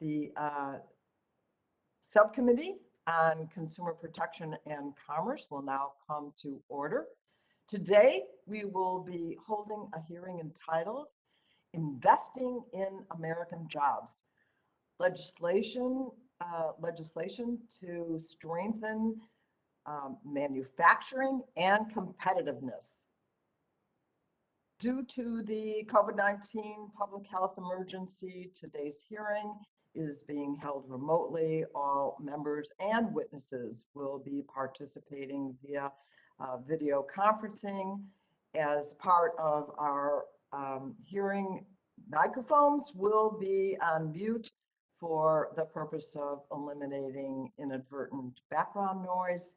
The Subcommittee on Consumer Protection and Commerce will now come to order. Today, we will be holding a hearing entitled Investing in American Jobs, legislation to strengthen manufacturing and competitiveness. Due to the COVID-19 public health emergency, today's hearing is being held remotely. All members and witnesses will be participating via video conferencing. As part of our hearing, microphones will be on mute for the purpose of eliminating inadvertent background noise.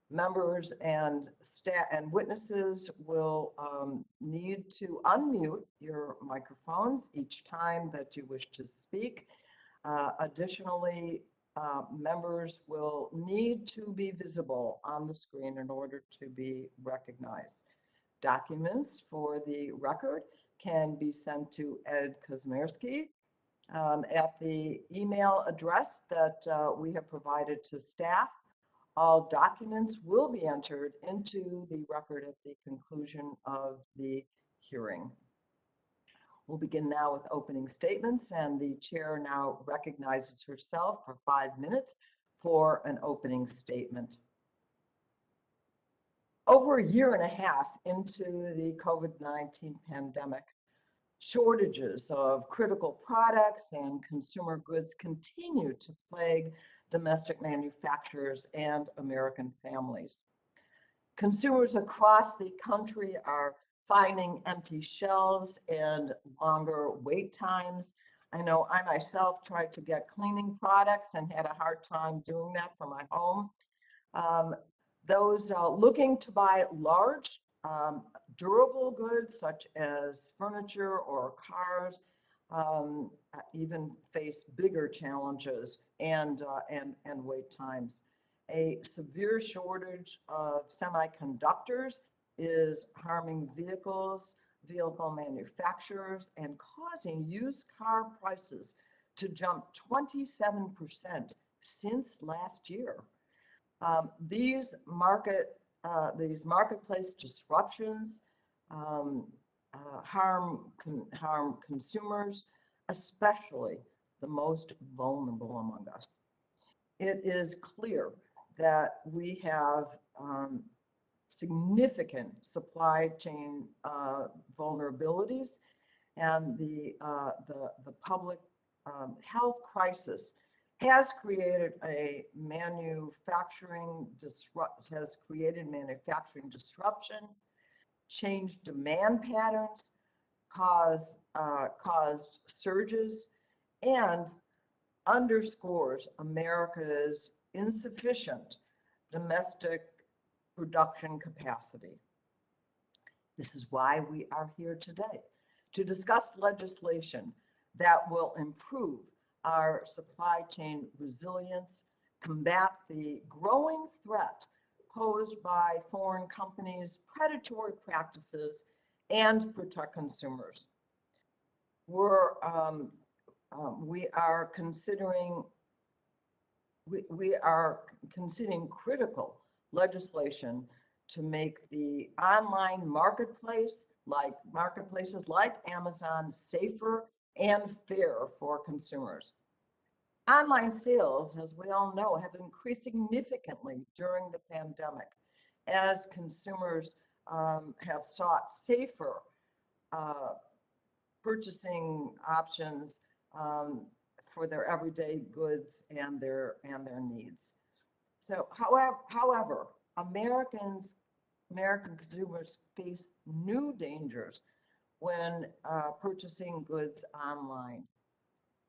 Members and staff and witnesses will need to unmute your microphones each time that you wish to speak. Additionally, members will need to be visible on the screen in order to be recognized. Documents for the record can be sent to Ed Kazmierski at the email address that we have provided to staff. All documents will be entered into the record at the conclusion of the hearing. We'll begin now with opening statements, and the chair now recognizes herself for 5 minutes for an opening statement. Over a year and a half into the COVID-19 pandemic, shortages of critical products and consumer goods continue to plague domestic manufacturers and American families. Consumers across the country are finding empty shelves and longer wait times. I know I myself tried to get cleaning products and had a hard time doing that for my home. Those looking to buy large, durable goods such as furniture or cars even face bigger challenges and wait times. A severe shortage of semiconductors is harming vehicle manufacturers and causing used car prices to jump 27% since last year. These marketplace disruptions harm consumers, especially the most vulnerable among us. It is clear that we have significant supply chain vulnerabilities, and the public health crisis has created manufacturing disruption, changed demand patterns, caused surges, and underscores America's insufficient domestic production capacity. This is why we are here today, to discuss legislation that will improve our supply chain resilience, combat the growing threat posed by foreign companies' predatory practices, and protect consumers. We are considering critical legislation to make the online marketplaces like Amazon safer and fair for consumers. Online sales, as we all know, have increased significantly during the pandemic as consumers have sought safer purchasing options for their everyday goods and their needs. So, however, American consumers face new dangers when purchasing goods online.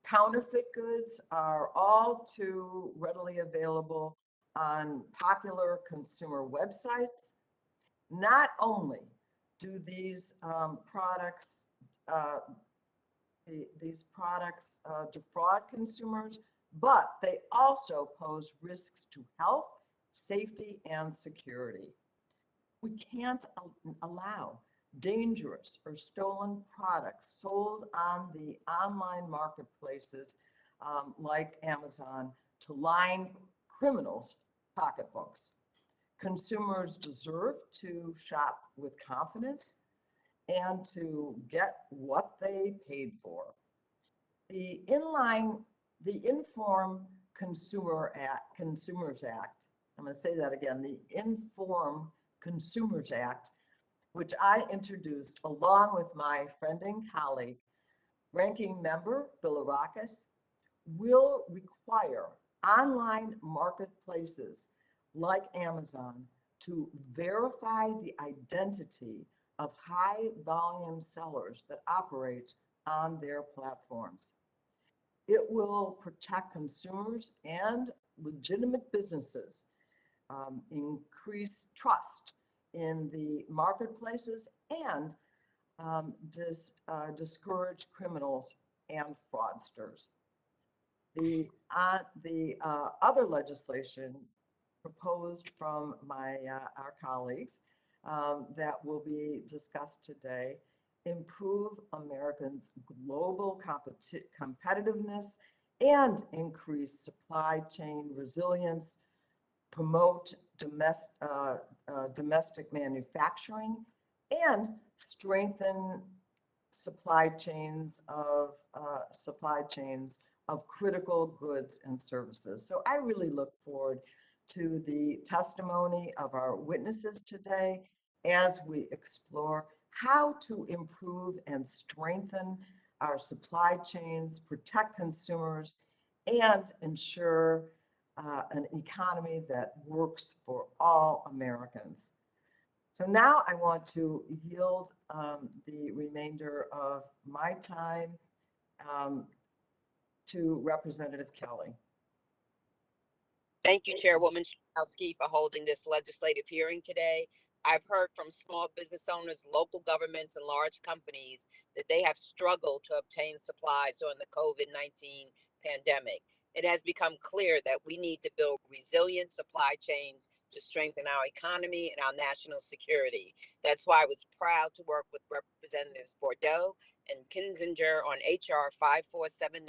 Counterfeit goods are all too readily available on popular consumer websites. Not only do these products defraud consumers, but they also pose risks to health, safety, and security. We can't allow dangerous or stolen products sold on the online marketplaces like Amazon, to line criminals' pocketbooks. Consumers deserve to shop with confidence and to get what they paid for. The Inform Consumers Act, I'm going to say that again, the Inform Consumers Act, which I introduced along with my friend and colleague, Ranking Member Bilirakis, will require online marketplaces like Amazon to verify the identity of high volume sellers that operate on their platforms. It will protect consumers and legitimate businesses, increase trust in the marketplaces, and discourage criminals and fraudsters. The other legislation proposed from our colleagues that will be discussed today improve Americans' global competitiveness and increase supply chain resilience, promote domestic manufacturing, and strengthen supply chains of critical goods and services. So I really look forward to the testimony of our witnesses today as we explore how to improve and strengthen our supply chains, protect consumers, and ensure an economy that works for all Americans. So now I want to yield the remainder of my time to Representative Kelly. Thank you, Chairwoman Schakowsky, for holding this legislative hearing today. I've heard from small business owners, local governments, and large companies that they have struggled to obtain supplies during the COVID-19 pandemic. It has become clear that we need to build resilient supply chains to strengthen our economy and our national security. That's why I was proud to work with Representatives Bordeaux and Kinzinger on HR 5479,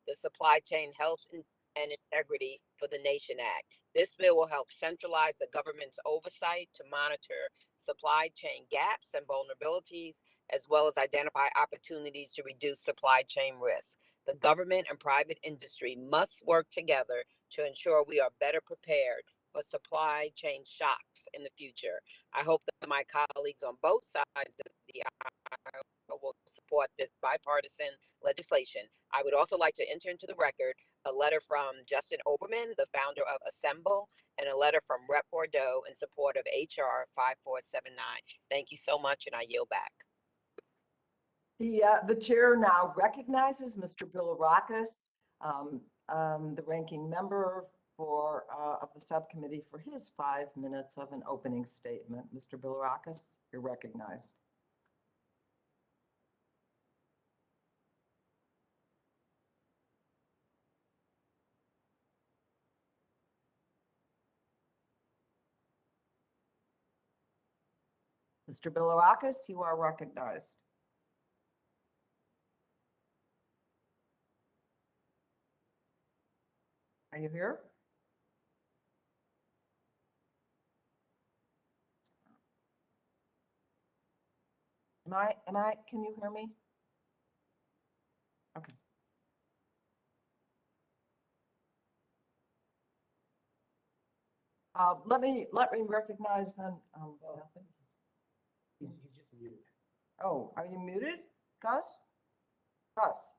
the Supply Chain Health and Integrity for the Nation Act. This bill will help centralize the government's oversight to monitor supply chain gaps and vulnerabilities, as well as identify opportunities to reduce supply chain risk. The government and private industry must work together to ensure we are better prepared for supply chain shocks in the future. I hope that my colleagues on both sides of the aisle will support this bipartisan legislation. I would also like to enter into the record a letter from Justin Oberman, the founder of Assemble, and a letter from Rep. Bordeaux in support of HR 5479. Thank you so much, and I yield back. The chair now recognizes Mr. Bilirakis, the ranking member of the subcommittee, for his 5 minutes of an opening statement. Mr. Bilirakis, you're recognized. Mr. Bilirakis, you are recognized. Are you here? Can you hear me? Okay. Let me recognize then. He's just muted. Oh, are you muted, Gus? Gus.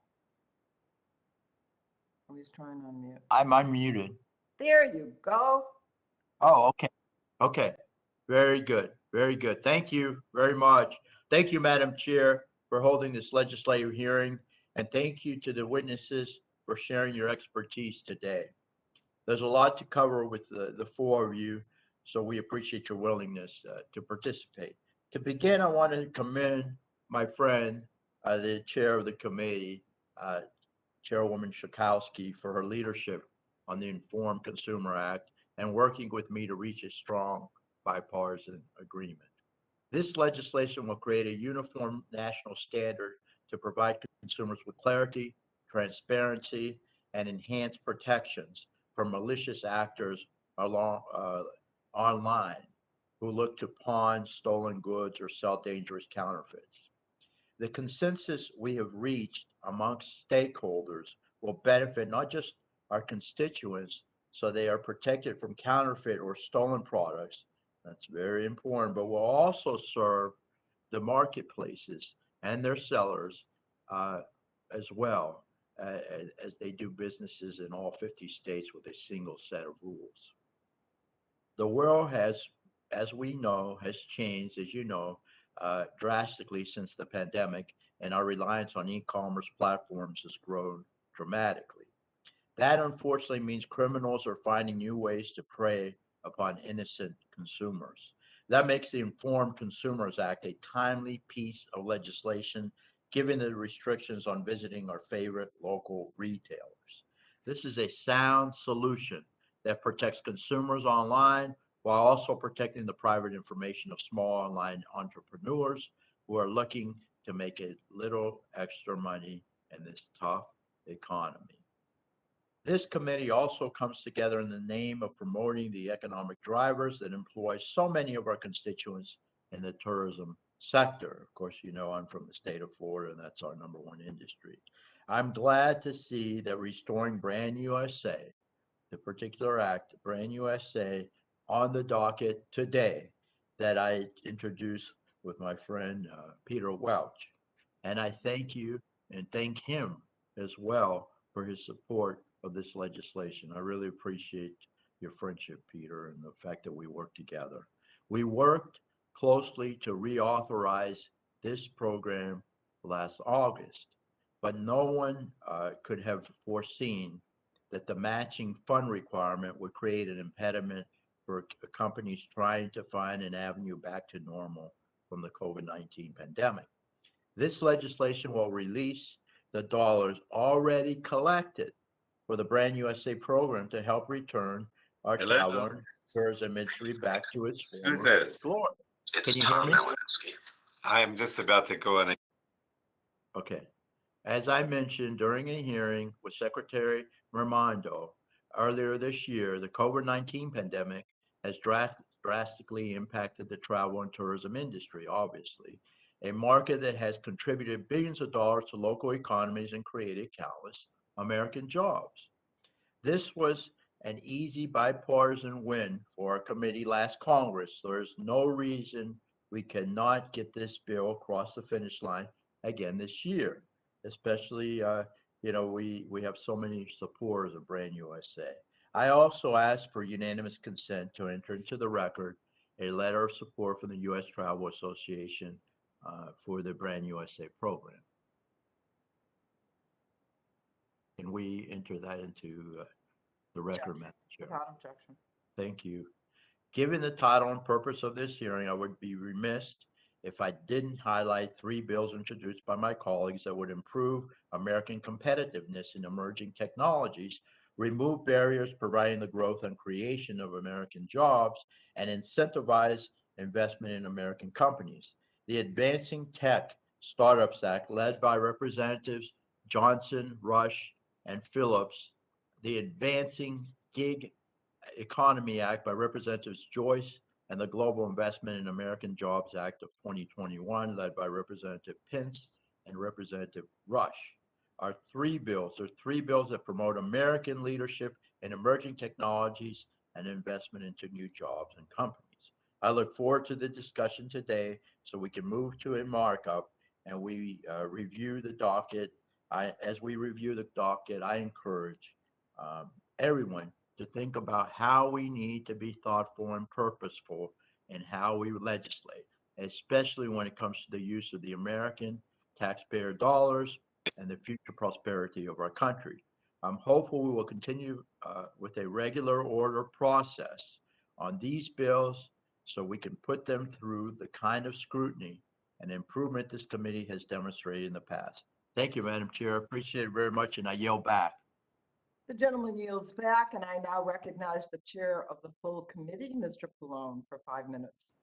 Oh, he's trying to unmute. I'm unmuted. There you go. Oh, okay. Okay. Very good. Very good. Thank you very much. Thank you, Madam Chair, for holding this legislative hearing. And thank you to the witnesses for sharing your expertise today. There's a lot to cover with the four of you, so we appreciate your willingness to participate. To begin, I want to commend my friend, the chair of the committee, Chairwoman Schakowsky, for her leadership on the Informed Consumer Act and working with me to reach a strong bipartisan agreement. This legislation will create a uniform national standard to provide consumers with clarity, transparency, and enhanced protections from malicious actors online who look to pawn stolen goods or sell dangerous counterfeits. The consensus we have reached amongst stakeholders will benefit not just our constituents, so they are protected from counterfeit or stolen products. That's very important, but will also serve the marketplaces and their sellers uh, as well as they do businesses in all 50 states with a single set of rules. The world has, as we know, has changed, as you know, drastically since the pandemic, and our reliance on e-commerce platforms has grown dramatically. That unfortunately means criminals are finding new ways to prey upon innocent consumers. That makes the Informed Consumers Act a timely piece of legislation, given the restrictions on visiting our favorite local retailers. This is a sound solution that protects consumers online while also protecting the private information of small online entrepreneurs who are looking to make a little extra money in this tough economy. This committee also comes together in the name of promoting the economic drivers that employ so many of our constituents in the tourism sector. Of course, you know I'm from the state of Florida, and that's our number one industry. I'm glad to see that restoring Brand USA, the particular act, Brand USA, on the docket today that I introduced with my friend Peter Welch. And I thank you and thank him as well for his support of this legislation. I really appreciate your friendship, Peter, and the fact that we work together. We worked closely to reauthorize this program last August, but no one could have foreseen that the matching fund requirement would create an impediment for companies trying to find an avenue back to normal from the COVID-19 pandemic. This legislation will release the dollars already collected for the Brand USA program to help return our Hello? travel and tourism industry back to its Who's former this? glory. It's Can you hear Tom me? Malinowski. I'm just about to go on. Okay. As I mentioned during a hearing with Secretary Raimondo earlier this year, the COVID-19 pandemic has drastically impacted the travel and tourism industry, obviously, a market that has contributed billions of dollars to local economies and created countless American jobs. This was an easy bipartisan win for our committee last Congress. There's no reason we cannot get this bill across the finish line again this year, especially, we have so many supporters of Brand USA. I also asked for unanimous consent to enter into the record a letter of support from the U.S. Travel Association for the Brand USA program. Can we enter that into the record, Madam Chair? Without objection. Thank you. Given the title and purpose of this hearing, I would be remiss if I didn't highlight three bills introduced by my colleagues that would improve American competitiveness in emerging technologies, remove barriers providing the growth and creation of American jobs, and incentivize investment in American companies. The Advancing Tech Startups Act, led by Representatives Johnson, Rush, and Phillips, the Advancing Gig Economy Act by Representatives Joyce, and the Global Investment in American Jobs Act of 2021, led by Representative Pence and Representative Rush. Are three bills that promote American leadership in emerging technologies and investment into new jobs and companies. I look forward to the discussion today so we can move to a markup and we review the docket. As we review the docket, I encourage everyone to think about how we need to be thoughtful and purposeful in how we legislate, especially when it comes to the use of the American taxpayer dollars and the future prosperity of our country. I'm hopeful we will continue with a regular order process on these bills so we can put them through the kind of scrutiny and improvement this committee has demonstrated in the past. Thank you, Madam Chair. I appreciate it very much, and I yield back. The gentleman yields back, and I now recognize the chair of the full committee, Mr. Pallone, for 5 minutes.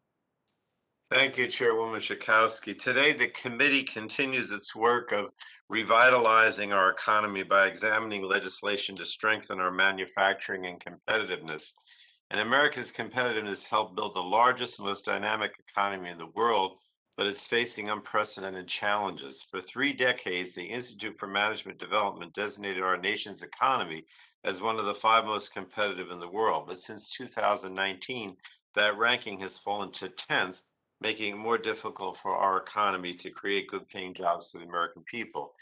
Thank you, Chairwoman Schakowsky. Today, the committee continues its work of revitalizing our economy by examining legislation to strengthen our manufacturing and competitiveness. And America's competitiveness helped build the largest, most dynamic economy in the world, but it's facing unprecedented challenges. For 3 decades, the Institute for Management Development designated our nation's economy as one of the 5 most competitive in the world. But since 2019, that ranking has fallen to 10th, making it more difficult for our economy to create good paying jobs for the American people.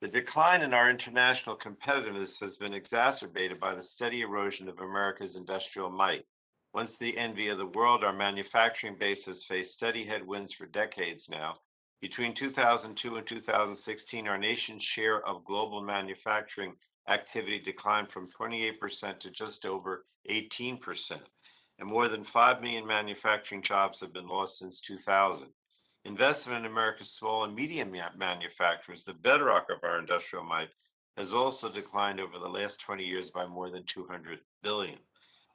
The decline in our international competitiveness has been exacerbated by the steady erosion of America's industrial might. Once the envy of the world, our manufacturing base has faced steady headwinds for decades now. Between 2002 and 2016, our nation's share of global manufacturing activity declined from 28% to just over 18%. And more than 5 million manufacturing jobs have been lost since 2000. Investment in America's small and medium manufacturers, the bedrock of our industrial might, has also declined over the last 20 years by more than 200 billion.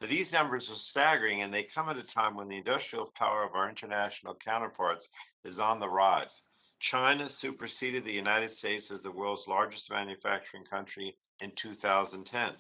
Now, these numbers are staggering, and they come at a time when the industrial power of our international counterparts is on the rise. China superseded the United States as the world's largest manufacturing country in 2010.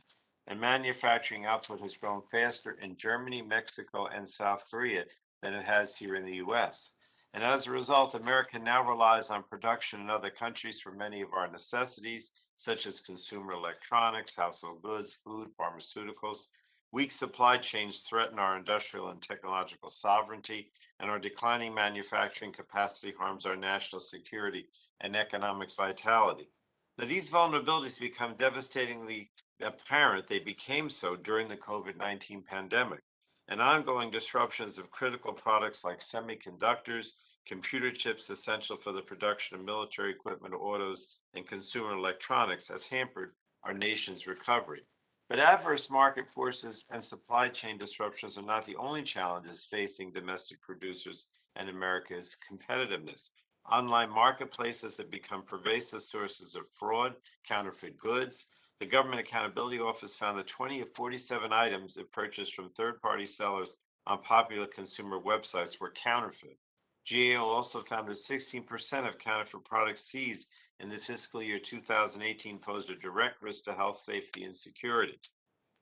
And manufacturing output has grown faster in Germany, Mexico, and South Korea than it has here in the US. And as a result, America now relies on production in other countries for many of our necessities, such as consumer electronics, household goods, food, pharmaceuticals. Weak supply chains threaten our industrial and technological sovereignty, and our declining manufacturing capacity harms our national security and economic vitality. Now, these vulnerabilities become devastatingly apparent. They became so during the COVID-19 pandemic. And ongoing disruptions of critical products like semiconductors, computer chips essential for the production of military equipment, autos, and consumer electronics has hampered our nation's recovery. But adverse market forces and supply chain disruptions are not the only challenges facing domestic producers and America's competitiveness. Online marketplaces have become pervasive sources of fraud, counterfeit goods. The Government Accountability Office found that 20 of 47 items it purchased from third-party sellers on popular consumer websites were counterfeit. GAO also found that 16% of counterfeit products seized in the fiscal year 2018 posed a direct risk to health, safety, and security.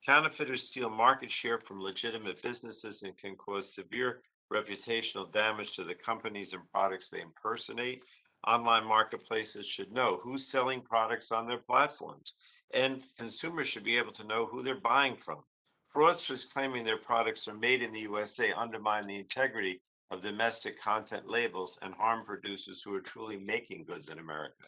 Counterfeiters steal market share from legitimate businesses and can cause severe reputational damage to the companies and products they impersonate. Online marketplaces should know who's selling products on their platforms, and consumers should be able to know who they're buying from. Fraudsters claiming their products are made in the USA undermine the integrity of domestic content labels and harm producers who are truly making goods in America.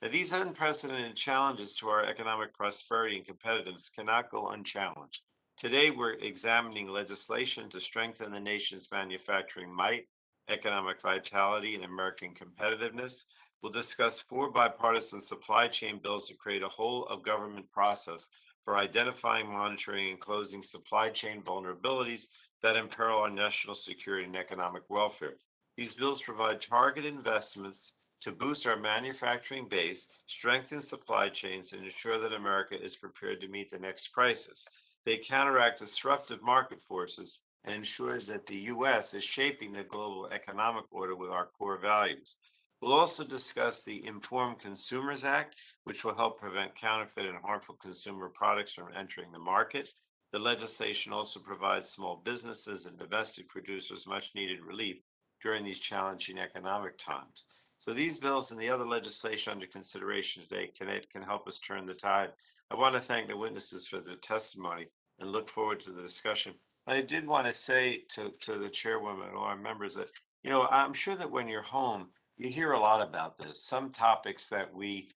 Now, these unprecedented challenges to our economic prosperity and competitiveness cannot go unchallenged. Today, we're examining legislation to strengthen the nation's manufacturing might, economic vitality, and American competitiveness. We'll discuss 4 bipartisan supply chain bills to create a whole of government process for identifying, monitoring, and closing supply chain vulnerabilities that imperil our national security and economic welfare. These bills provide targeted investments to boost our manufacturing base, strengthen supply chains, and ensure that America is prepared to meet the next crisis. They counteract disruptive market forces and ensure that the U.S. is shaping the global economic order with our core values. We'll also discuss the Informed Consumers Act, which will help prevent counterfeit and harmful consumer products from entering the market. The legislation also provides small businesses and domestic producers much needed relief during these challenging economic times. So these bills and the other legislation under consideration today can help us turn the tide. I want to thank the witnesses for their testimony and look forward to the discussion. I did want to say to the chairwoman and all our members that, I'm sure that when you're home, you hear a lot about this. Some topics that we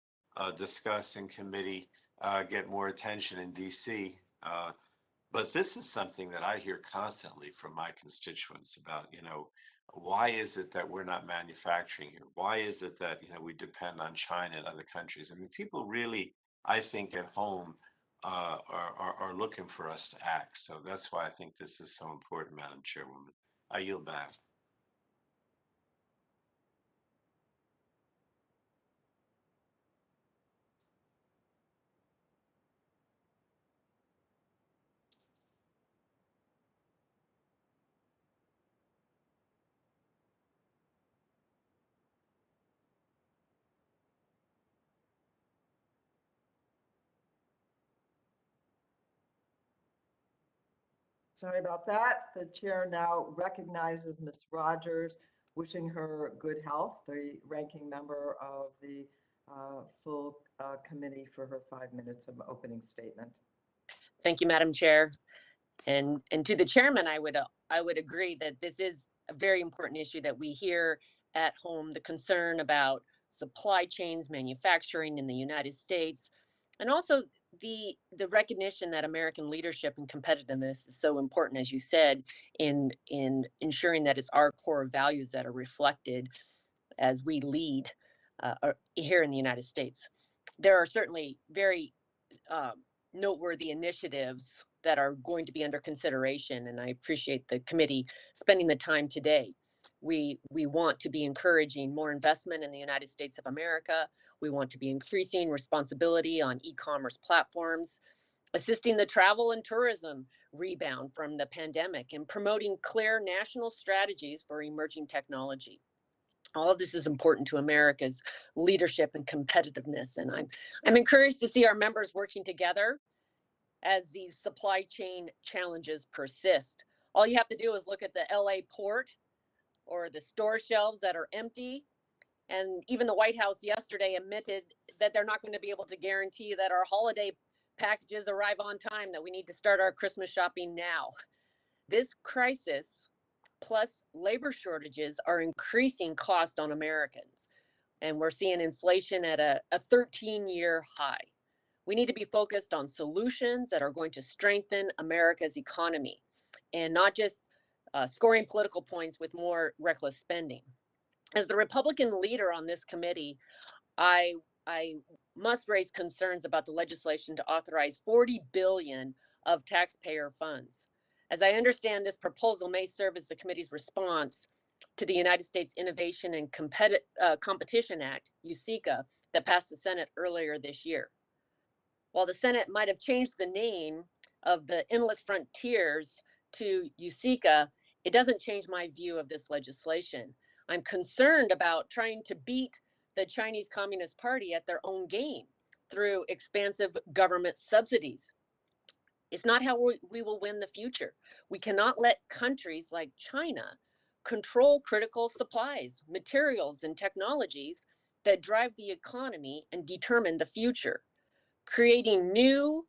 discuss in committee get more attention in DC. But this is something that I hear constantly from my constituents about, why is it that we're not manufacturing here? Why is it that, we depend on China and other countries? I mean, people really, I think at home are looking for us to act. So that's why I think this is so important, Madam Chairwoman. I yield back. Sorry about that. The chair now recognizes Ms. Rogers, wishing her good health, the ranking member of the full committee, for her 5 minutes of opening statement. Thank you, Madam Chair. And to the chairman, I would agree that this is a very important issue that we hear at home, the concern about supply chains, manufacturing in the United States, and also the recognition that American leadership and competitiveness is so important, as you said, in ensuring that it's our core values that are reflected as we lead here in the United States. There are certainly very noteworthy initiatives that are going to be under consideration, and I appreciate the committee spending the time today. We want to be encouraging more investment in the United States of America. We want to be increasing responsibility on e-commerce platforms, assisting the travel and tourism rebound from the pandemic, and promoting clear national strategies for emerging technology. All of this is important to America's leadership and competitiveness, and I'm encouraged to see our members working together as these supply chain challenges persist. All you have to do is look at the LA port or the store shelves that are empty. And even the White House yesterday admitted that they're not going to be able to guarantee that our holiday packages arrive on time, that we need to start our Christmas shopping now. This crisis plus labor shortages are increasing cost on Americans. And we're seeing inflation at a 13-year high. We need to be focused on solutions that are going to strengthen America's economy and not just scoring political points with more reckless spending. As the Republican leader on this committee, I must raise concerns about the legislation to authorize $40 billion of taxpayer funds. As I understand, this proposal may serve as the committee's response to the United States Innovation and Competition Act, USICA, that passed the Senate earlier this year. While the Senate might have changed the name of the Endless Frontiers to USICA, it doesn't change my view of this legislation. I'm concerned about trying to beat the Chinese Communist Party at their own game through expansive government subsidies. It's not how we will win the future. We cannot let countries like China control critical supplies, materials, and technologies that drive the economy and determine the future. Creating new,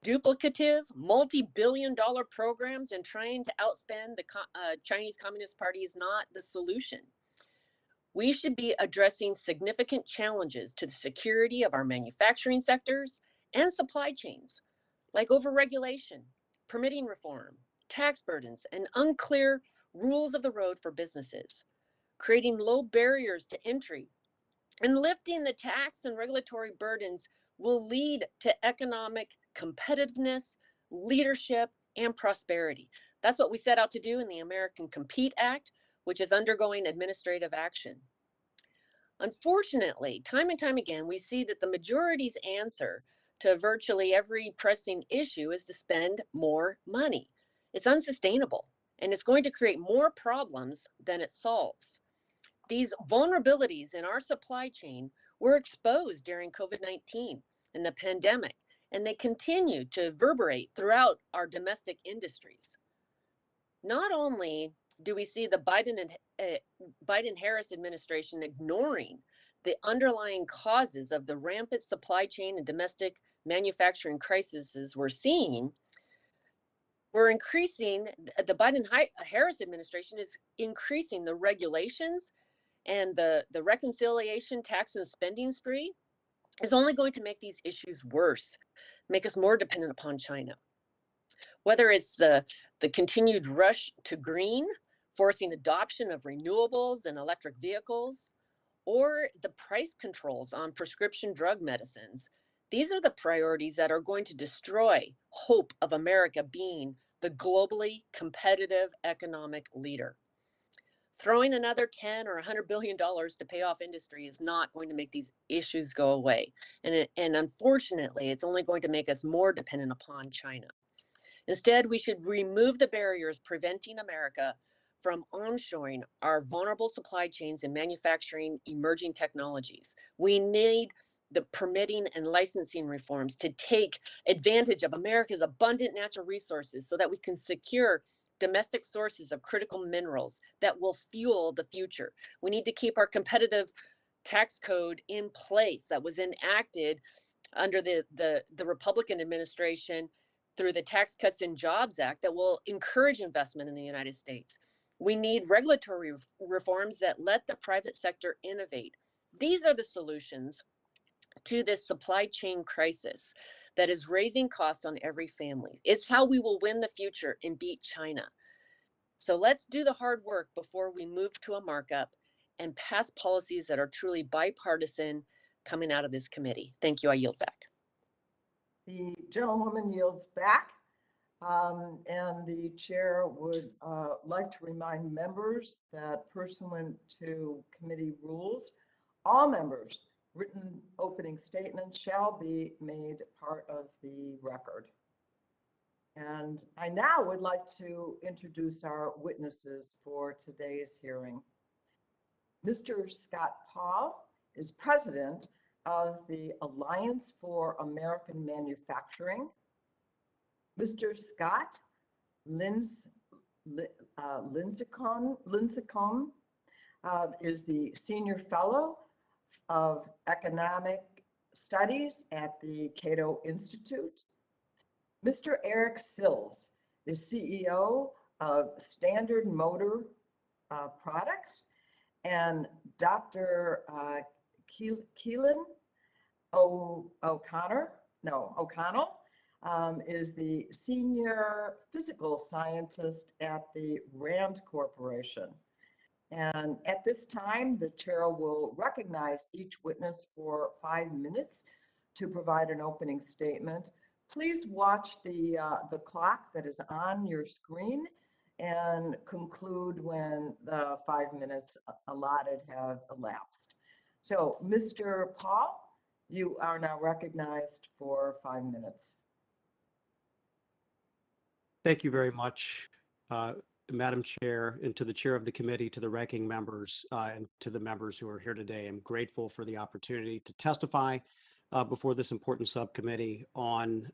duplicative, multi-billion-dollar programs and trying to outspend the Chinese Communist Party is not the solution. We should be addressing significant challenges to the security of our manufacturing sectors and supply chains, like overregulation, permitting reform, tax burdens, and unclear rules of the road for businesses, creating low barriers to entry, and lifting the tax and regulatory burdens will lead to economic competitiveness, leadership, and prosperity. That's what we set out to do in the American Compete Act, which is undergoing administrative action. Unfortunately, time and time again, we see that the majority's answer to virtually every pressing issue is to spend more money. It's unsustainable, and it's going to create more problems than it solves. These vulnerabilities in our supply chain were exposed during COVID-19 and the pandemic, and they continue to reverberate throughout our domestic industries. Not only do we see the Biden-Harris administration ignoring the underlying causes of the rampant supply chain and domestic manufacturing crises we're seeing, the Biden-Harris administration is increasing the regulations, and the reconciliation, tax, and spending spree is only going to make these issues worse, make us more dependent upon China. Whether it's the continued rush to green, forcing adoption of renewables and electric vehicles, or the price controls on prescription drug medicines, these are the priorities that are going to destroy hope of America being the globally competitive economic leader. Throwing another $10 or $100 billion to pay off industry is not going to make these issues go away. And unfortunately, it's only going to make us more dependent upon China. Instead, we should remove the barriers preventing America from onshoring our vulnerable supply chains and manufacturing emerging technologies. We need the permitting and licensing reforms to take advantage of America's abundant natural resources so that we can secure domestic sources of critical minerals that will fuel the future. We need to keep our competitive tax code in place that was enacted under the Republican administration through the Tax Cuts and Jobs Act that will encourage investment in the United States. We need regulatory reforms that let the private sector innovate. These are the solutions to this supply chain crisis that is raising costs on every family. It's how we will win the future and beat China. So let's do the hard work before we move to a markup and pass policies that are truly bipartisan coming out of this committee. Thank you. I yield back. The gentlewoman yields back. And the chair would like to remind members that pursuant to committee rules, all members' written opening statements shall be made part of the record. And I now would like to introduce our witnesses for today's hearing. Mr. Scott Paul is president of the Alliance for American Manufacturing. Mr. Scott Lincecum is the Senior Fellow of Economic Studies at the Cato Institute. Mr. Eric Sills is CEO of Standard Motor Products, and Dr. Keelan O'Connell is the Senior Physical Scientist at the Rand Corporation. And at this time, the chair will recognize each witness for 5 minutes to provide an opening statement. Please watch the clock that is on your screen and conclude when the 5 minutes allotted have elapsed. So, Mr. Paul, you are now recognized for 5 minutes. Thank you very much, Madam Chair, and to the chair of the committee, to the ranking members, and to the members who are here today. I'm grateful for the opportunity to testify before this important subcommittee on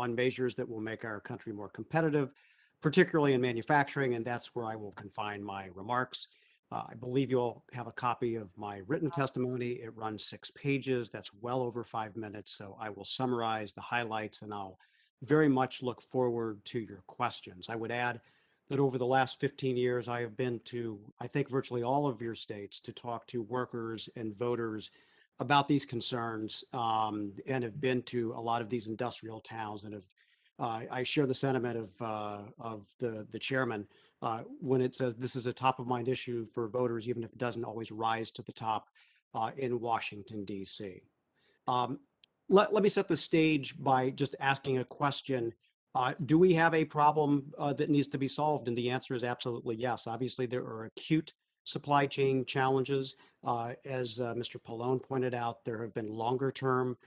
measures that will make our country more competitive, particularly in manufacturing, and that's where I will confine my remarks. I believe you'll have a copy of my written testimony. It runs 6 pages. That's well over 5 minutes, so I will summarize the highlights, and I'll very much look forward to your questions. I would add that over the last 15 years, I have been to, I think, virtually all of your states to talk to workers and voters about these concerns, and have been to a lot of these industrial towns, and have I share the sentiment of the chairman when it says this is a top of mind issue for voters, even if it doesn't always rise to the top in Washington, D.C. Let me set the stage by just asking a question. Do we have a problem that needs to be solved? And the answer is absolutely yes. Obviously, there are acute supply chain challenges. As Mr. Pallone pointed out, there have been longer term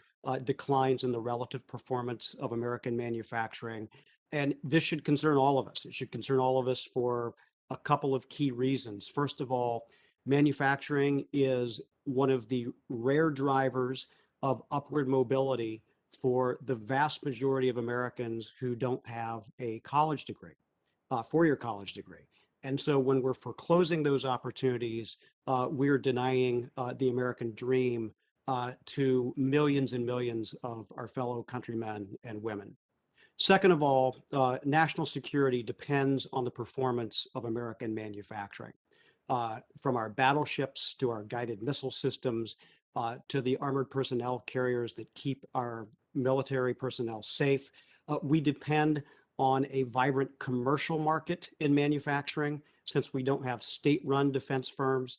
declines in the relative performance of American manufacturing. And this should concern all of us. It should concern all of us for a couple of key reasons. First of all, manufacturing is one of the rare drivers of upward mobility for the vast majority of Americans who don't have a college degree, four-year college degree. And so when we're foreclosing those opportunities, we're denying the American dream to millions and millions of our fellow countrymen and women. Second of all, national security depends on the performance of American manufacturing. From our battleships to our guided missile systems, to the armored personnel carriers that keep our military personnel safe. We depend on a vibrant commercial market in manufacturing, since we don't have state-run defense firms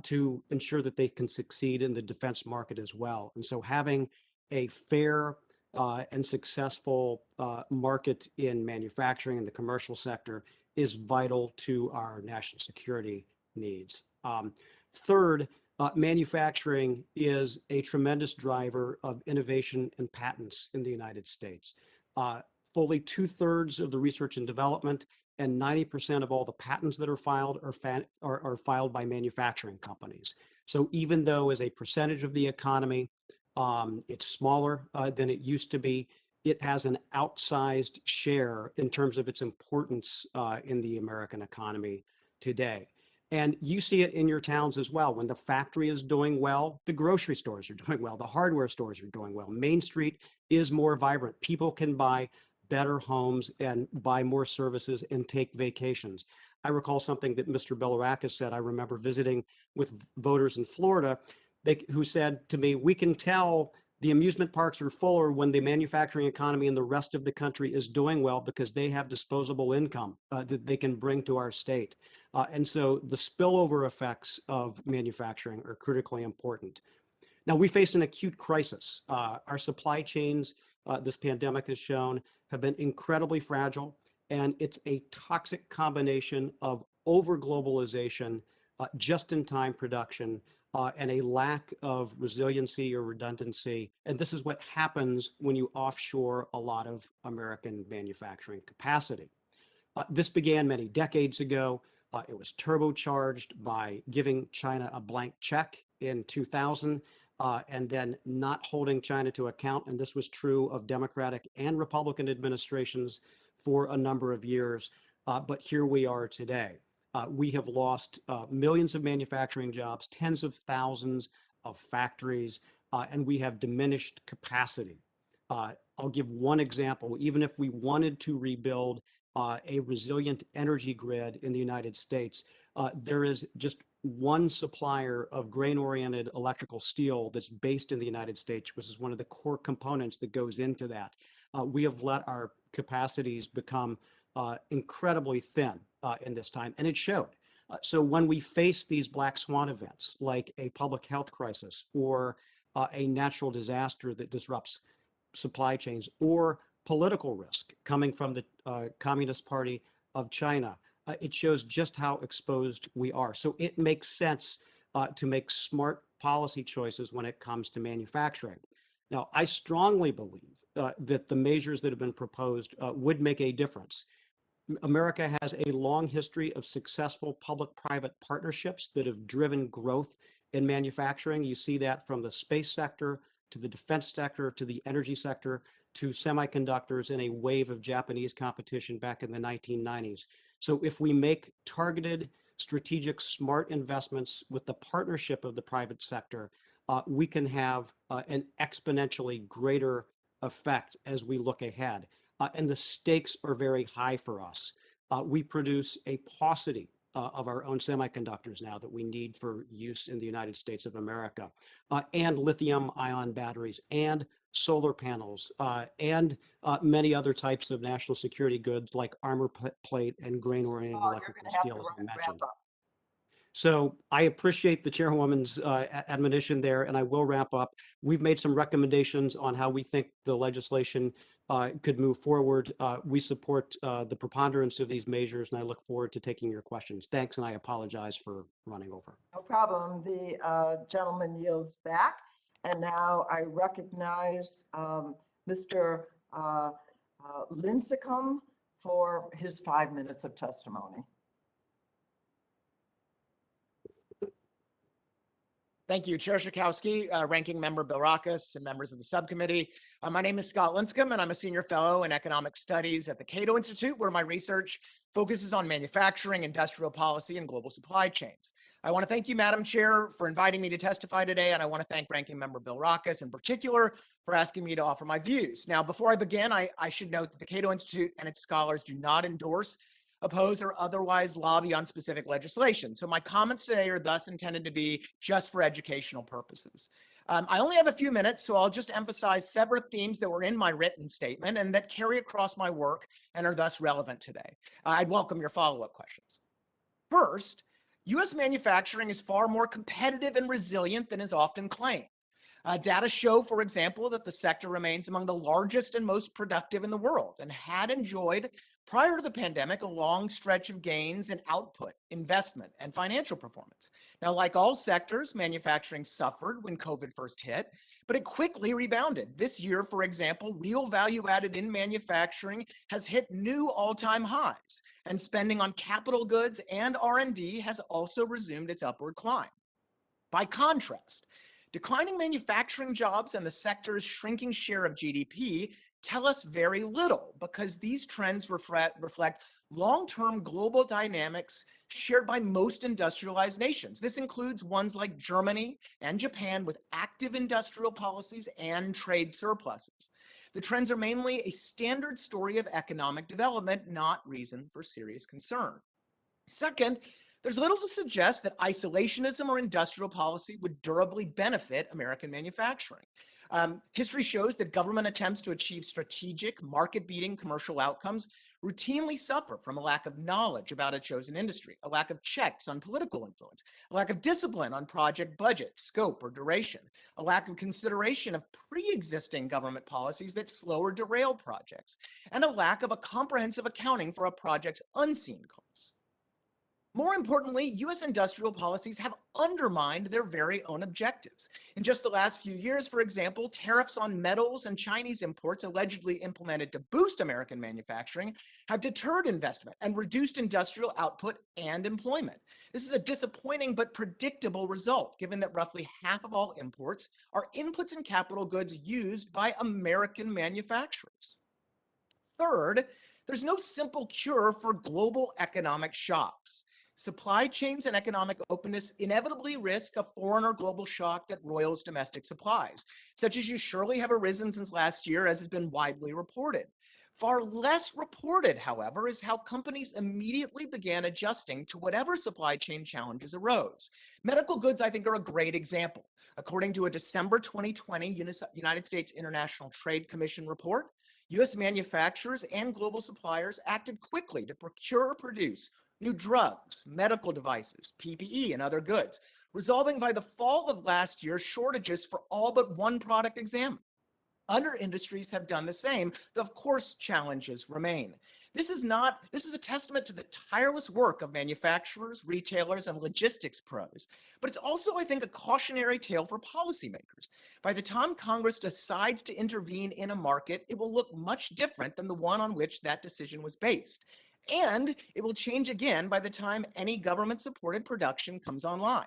to ensure that they can succeed in the defense market as well. And so having a fair and successful market in manufacturing in the commercial sector is vital to our national security needs. Third, manufacturing is a tremendous driver of innovation and patents in the United States. Fully 2/3 of the research and development and 90% of all the patents that are filed are filed by manufacturing companies. So even though as a percentage of the economy, It's smaller than it used to be. It has an outsized share in terms of its importance in the American economy today. And you see it in your towns as well. When the factory is doing well, the grocery stores are doing well, the hardware stores are doing well. Main Street is more vibrant. People can buy better homes and buy more services and take vacations. I recall something that Mr. Bilirakis said. I remember visiting with voters in Florida who said to me, we can tell the amusement parks are fuller when the manufacturing economy in the rest of the country is doing well because they have disposable income that they can bring to our state. And so the spillover effects of manufacturing are critically important. Now, we face an acute crisis. Our supply chains, this pandemic has shown, have been incredibly fragile, and it's a toxic combination of over-globalization, just-in-time production, and a lack of resiliency or redundancy. And this is what happens when you offshore a lot of American manufacturing capacity. This began many decades ago. It was turbocharged by giving China a blank check in 2000 and then not holding China to account. And this was true of Democratic and Republican administrations for a number of years. But here we are today. We have lost millions of manufacturing jobs, tens of thousands of factories, and we have diminished capacity. I'll give one example. Even if we wanted to rebuild a resilient energy grid in the United States, there is just one supplier of grain-oriented electrical steel that's based in the United States, which is one of the core components that goes into that. We have let our capacities become incredibly thin in this time, and it showed. So when we face these black swan events, like a public health crisis or a natural disaster that disrupts supply chains or political risk coming from the Communist Party of China, it shows just how exposed we are. So it makes sense to make smart policy choices when it comes to manufacturing. Now, I strongly believe that the measures that have been proposed would make a difference. America has a long history of successful public-private partnerships that have driven growth in manufacturing. You see that from the space sector to the defense sector to the energy sector to semiconductors in a wave of Japanese competition back in the 1990s. So if we make targeted, strategic, smart investments with the partnership of the private sector, we can have an exponentially greater effect as we look ahead. And the stakes are very high for us. We produce a paucity of our own semiconductors now that we need for use in the United States of America, and lithium-ion batteries, and solar panels, and many other types of national security goods like armor plate and grain-oriented electrical steel, as I mentioned. So I appreciate the chairwoman's admonition there, and I will wrap up. We've made some recommendations on how we think the legislation could move forward. We support the preponderance of these measures, and I look forward to taking your questions. Thanks, and I apologize for running over. No problem. The gentleman yields back. And now I recognize Mr. Lincecum for his 5 minutes of testimony. Thank you, Chair Schakowsky, Ranking Member Bilirakis, and members of the subcommittee. My name is Scott Lincecum, and I'm a senior fellow in economic studies at the Cato Institute, where my research focuses on manufacturing, industrial policy, and global supply chains. I want to thank you, Madam Chair, for inviting me to testify today, and I want to thank Ranking Member Bilirakis in particular for asking me to offer my views. Now, before I begin, I should note that the Cato Institute and its scholars do not endorse, oppose, or otherwise lobby on specific legislation. So my comments today are thus intended to be just for educational purposes. I only have a few minutes, so I'll just emphasize several themes that were in my written statement and that carry across my work and are thus relevant today. I'd welcome your follow-up questions. First, U.S. manufacturing is far more competitive and resilient than is often claimed. Data show, for example, that the sector remains among the largest and most productive in the world and had enjoyed, prior to the pandemic, a long stretch of gains in output, investment, and financial performance. Now, like all sectors, manufacturing suffered when COVID first hit, but it quickly rebounded. This year, for example, real value added in manufacturing has hit new all-time highs, and spending on capital goods and R&D has also resumed its upward climb. By contrast, Declining manufacturing jobs and the sector's shrinking share of GDP tell us very little because these trends reflect long-term global dynamics shared by most industrialized nations. This includes ones like Germany and Japan with active industrial policies and trade surpluses. The trends are mainly a standard story of economic development, not reason for serious concern. Second, there's little to suggest that isolationism or industrial policy would durably benefit American manufacturing. History shows that government attempts to achieve strategic, market-beating commercial outcomes routinely suffer from a lack of knowledge about a chosen industry, a lack of checks on political influence, a lack of discipline on project budget, scope, or duration, a lack of consideration of pre-existing government policies that slow or derail projects, and a lack of a comprehensive accounting for a project's unseen costs. More importantly, U.S. industrial policies have undermined their very own objectives. In just the last few years, for example, tariffs on metals and Chinese imports allegedly implemented to boost American manufacturing have deterred investment and reduced industrial output and employment. This is a disappointing but predictable result, given that roughly half of all imports are inputs and capital goods used by American manufacturers. Third, there's no simple cure for global economic shocks. Supply chains and economic openness inevitably risk a foreign or global shock that roils domestic supplies, such as you surely have arisen since last year, as has been widely reported. Far less reported, however, is how companies immediately began adjusting to whatever supply chain challenges arose. Medical goods, I think, are a great example. According to a December 2020 United States International Trade Commission report, U.S. manufacturers and global suppliers acted quickly to procure or produce new drugs, medical devices, PPE, and other goods, resolving by the fall of last year shortages for all but one product examined. Other industries have done the same, though of course challenges remain. This is a testament to the tireless work of manufacturers, retailers, and logistics pros, but it's also, I think, a cautionary tale for policymakers. By the time Congress decides to intervene in a market, it will look much different than the one on which that decision was based. And it will change again by the time any government-supported production comes online.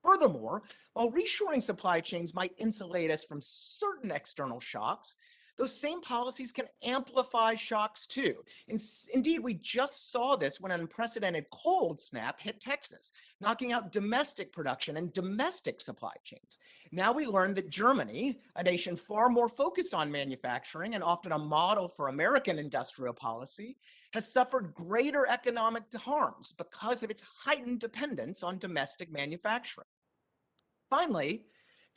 Furthermore, while reshoring supply chains might insulate us from certain external shocks, those same policies can amplify shocks too. Indeed, we just saw this when an unprecedented cold snap hit Texas, knocking out domestic production and domestic supply chains. Now we learn that Germany, a nation far more focused on manufacturing and often a model for American industrial policy, has suffered greater economic harms because of its heightened dependence on domestic manufacturing. Finally,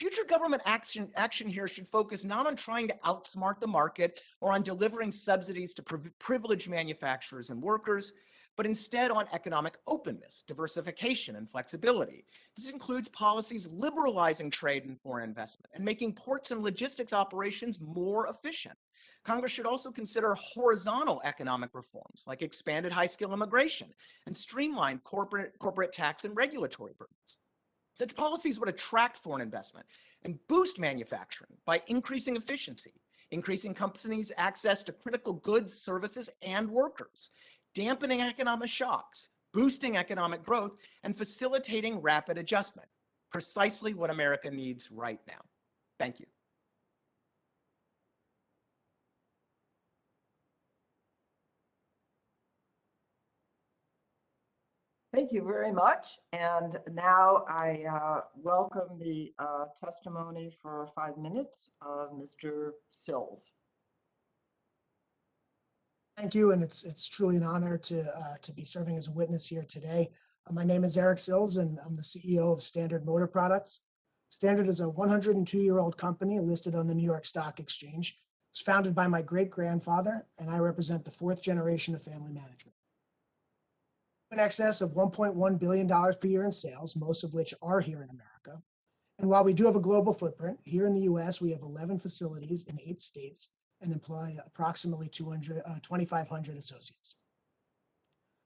future government action here should focus not on trying to outsmart the market or on delivering subsidies to privileged manufacturers and workers, but instead on economic openness, diversification, and flexibility. This includes policies liberalizing trade and foreign investment and making ports and logistics operations more efficient. Congress should also consider horizontal economic reforms like expanded high-skill immigration and streamlined corporate tax and regulatory burdens. Such policies would attract foreign investment and boost manufacturing by increasing efficiency, increasing companies' access to critical goods, services, and workers, dampening economic shocks, boosting economic growth, and facilitating rapid adjustment, precisely what America needs right now. Thank you. Thank you very much. And now I welcome the testimony for 5 minutes of Mr. Sills. Thank you, and it's truly an honor to be serving as a witness here today. My name is Eric Sills, and I'm the CEO of Standard Motor Products. Standard is a 102-year-old company listed on the New York Stock Exchange. It was founded by my great-grandfather, and I represent the 4th generation of family management. In excess of $1.1 billion per year in sales, most of which are here in America. And while we do have a global footprint, here in the US, we have 11 facilities in 8 states and employ approximately 2,500 associates.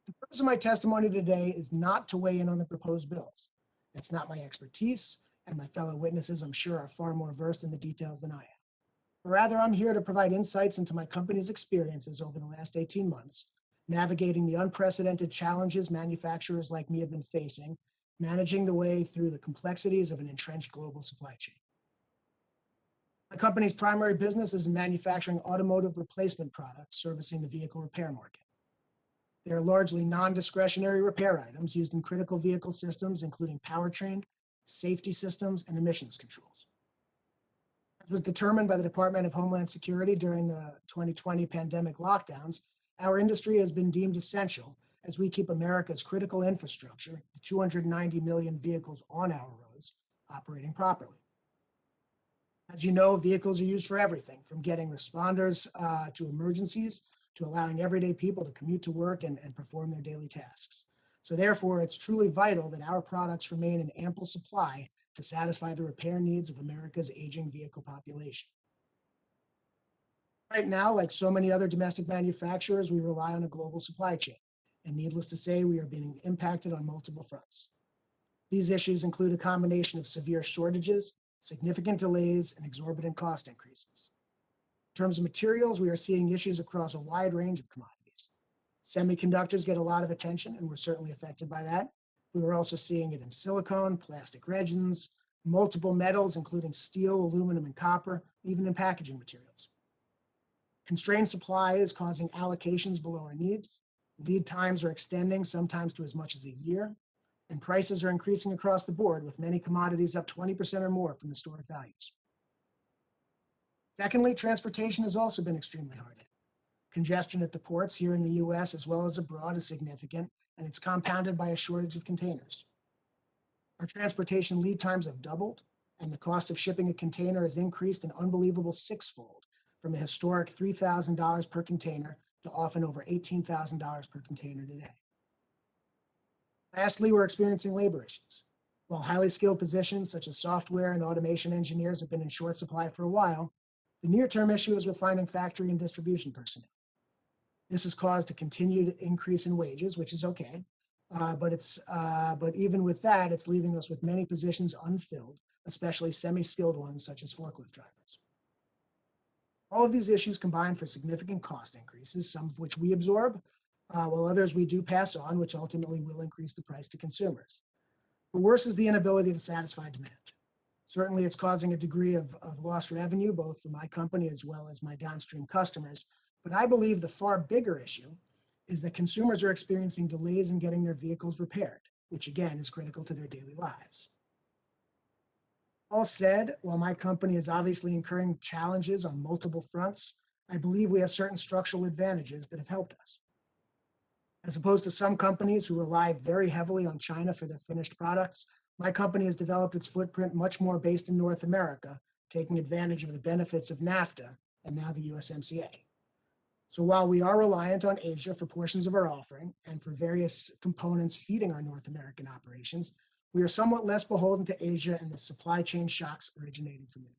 The purpose of my testimony today is not to weigh in on the proposed bills. That's not my expertise, and my fellow witnesses, I'm sure, are far more versed in the details than I am. Rather, I'm here to provide insights into my company's experiences over the last 18 months, navigating the unprecedented challenges manufacturers like me have been facing, managing the way through the complexities of an entrenched global supply chain. My company's primary business is in manufacturing automotive replacement products servicing the vehicle repair market. They are largely non-discretionary repair items used in critical vehicle systems, including powertrain, safety systems, and emissions controls. As was determined by the Department of Homeland Security during the 2020 pandemic lockdowns, our industry has been deemed essential as we keep America's critical infrastructure, the 290 million vehicles on our roads, operating properly. As you know, vehicles are used for everything, from getting responders to emergencies, to allowing everyday people to commute to work and perform their daily tasks. So therefore, it's truly vital that our products remain in ample supply to satisfy the repair needs of America's aging vehicle population. Right now, like so many other domestic manufacturers, we rely on a global supply chain. And needless to say, we are being impacted on multiple fronts. These issues include a combination of severe shortages, significant delays, and exorbitant cost increases. In terms of materials, we are seeing issues across a wide range of commodities. Semiconductors get a lot of attention, and we're certainly affected by that. We are also seeing it in silicone, plastic resins, multiple metals, including steel, aluminum, and copper, even in packaging materials. Constrained supply is causing allocations below our needs. Lead times are extending, sometimes to as much as a year, and prices are increasing across the board, with many commodities up 20% or more from historic values. Secondly, transportation has also been extremely hard hit. Congestion at the ports here in the US as well as abroad is significant, and it's compounded by a shortage of containers. Our transportation lead times have doubled, and the cost of shipping a container has increased an unbelievable sixfold, from a historic $3,000 per container to often over $18,000 per container today. Lastly, we're experiencing labor issues. While highly skilled positions such as software and automation engineers have been in short supply for a while, the near-term issue is with finding factory and distribution personnel. This has caused a continued increase in wages, which is okay, but even with that, it's leaving us with many positions unfilled, especially semi-skilled ones such as forklift drivers. All of these issues combine for significant cost increases, some of which we absorb, while others we do pass on, which ultimately will increase the price to consumers. But worse is the inability to satisfy demand. Certainly, it's causing a degree of lost revenue, both for my company as well as my downstream customers. But I believe the far bigger issue is that consumers are experiencing delays in getting their vehicles repaired, which again is critical to their daily lives. All said, while my company is obviously incurring challenges on multiple fronts, I believe we have certain structural advantages that have helped us. As opposed to some companies who rely very heavily on China for their finished products, my company has developed its footprint much more based in North America, taking advantage of the benefits of NAFTA and now the USMCA. So while we are reliant on Asia for portions of our offering and for various components feeding our North American operations, we are somewhat less beholden to Asia and the supply chain shocks originating from there.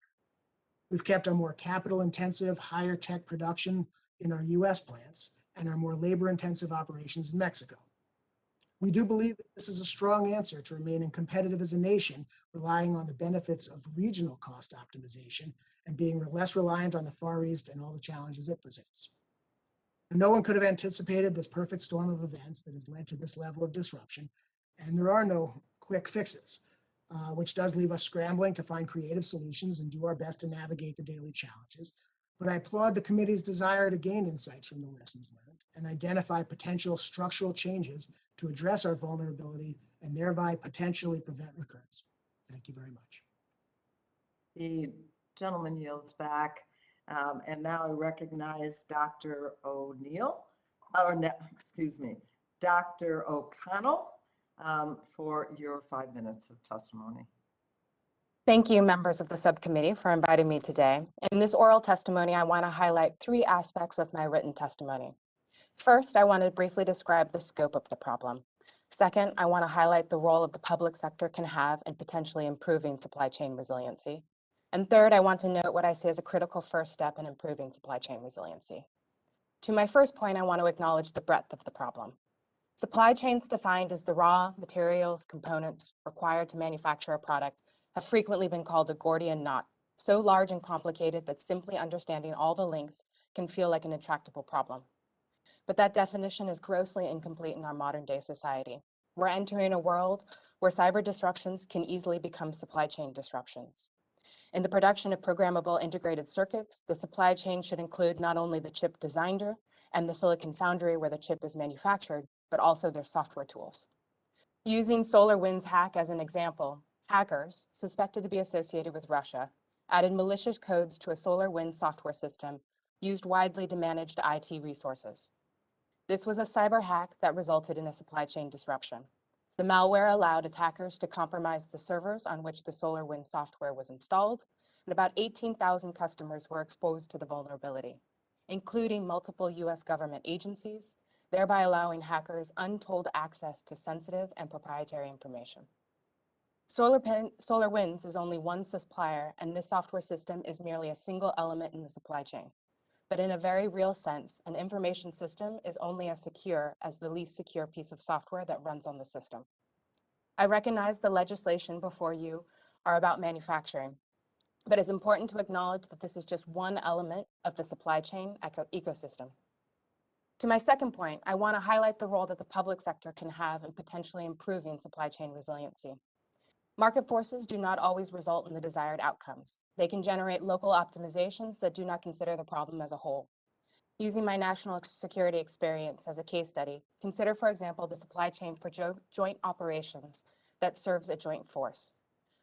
We've kept our more capital-intensive, higher-tech production in our US plants and our more labor-intensive operations in Mexico. We do believe that this is a strong answer to remaining competitive as a nation, relying on the benefits of regional cost optimization and being less reliant on the Far East and all the challenges it presents. No one could have anticipated this perfect storm of events that has led to this level of disruption, and there are no quick fixes, which does leave us scrambling to find creative solutions and do our best to navigate the daily challenges. But I applaud the committee's desire to gain insights from the lessons learned and identify potential structural changes to address our vulnerability and thereby potentially prevent recurrence. Thank you very much. The gentleman yields back. And now I recognize Dr. O'Neill, Dr. O'Connell, for your 5 minutes of testimony. Thank you, members of the subcommittee, for inviting me today. In this oral testimony, I want to highlight 3 aspects of my written testimony. First, I want to briefly describe the scope of the problem. Second, I want to highlight the role of the public sector can have in potentially improving supply chain resiliency. And third, I want to note what I see as a critical first step in improving supply chain resiliency. To my first point, I want to acknowledge the breadth of the problem. Supply chains defined as the raw materials, components required to manufacture a product have frequently been called a Gordian knot, so large and complicated that simply understanding all the links can feel like an intractable problem. But that definition is grossly incomplete in our modern day society. We're entering a world where cyber disruptions can easily become supply chain disruptions. In the production of programmable integrated circuits, the supply chain should include not only the chip designer and the silicon foundry where the chip is manufactured, but also their software tools. Using SolarWinds hack as an example, hackers, suspected to be associated with Russia, added malicious codes to a SolarWinds software system used widely to manage IT resources. This was a cyber hack that resulted in a supply chain disruption. The malware allowed attackers to compromise the servers on which the SolarWinds software was installed, and about 18,000 customers were exposed to the vulnerability, including multiple US government agencies, thereby allowing hackers untold access to sensitive and proprietary information. SolarWinds is only one supplier, and this software system is merely a single element in the supply chain. But in a very real sense, an information system is only as secure as the least secure piece of software that runs on the system. I recognize the legislation before you are about manufacturing, but it's important to acknowledge that this is just one element of the supply chain ecosystem. To my second point, I want to highlight the role that the public sector can have in potentially improving supply chain resiliency. Market forces do not always result in the desired outcomes. They can generate local optimizations that do not consider the problem as a whole. Using my national security experience as a case study, consider, for example, the supply chain for joint operations that serves a joint force.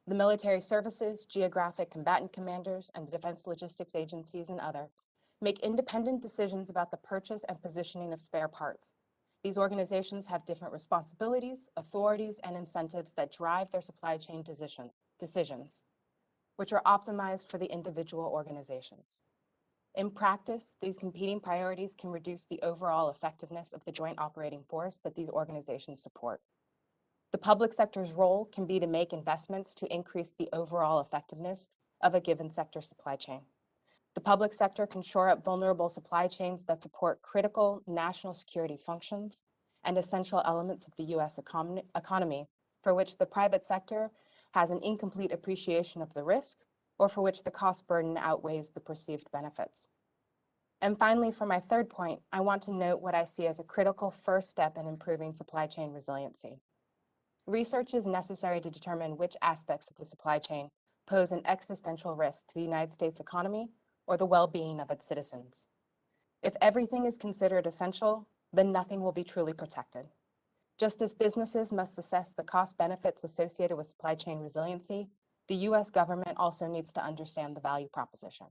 The military services, geographic combatant commanders, and the defense logistics agencies and other make independent decisions about the purchase and positioning of spare parts. These organizations have different responsibilities, authorities, and incentives that drive their supply chain decisions, which are optimized for the individual organizations. In practice, these competing priorities can reduce the overall effectiveness of the joint operating force that these organizations support. The public sector's role can be to make investments to increase the overall effectiveness of a given sector supply chain. The public sector can shore up vulnerable supply chains that support critical national security functions and essential elements of the US economy for which the private sector has an incomplete appreciation of the risk or for which the cost burden outweighs the perceived benefits. And finally, for my third point, I want to note what I see as a critical first step in improving supply chain resiliency. Research is necessary to determine which aspects of the supply chain pose an existential risk to the United States economy or the well-being of its citizens. If everything is considered essential, then nothing will be truly protected. Just as businesses must assess the cost benefits associated with supply chain resiliency, the US government also needs to understand the value proposition.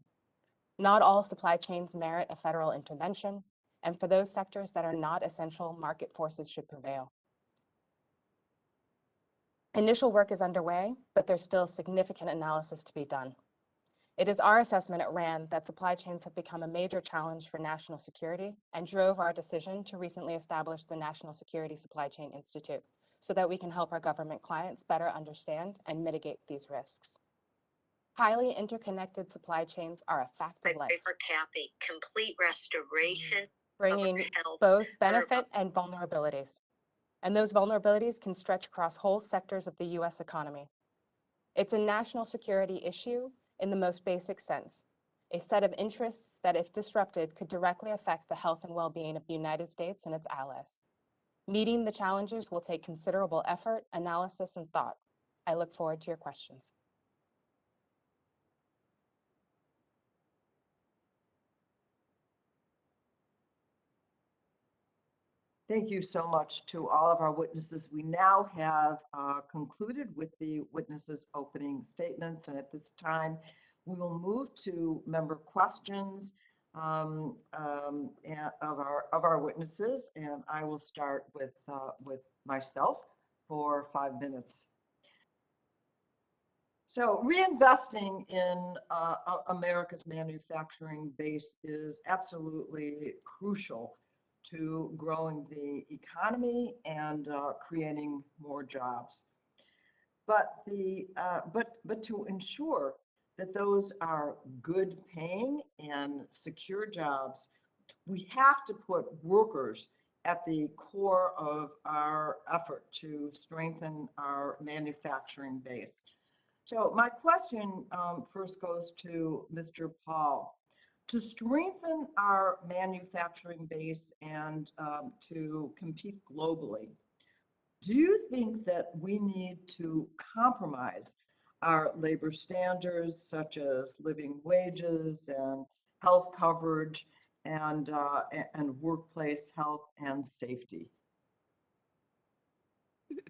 Not all supply chains merit a federal intervention, and for those sectors that are not essential, market forces should prevail. Initial work is underway, but there's still significant analysis to be done. It is our assessment at RAND that supply chains have become a major challenge for national security and drove our decision to recently establish the National Security Supply Chain Institute so that we can help our government clients better understand and mitigate these risks. Highly interconnected supply chains are a fact of life. For Kathy, complete restoration, bringing both benefit and vulnerabilities. And those vulnerabilities can stretch across whole sectors of the US economy. It's a national security issue in the most basic sense, a set of interests that, if disrupted, could directly affect the health and well-being of the United States and its allies. Meeting the challenges will take considerable effort, analysis, and thought. I look forward to your questions. Thank you so much to all of our witnesses. We now have concluded with the witnesses' opening statements, and at this time, we will move to member questions of our witnesses, and I will start with myself for 5 minutes. So reinvesting in America's manufacturing base is absolutely crucial to growing the economy and creating more jobs. But to ensure that those are good paying and secure jobs, we have to put workers at the core of our effort to strengthen our manufacturing base. So my question first goes to Mr. Paul. To strengthen our manufacturing base and to compete globally, Do you think that we need to compromise our labor standards such as living wages and health coverage and workplace health and safety?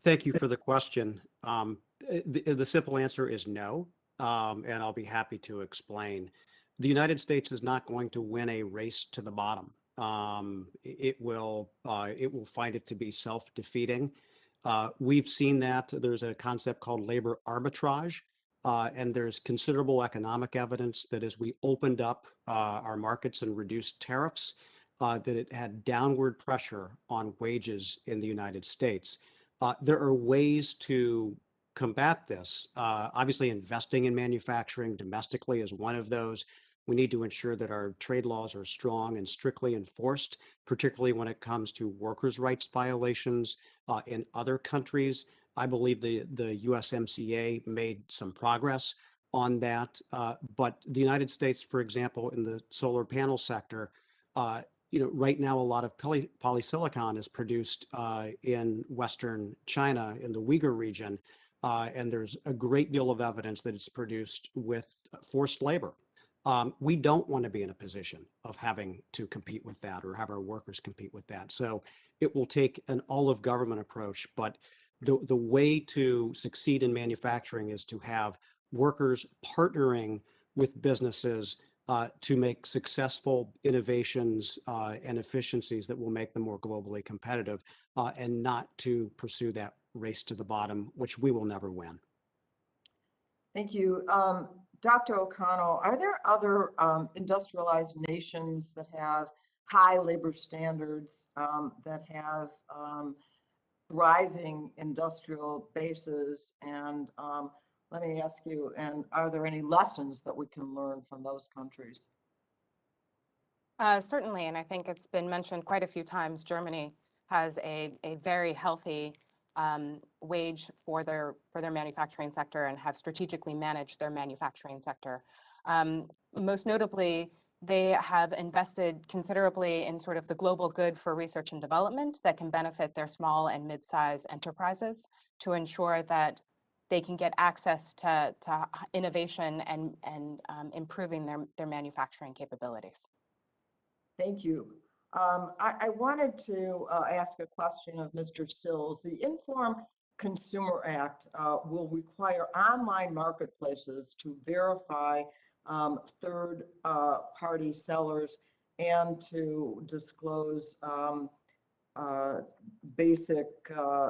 Thank you for the question. The simple answer is no, and I'll be happy to explain. The United States is not going to win a race to the bottom. It will find it to be self-defeating. We've seen that there's a concept called labor arbitrage, and there's considerable economic evidence that as we opened up our markets and reduced tariffs, that it had downward pressure on wages in the United States. There are ways to combat this. Obviously, investing in manufacturing domestically is one of those. We need to ensure that our trade laws are strong and strictly enforced, particularly when it comes to workers' rights violations in other countries. I believe the USMCA made some progress on that. But the United States, for example, in the solar panel sector, right now, a lot of polysilicon is produced in Western China, in the Uyghur region, and there's a great deal of evidence that it's produced with forced labor. We don't want to be in a position of having to compete with that or have our workers compete with that. So it will take an all-of-government approach, but the way to succeed in manufacturing is to have workers partnering with businesses to make successful innovations and efficiencies that will make them more globally competitive, and not to pursue that race to the bottom, which we will never win. Thank you. Dr. O'Connell, are there other industrialized nations that have high labor standards, that have thriving industrial bases? And let me ask you, and are there any lessons that we can learn from those countries? Certainly, and I think it's been mentioned quite a few times, Germany has a very healthy wage for their manufacturing sector and have strategically managed their manufacturing sector. Most notably, they have invested considerably in sort of the global good for research and development that can benefit their small and mid-sized enterprises to ensure that they can get access to innovation and improving their manufacturing capabilities. Thank you. I wanted to ask a question of Mr. Sills. The Informed Consumer Act will require online marketplaces to verify third-party sellers and to disclose basic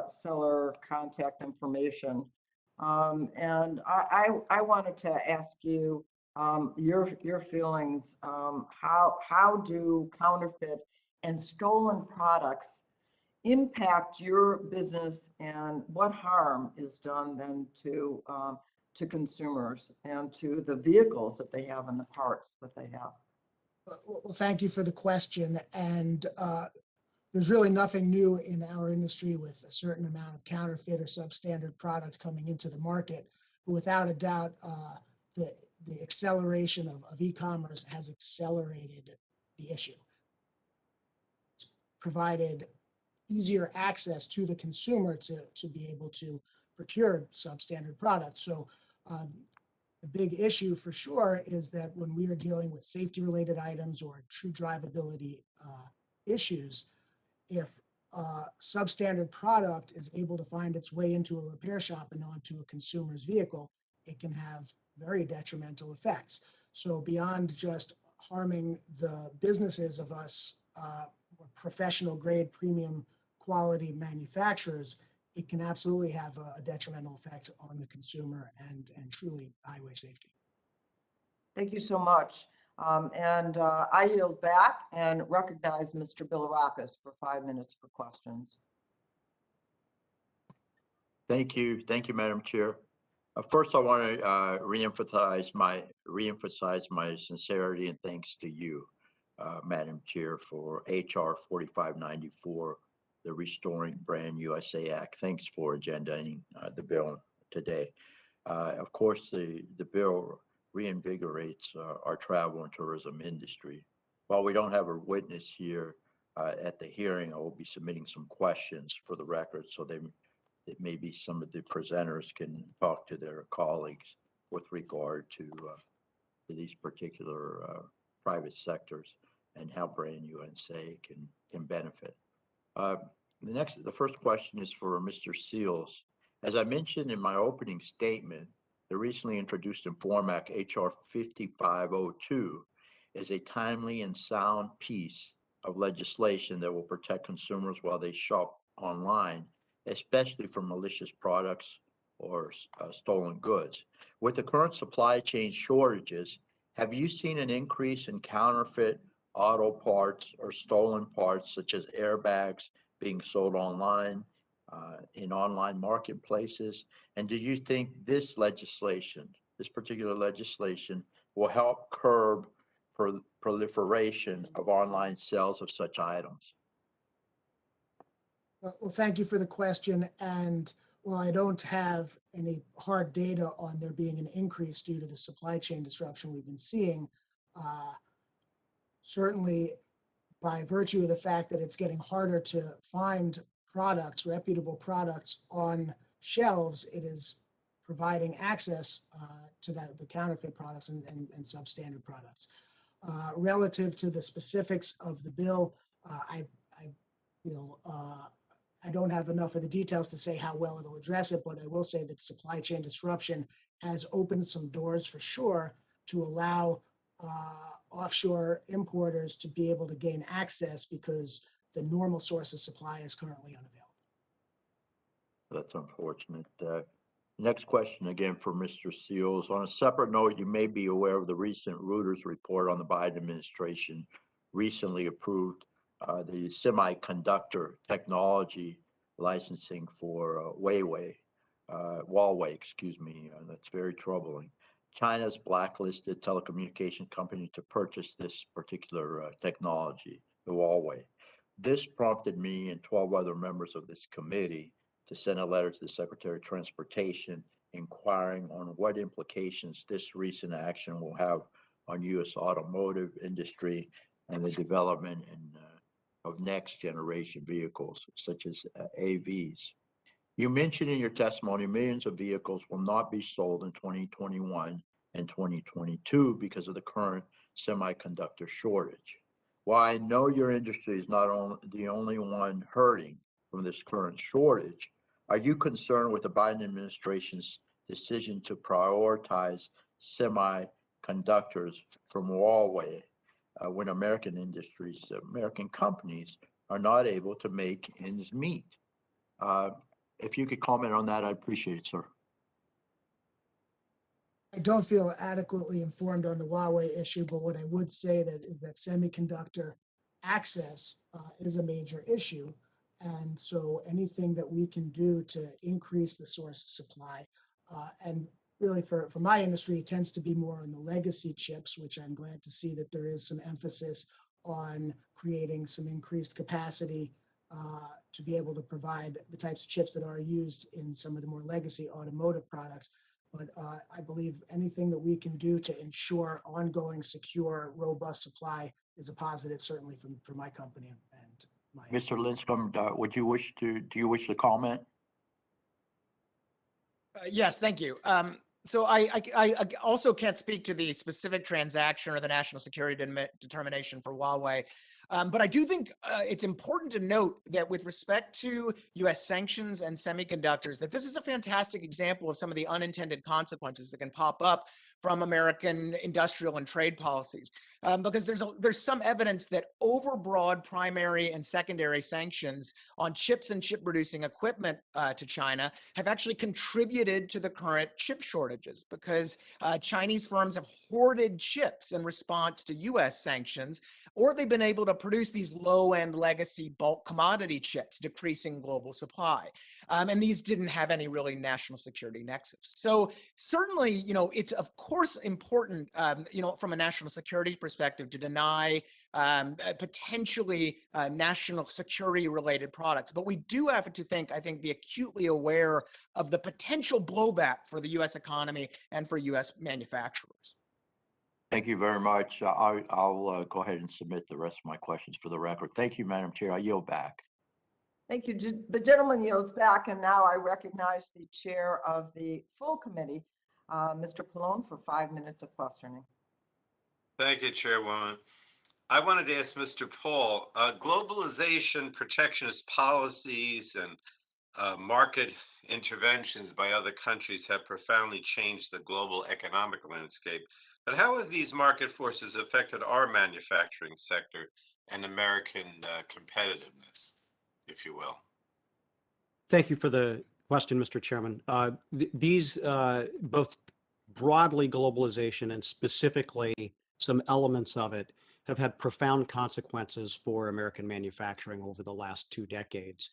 seller contact information. And I wanted to ask you your feelings. How do counterfeit and stolen products impact your business, and what harm is done then to consumers and to the vehicles that they have and the parts that they have? Well, thank you for the question. And there's really nothing new in our industry with a certain amount of counterfeit or substandard product coming into the market. But without a doubt, the acceleration of e-commerce has accelerated the issue. It's provided easier access to the consumer to be able to procure substandard products. So the big issue for sure is that when we are dealing with safety related items or true drivability issues, if substandard product is able to find its way into a repair shop and onto a consumer's vehicle, it can have very detrimental effects. So beyond just harming the businesses of us professional grade premium quality manufacturers, it can absolutely have a detrimental effect on the consumer and truly highway safety. Thank you so much. I yield back and recognize Mr. Bilirakis for 5 minutes for questions. Thank you, Madam Chair. First, I want to reemphasize my sincerity and thanks to you, Madam Chair, for HR 4594, the Restoring Brand USA Act. Thanks for agendaing the bill today. Of course, the bill reinvigorates our travel and tourism industry. While we don't have a witness here at the hearing, I will be submitting some questions for the record so they that maybe some of the presenters can talk to their colleagues with regard to these particular private sectors and how Brand USA can benefit. The first question is for Mr. Seals. As I mentioned in my opening statement, the recently introduced Inform Act HR 5502 is a timely and sound piece of legislation that will protect consumers while they shop online, especially from malicious products or stolen goods. With the current supply chain shortages, have you seen an increase in counterfeit auto parts or stolen parts such as airbags being sold online in online marketplaces? And do you think this particular legislation, will help curb proliferation of online sales of such items? Well, thank you for the question. And while I don't have any hard data on there being an increase due to the supply chain disruption we've been seeing, certainly by virtue of the fact that it's getting harder to find products, reputable products on shelves, it is providing access to the counterfeit products and substandard products. Relative to the specifics of the bill, I don't have enough of the details to say how well it'll address it, but I will say that supply chain disruption has opened some doors for sure to allow offshore importers to be able to gain access because the normal source of supply is currently unavailable. That's unfortunate. Next question again for Mr. Seals. On a separate note, you may be aware of the recent Reuters report on the Biden administration recently approved the semiconductor technology licensing for Huawei, that's very troubling. China's blacklisted telecommunication company to purchase this particular technology, the Huawei. This prompted me and 12 other members of this committee to send a letter to the Secretary of Transportation inquiring on what implications this recent action will have on U.S. automotive industry and the development of next generation vehicles such as AVs. You mentioned in your testimony millions of vehicles will not be sold in 2021 and 2022 because of the current semiconductor shortage. While I know your industry is not the only one hurting from this current shortage, are you concerned with the Biden administration's decision to prioritize semiconductors from Huawei when American companies are not able to make ends meet? If you could comment on that, I'd appreciate it, sir. I don't feel adequately informed on the Huawei issue, but what I would say is that semiconductor access is a major issue. And so anything that we can do to increase the source of supply, and really for my industry, it tends to be more on the legacy chips, which I'm glad to see that there is some emphasis on creating some increased capacity to be able to provide the types of chips that are used in some of the more legacy automotive products. But I believe anything that we can do to ensure ongoing, secure, robust supply is a positive, certainly for my company and my. Mr. Lincecum, do you wish to comment? Yes, thank you. So I also can't speak to the specific transaction or the national security determination for Huawei. But I do think it's important to note that with respect to U.S. sanctions and semiconductors, that this is a fantastic example of some of the unintended consequences that can pop up from American industrial and trade policies, because there's some evidence that overbroad primary and secondary sanctions on chips and chip producing equipment to China have actually contributed to the current chip shortages, because Chinese firms have hoarded chips in response to U.S. sanctions, or they've been able to produce these low-end legacy bulk commodity chips, decreasing global supply. And these didn't have any really national security nexus. So certainly, it's of course important, from a national security perspective to deny potentially national security related products. But we do have to be acutely aware of the potential blowback for the U.S. economy and for U.S. manufacturers. Thank you very much. I'll go ahead and submit the rest of my questions for the record. Thank you, Madam Chair. I yield back. Thank you. The gentleman yields back, and now I recognize the chair of the full committee, Mr. Pallone, for 5 minutes of questioning. Thank you, Chairwoman. I wanted to ask Mr. Paul, globalization, protectionist policies, and market interventions by other countries have profoundly changed the global economic landscape. But how have these market forces affected our manufacturing sector and American competitiveness, if you will? Thank you for the question, Mr. Chairman. These both broadly globalization and specifically some elements of it have had profound consequences for American manufacturing over the last 2 decades.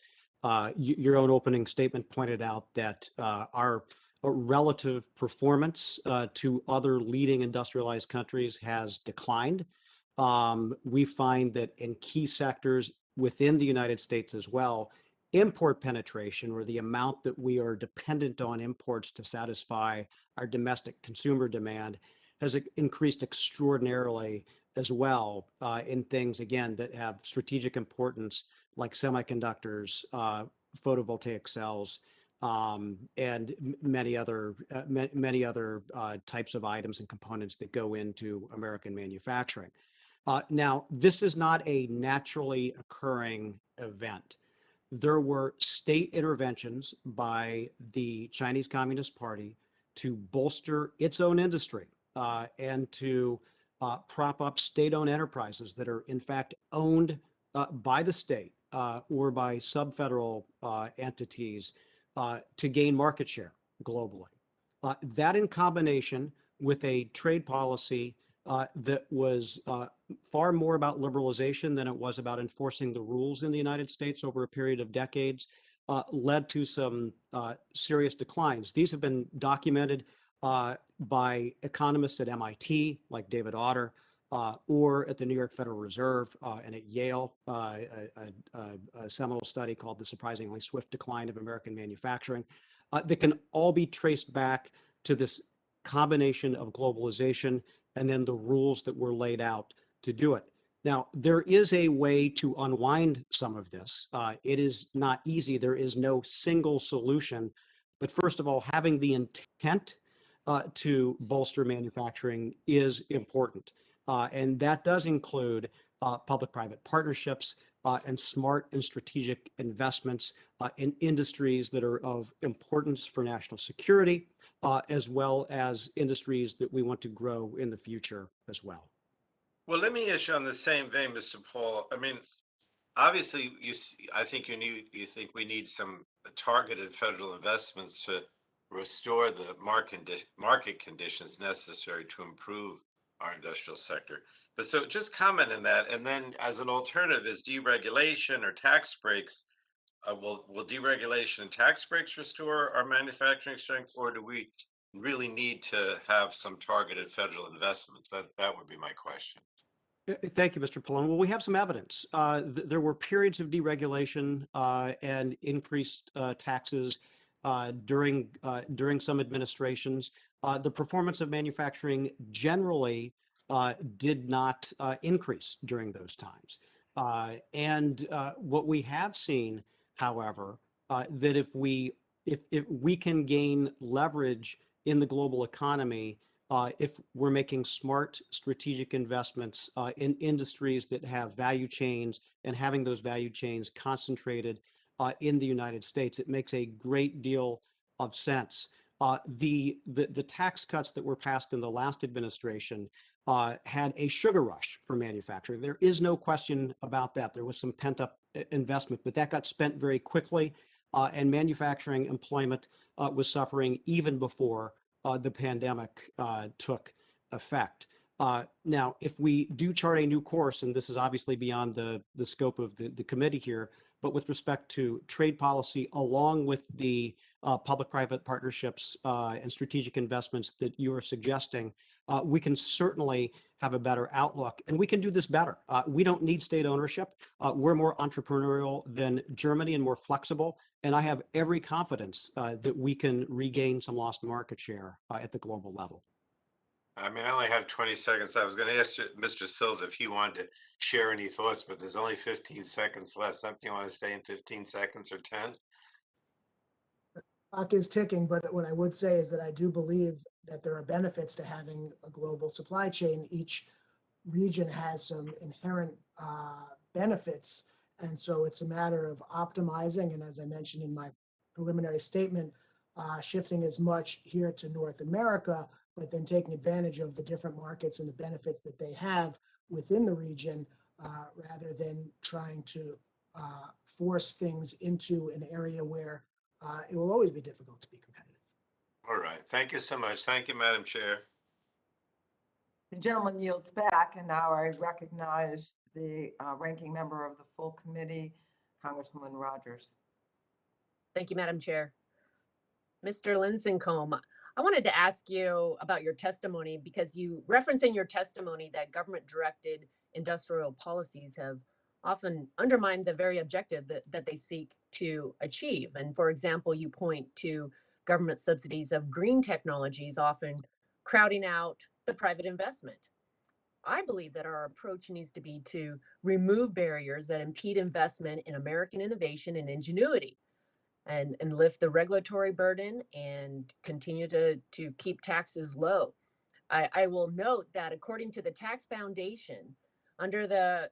Your own opening statement pointed out that our relative performance to other leading industrialized countries has declined. We find that in key sectors within the United States as well, import penetration, or the amount that we are dependent on imports to satisfy our domestic consumer demand, has increased extraordinarily as well in things, again, that have strategic importance like semiconductors, photovoltaic cells, and many other types of items and components that go into American manufacturing. Now, this is not a naturally occurring event. There were state interventions by the Chinese Communist Party to bolster its own industry and to prop up state-owned enterprises that are in fact owned by the state or by sub-federal entities to gain market share globally. That in combination with a trade policy that was far more about liberalization than it was about enforcing the rules in the United States over a period of decades, led to some serious declines. These have been documented by economists at MIT, like David Autor, or at the New York Federal Reserve and at Yale, a seminal study called The Surprisingly Swift Decline of American Manufacturing, that can all be traced back to this combination of globalization and then the rules that were laid out to do it. Now, there is a way to unwind some of this. It is not easy. There is no single solution. But first of all, having the intent to bolster manufacturing is important. And that does include public-private partnerships and smart and strategic investments in industries that are of importance for national security, as well as industries that we want to grow in the future as well. Well, let me ask you on the same vein, Mr. Paul. I mean, obviously, I think you think we need some targeted federal investments to restore the market conditions necessary to improve our industrial sector. But so just comment on that. And then as an alternative, is deregulation or tax breaks, will deregulation and tax breaks restore our manufacturing strength, or do we really need to have some targeted federal investments? That would be my question. Thank you, Mr. Pallone. Well, we have some evidence. There were periods of deregulation and increased taxes during some administrations. The performance of manufacturing generally did not increase during those times. And what we have seen, however, that if we can gain leverage in the global economy, if we're making smart strategic investments in industries that have value chains and having those value chains concentrated in the United States, it makes a great deal of sense. The tax cuts that were passed in the last administration had a sugar rush for manufacturing. There is no question about that. There was some pent-up investment, but that got spent very quickly, and manufacturing employment was suffering even before the pandemic took effect. Now, if we do chart a new course, and this is obviously beyond the scope of the committee here, but with respect to trade policy, along with the public-private partnerships and strategic investments that you are suggesting, we can certainly have a better outlook, and we can do this better. We don't need state ownership. We're more entrepreneurial than Germany and more flexible, and I have every confidence that we can regain some lost market share at the global level. I mean, I only have 20 seconds. I was going to ask Mr. Sills if he wanted to share any thoughts, but there's only 15 seconds left. Something you want to say in 15 seconds or 10? Clock is ticking, but what I would say is that I do believe that there are benefits to having a global supply chain. Each region has some inherent benefits, and so it's a matter of optimizing. And as I mentioned in my preliminary statement, shifting as much here to North America, but then taking advantage of the different markets and the benefits that they have within the region, rather than trying to force things into an area where it will always be difficult to be competitive. All right. Thank you so much. Thank you, Madam Chair. The gentleman yields back, and now I recognize the ranking member of the full committee, Congresswoman Rogers. Thank you, Madam Chair. Mr. Lincecum, I wanted to ask you about your testimony because you reference in your testimony that government-directed industrial policies have often undermined the very objective that they seek to achieve. And for example, you point to government subsidies of green technologies often crowding out the private investment. I believe that our approach needs to be to remove barriers that impede investment in American innovation and ingenuity, and lift the regulatory burden and continue to keep taxes low. I will note that according to the Tax Foundation, under the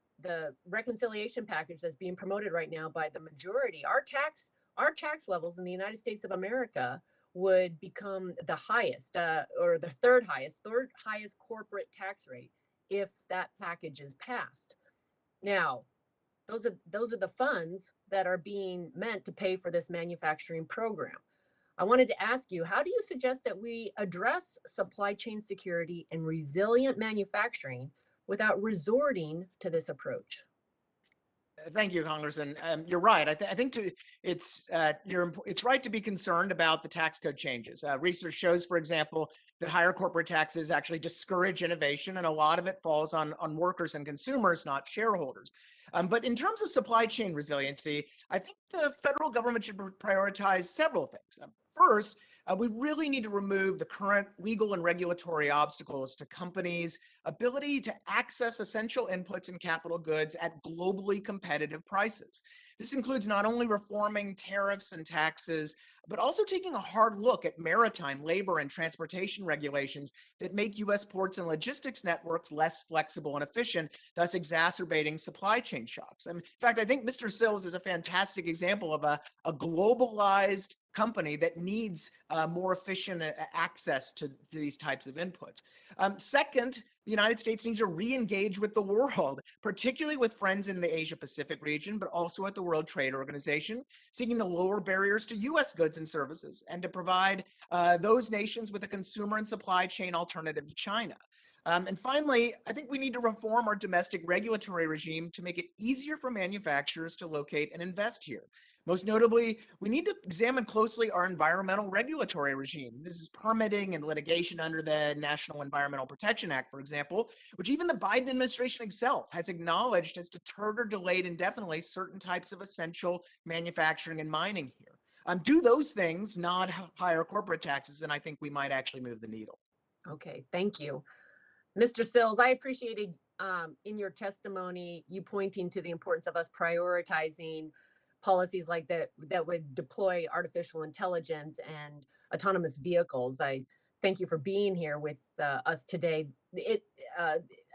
reconciliation package that's being promoted right now by the majority, our tax levels in the United States of America would become the highest, or the third highest corporate tax rate if that package is passed. Now, those are the funds that are being meant to pay for this manufacturing program. I wanted to ask you, how do you suggest that we address supply chain security and resilient manufacturing without resorting to this approach? Thank you, Congressman. You're right. I think it's right to be concerned about the tax code changes. Research shows, for example, that higher corporate taxes actually discourage innovation, and a lot of it falls on workers and consumers, not shareholders. But in terms of supply chain resiliency, I think the federal government should prioritize several things. First, we really need to remove the current legal and regulatory obstacles to companies' ability to access essential inputs and capital goods at globally competitive prices. This includes not only reforming tariffs and taxes, but also taking a hard look at maritime, labor, and transportation regulations that make U.S. ports and logistics networks less flexible and efficient, thus exacerbating supply chain shocks. In fact, I think Mr. Sills is a fantastic example of a globalized company that needs more efficient access to these types of inputs. Second, the United States needs to re-engage with the world, particularly with friends in the Asia-Pacific region, but also at the World Trade Organization, seeking to lower barriers to U.S. goods and services and to provide those nations with a consumer and supply chain alternative to China. And finally, I think we need to reform our domestic regulatory regime to make it easier for manufacturers to locate and invest here. Most notably, we need to examine closely our environmental regulatory regime. This is permitting and litigation under the National Environmental Protection Act, for example, which even the Biden administration itself has acknowledged has deterred or delayed indefinitely certain types of essential manufacturing and mining here. Do those things, not higher corporate taxes, and I think we might actually move the needle. Okay, thank you. Mr. Sills, I appreciated in your testimony you pointing to the importance of us prioritizing policies like that would deploy artificial intelligence and autonomous vehicles. I thank you for being here with us today.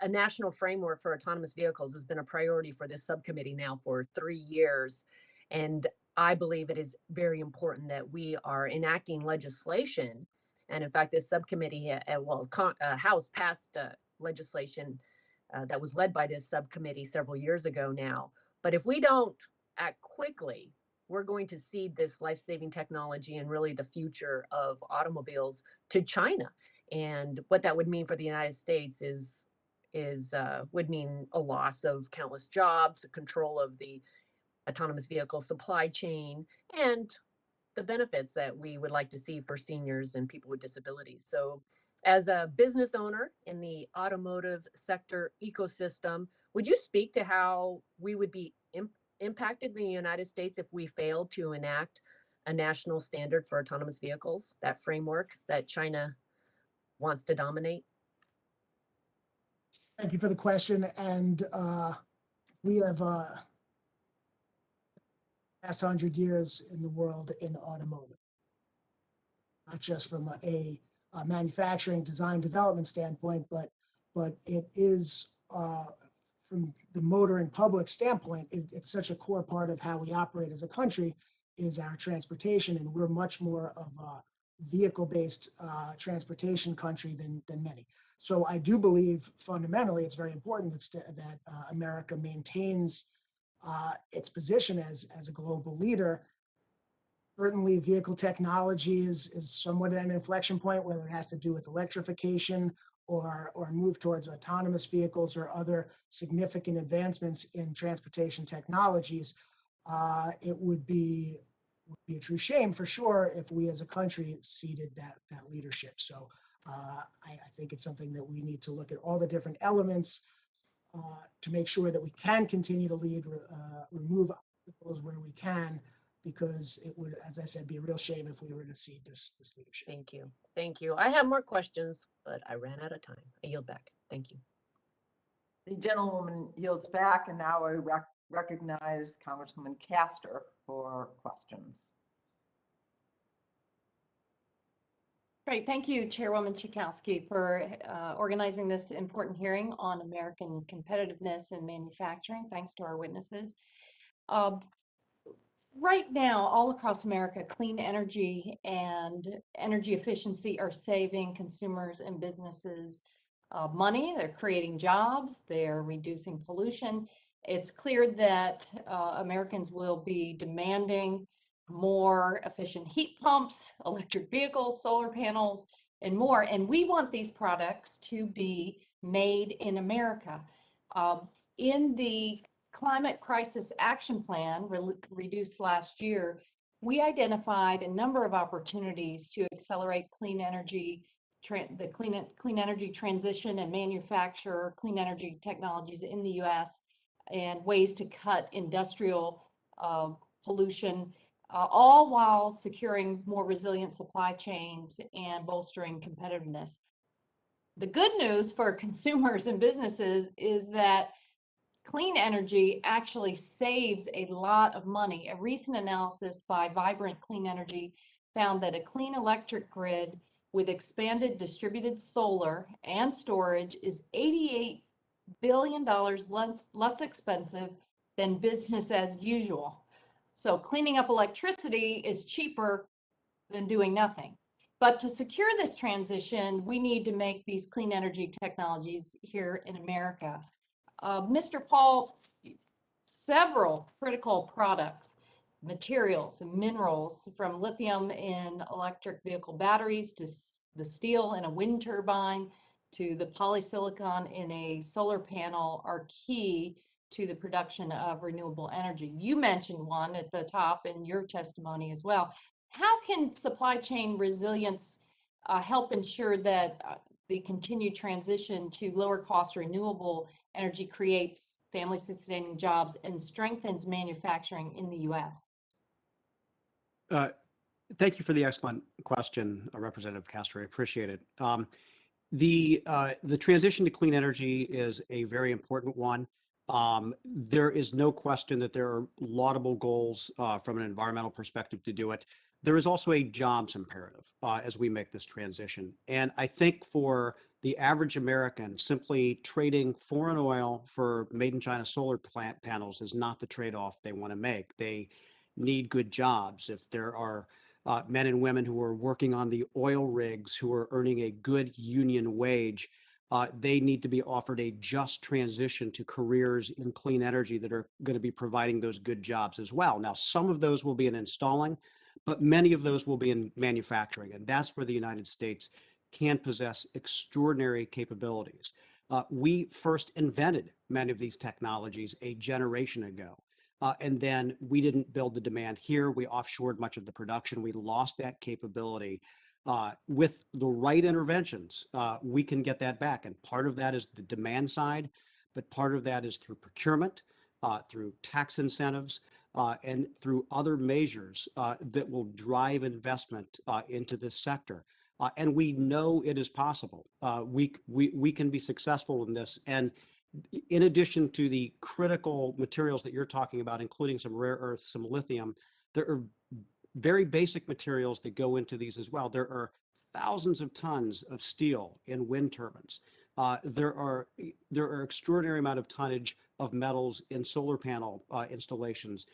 A national framework for autonomous vehicles has been a priority for this subcommittee now for 3 years. And I believe it is very important that we are enacting legislation. And in fact, this subcommittee, House passed legislation that was led by this subcommittee several years ago now. But if we don't act quickly, we're going to cede this life-saving technology and really the future of automobiles to China. And what that would mean for the United States would mean a loss of countless jobs, the control of the autonomous vehicle supply chain, and the benefits that we would like to see for seniors and people with disabilities. So as a business owner in the automotive sector ecosystem, would you speak to how we would be impacted in the United States if we failed to enact a national standard for autonomous vehicles, that framework that China wants to dominate? Thank you for the question. And we have past 100 years in the world in automotive, not just from a manufacturing, design, development standpoint, but it is from the motoring public standpoint, it's such a core part of how we operate as a country is our transportation, and we're much more of a vehicle-based transportation country than many. So I do believe fundamentally it's very important that America maintains its position as a global leader. Certainly, vehicle technology is somewhat at an inflection point, whether it has to do with electrification or move towards autonomous vehicles or other significant advancements in transportation technologies. It would be a true shame for sure if we as a country ceded that leadership. So I think it's something that we need to look at all the different elements to make sure that we can continue to lead, remove obstacles where we can, because it would, as I said, be a real shame if we were to cede this leadership. Thank you. Thank you. I have more questions, but I ran out of time. I yield back. Thank you. The gentlewoman yields back, and now I recognize Congresswoman Castor for questions. Great. Thank you, Chairwoman Chakowski, for organizing this important hearing on American competitiveness and manufacturing. Thanks to our witnesses. Right now, all across America, clean energy and energy efficiency are saving consumers and businesses money. They're creating jobs. They're reducing pollution. It's clear that Americans will be demanding more efficient heat pumps, electric vehicles, solar panels, and more. And we want these products to be made in America. In the Climate Crisis Action Plan, reduced last year, we identified a number of opportunities to accelerate clean energy, the clean energy transition and manufacture clean energy technologies in the U.S. and ways to cut industrial pollution, all while securing more resilient supply chains and bolstering competitiveness. The good news for consumers and businesses is that clean energy actually saves a lot of money. A recent analysis by Vibrant Clean Energy found that a clean electric grid with expanded distributed solar and storage is $88 billion less expensive than business as usual. So cleaning up electricity is cheaper than doing nothing. But to secure this transition, we need to make these clean energy technologies here in America. Mr. Paul, several critical products, materials and minerals, from lithium in electric vehicle batteries to the steel in a wind turbine to the polysilicon in a solar panel, are key to the production of renewable energy. You mentioned one at the top in your testimony as well. How can supply chain resilience help ensure that the continued transition to lower cost renewable energy creates family sustaining jobs and strengthens manufacturing in the U.S.? Thank you for the excellent question, Representative Castro. I appreciate it. The transition to clean energy is a very important one. There is no question that there are laudable goals from an environmental perspective to do it. There is also a jobs imperative as we make this transition. And I think for the average American, simply trading foreign oil for made in China solar plant panels is not the trade-off they want to make. They need good jobs. If there are men and women who are working on the oil rigs who are earning a good union wage, they need to be offered a just transition to careers in clean energy that are going to be providing those good jobs as well. Now, some of those will be in installing, but many of those will be in manufacturing. And that's where the United States can possess extraordinary capabilities. We first invented many of these technologies a generation ago. And then we didn't build the demand here. We offshored much of the production. We lost that capability. With the right interventions, we can get that back. And part of that is the demand side, but part of that is through procurement, through tax incentives, and through other measures that will drive investment into this sector. And we know it is possible. We can be successful in this. And in addition to the critical materials that you're talking about, including some rare earth, some lithium, there are very basic materials that go into these as well. There are thousands of tons of steel in wind turbines. There are extraordinary amount of tonnage of metals in solar panel installations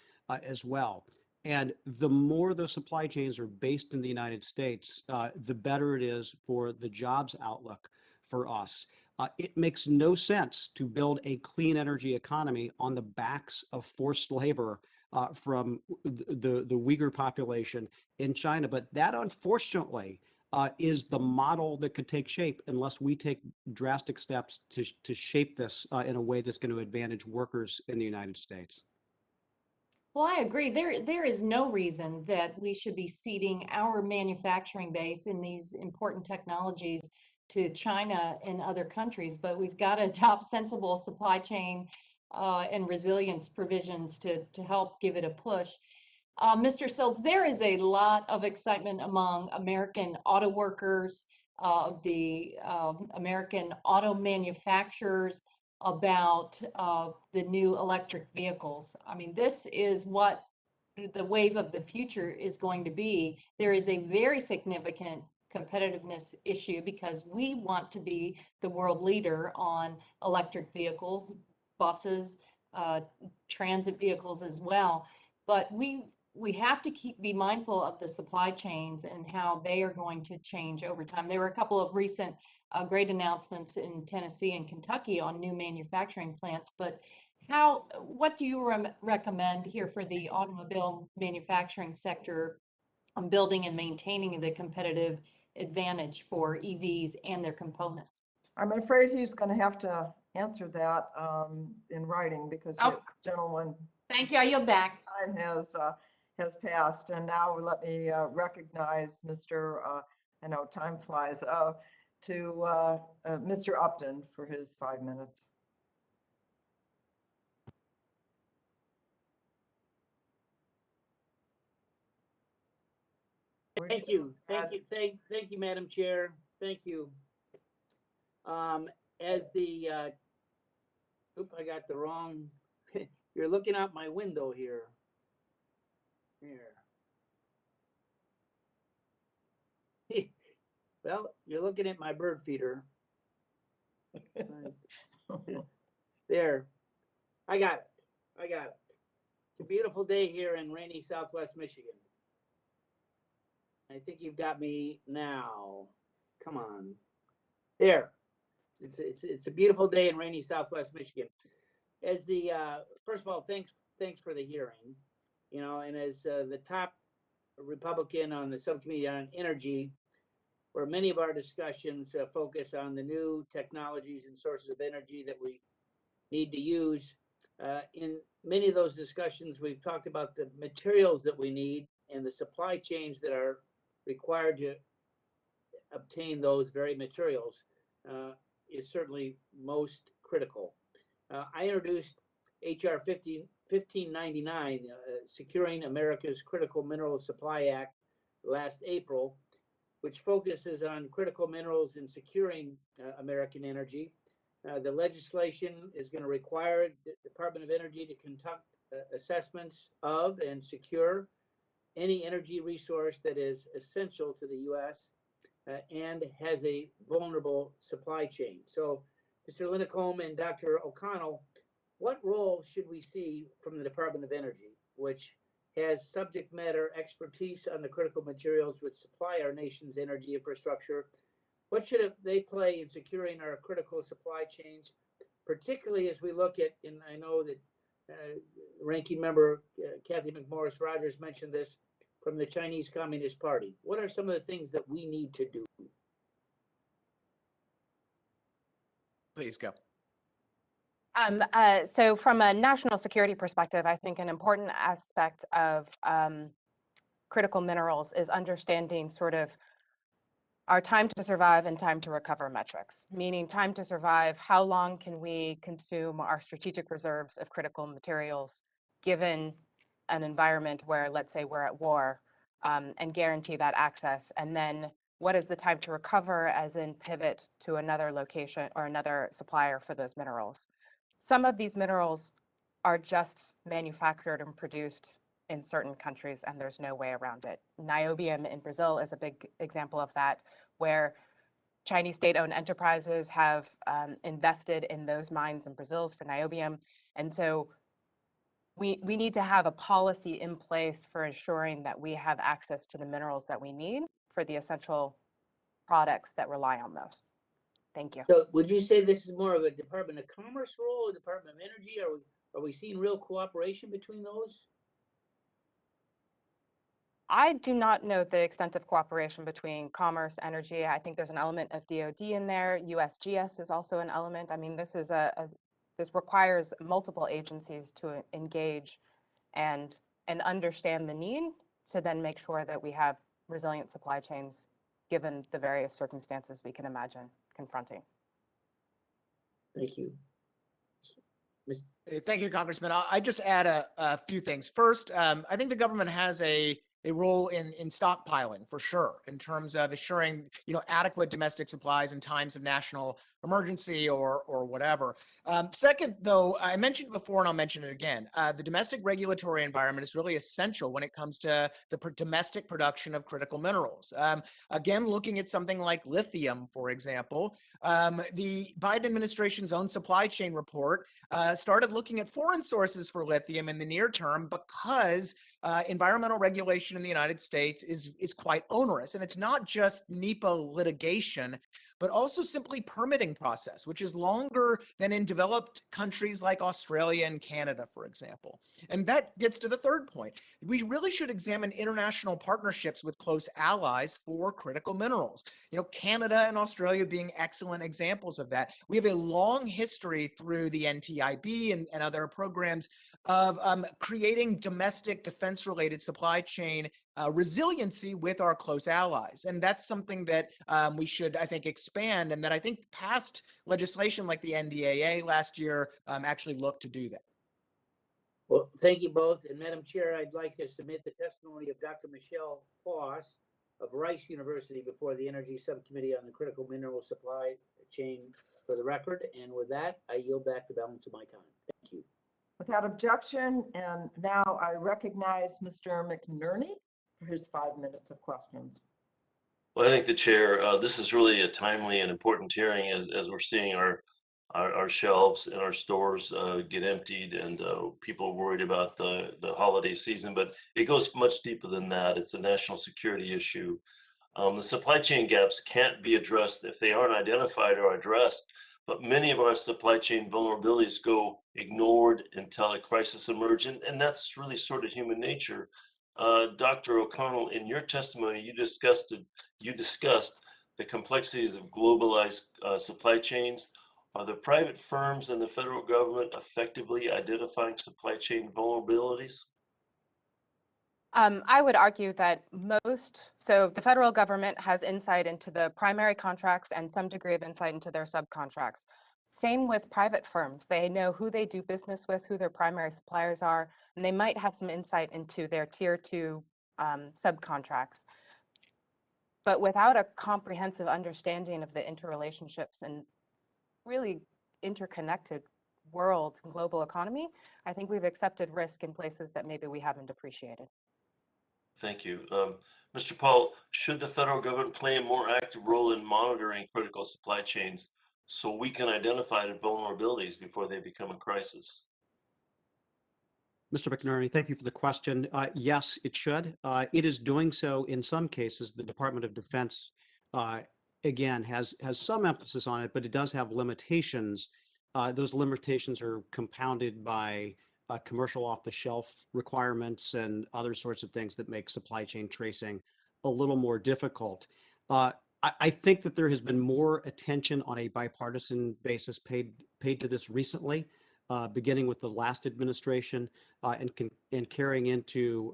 as well. And the more the supply chains are based in the United States, the better it is for the jobs outlook for us. It makes no sense to build a clean energy economy on the backs of forced labor from the Uyghur population in China. But that, unfortunately, is the model that could take shape unless we take drastic steps to shape this in a way that's going to advantage workers in the United States. Well, I agree. There is no reason that we should be ceding our manufacturing base in these important technologies to China and other countries, but we've got to adopt sensible supply chain and resilience provisions to help give it a push. Mr. Sills, there is a lot of excitement among American auto workers, the American auto manufacturers about the new electric vehicles. I mean, this is what the wave of the future is going to be. There is a very significant competitiveness issue because we want to be the world leader on electric vehicles, buses, transit vehicles as well. But we have to be mindful of the supply chains and how they are going to change over time. There were a couple of recent great announcements in Tennessee and Kentucky on new manufacturing plants, but what do you recommend here for the automobile manufacturing sector on building and maintaining the competitive advantage for EVs and their components? I'm afraid he's going to have to answer that in writing because the gentleman. Thank you. I yield back. Time has passed, and now let me recognize Mr. I know time flies. To Mr. Upton for his 5 minutes. Thank you, Madam Chair. Thank you. As the, I got the wrong, you're looking out my window here. Well, you're looking at my bird feeder. There, I got it. It's a beautiful day here in rainy Southwest Michigan. I think you've got me now. Come on. There. It's a beautiful day in rainy Southwest Michigan. As the first of all, thanks for the hearing. You know, and as the top Republican on the subcommittee on energy, where many of our discussions focus on the new technologies and sources of energy that we need to use. In many of those discussions, we've talked about the materials that we need and the supply chains that are required to obtain those very materials is certainly most critical. I introduced HR 1599, Securing America's Critical Mineral Supply Act, last April, which focuses on critical minerals and securing American energy. The legislation is going to require the Department of Energy to conduct assessments of and secure any energy resource that is essential to the U.S. And has a vulnerable supply chain. So, Mr. Lincomb and Dr. O'Connell, what role should we see from the Department of Energy, which has subject matter expertise on the critical materials which supply our nation's energy infrastructure? What should they play in securing our critical supply chains, particularly as we look at, and I know that Ranking Member Kathy McMorris Rodgers mentioned this, from the Chinese Communist Party. What are some of the things that we need to do? Please go. So from a national security perspective, I think an important aspect of critical minerals is understanding sort of our time to survive and time to recover metrics, meaning time to survive, how long can we consume our strategic reserves of critical materials given an environment where, let's say, we're at war, and guarantee that access. And then what is the time to recover, as in pivot to another location or another supplier for those minerals. Some of these minerals are just manufactured and produced in certain countries, and there's no way around it. Niobium in Brazil is a big example of that, where Chinese state-owned enterprises have invested in those mines in Brazil for niobium. And so we need to have a policy in place for ensuring that we have access to the minerals that we need for the essential products that rely on those. Thank you. So would you say this is more of a Department of Commerce role, or Department of Energy? Are we seeing real cooperation between those? I do not know the extent of cooperation between commerce, energy. I think there's an element of DoD in there. USGS is also an element. I mean, this requires multiple agencies to engage and understand the need to then make sure that we have resilient supply chains given the various circumstances we can imagine confronting. Thank you. Thank you, Congressman. I just add a few things. First, I think the government has a role in stockpiling for sure, in terms of assuring adequate domestic supplies in times of national emergency or whatever. Second, though, I mentioned before and I'll mention it again, the domestic regulatory environment is really essential when it comes to the domestic production of critical minerals. Again, looking at something like lithium, for example, the Biden administration's own supply chain report started looking at foreign sources for lithium in the near term because environmental regulation in the United States is quite onerous. And it's not just NEPA litigation, but also simply permitting process, which is longer than in developed countries like Australia and Canada, for example. And that gets to the third point. We really should examine international partnerships with close allies for critical minerals. Canada and Australia being excellent examples of that. We have a long history through the NTIB and other programs of creating domestic defense-related supply chain resiliency with our close allies. And that's something that we should, I think, expand, and that I think past legislation like the NDAA last year actually looked to do that. Well, thank you both. And Madam Chair, I'd like to submit the testimony of Dr. Michelle Foss of Rice University before the Energy Subcommittee on the Critical Mineral Supply Chain for the record. And with that, I yield back the balance of my time. Thank you. Without objection, and now I recognize Mr. McNerney for his 5 minutes of questions. Well, I think the chair, this is really a timely and important hearing as we're seeing our shelves in our stores get emptied, and people are worried about the holiday season, but it goes much deeper than that. It's a national security issue. The supply chain gaps can't be addressed if they aren't identified or addressed, but many of our supply chain vulnerabilities go ignored until a crisis emerges, and that's really sort of human nature. Dr. O'Connell, in your testimony, you discussed the complexities of globalized supply chains. Are the private firms and the federal government effectively identifying supply chain vulnerabilities? I would argue that so the federal government has insight into the primary contracts and some degree of insight into their subcontracts. Same with private firms. They know who they do business with, who their primary suppliers are, and they might have some insight into their tier 2 subcontracts. But without a comprehensive understanding of the interrelationships and really interconnected world and global economy, I think we've accepted risk in places that maybe we haven't appreciated. Thank you. Mr. Paul, should the federal government play a more active role in monitoring critical supply chains so we can identify the vulnerabilities before they become a crisis? Mr. McNerney, thank you for the question. Yes, it should. It is doing so in some cases. The Department of Defense, again, has some emphasis on it, but it does have limitations. Those limitations are compounded by commercial off-the-shelf requirements and other sorts of things that make supply chain tracing a little more difficult. I think that there has been more attention on a bipartisan basis paid to this recently, beginning with the last administration and carrying into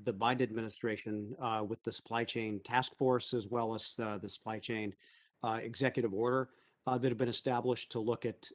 the Biden administration with the supply chain task force, as well as the supply chain executive order that have been established to look at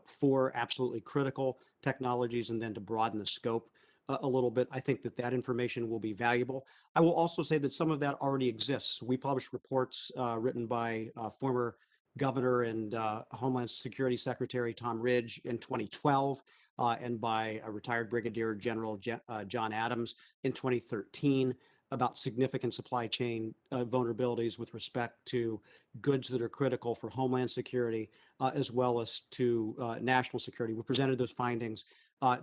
4 absolutely critical technologies and then to broaden the scope a little bit, I think that that information will be valuable. I will also say that some of that already exists. We published reports written by former Governor and Homeland Security Secretary Tom Ridge in 2012 and by retired Brigadier General John Adams in 2013 about significant supply chain vulnerabilities with respect to goods that are critical for Homeland Security as well as to national security. We presented those findings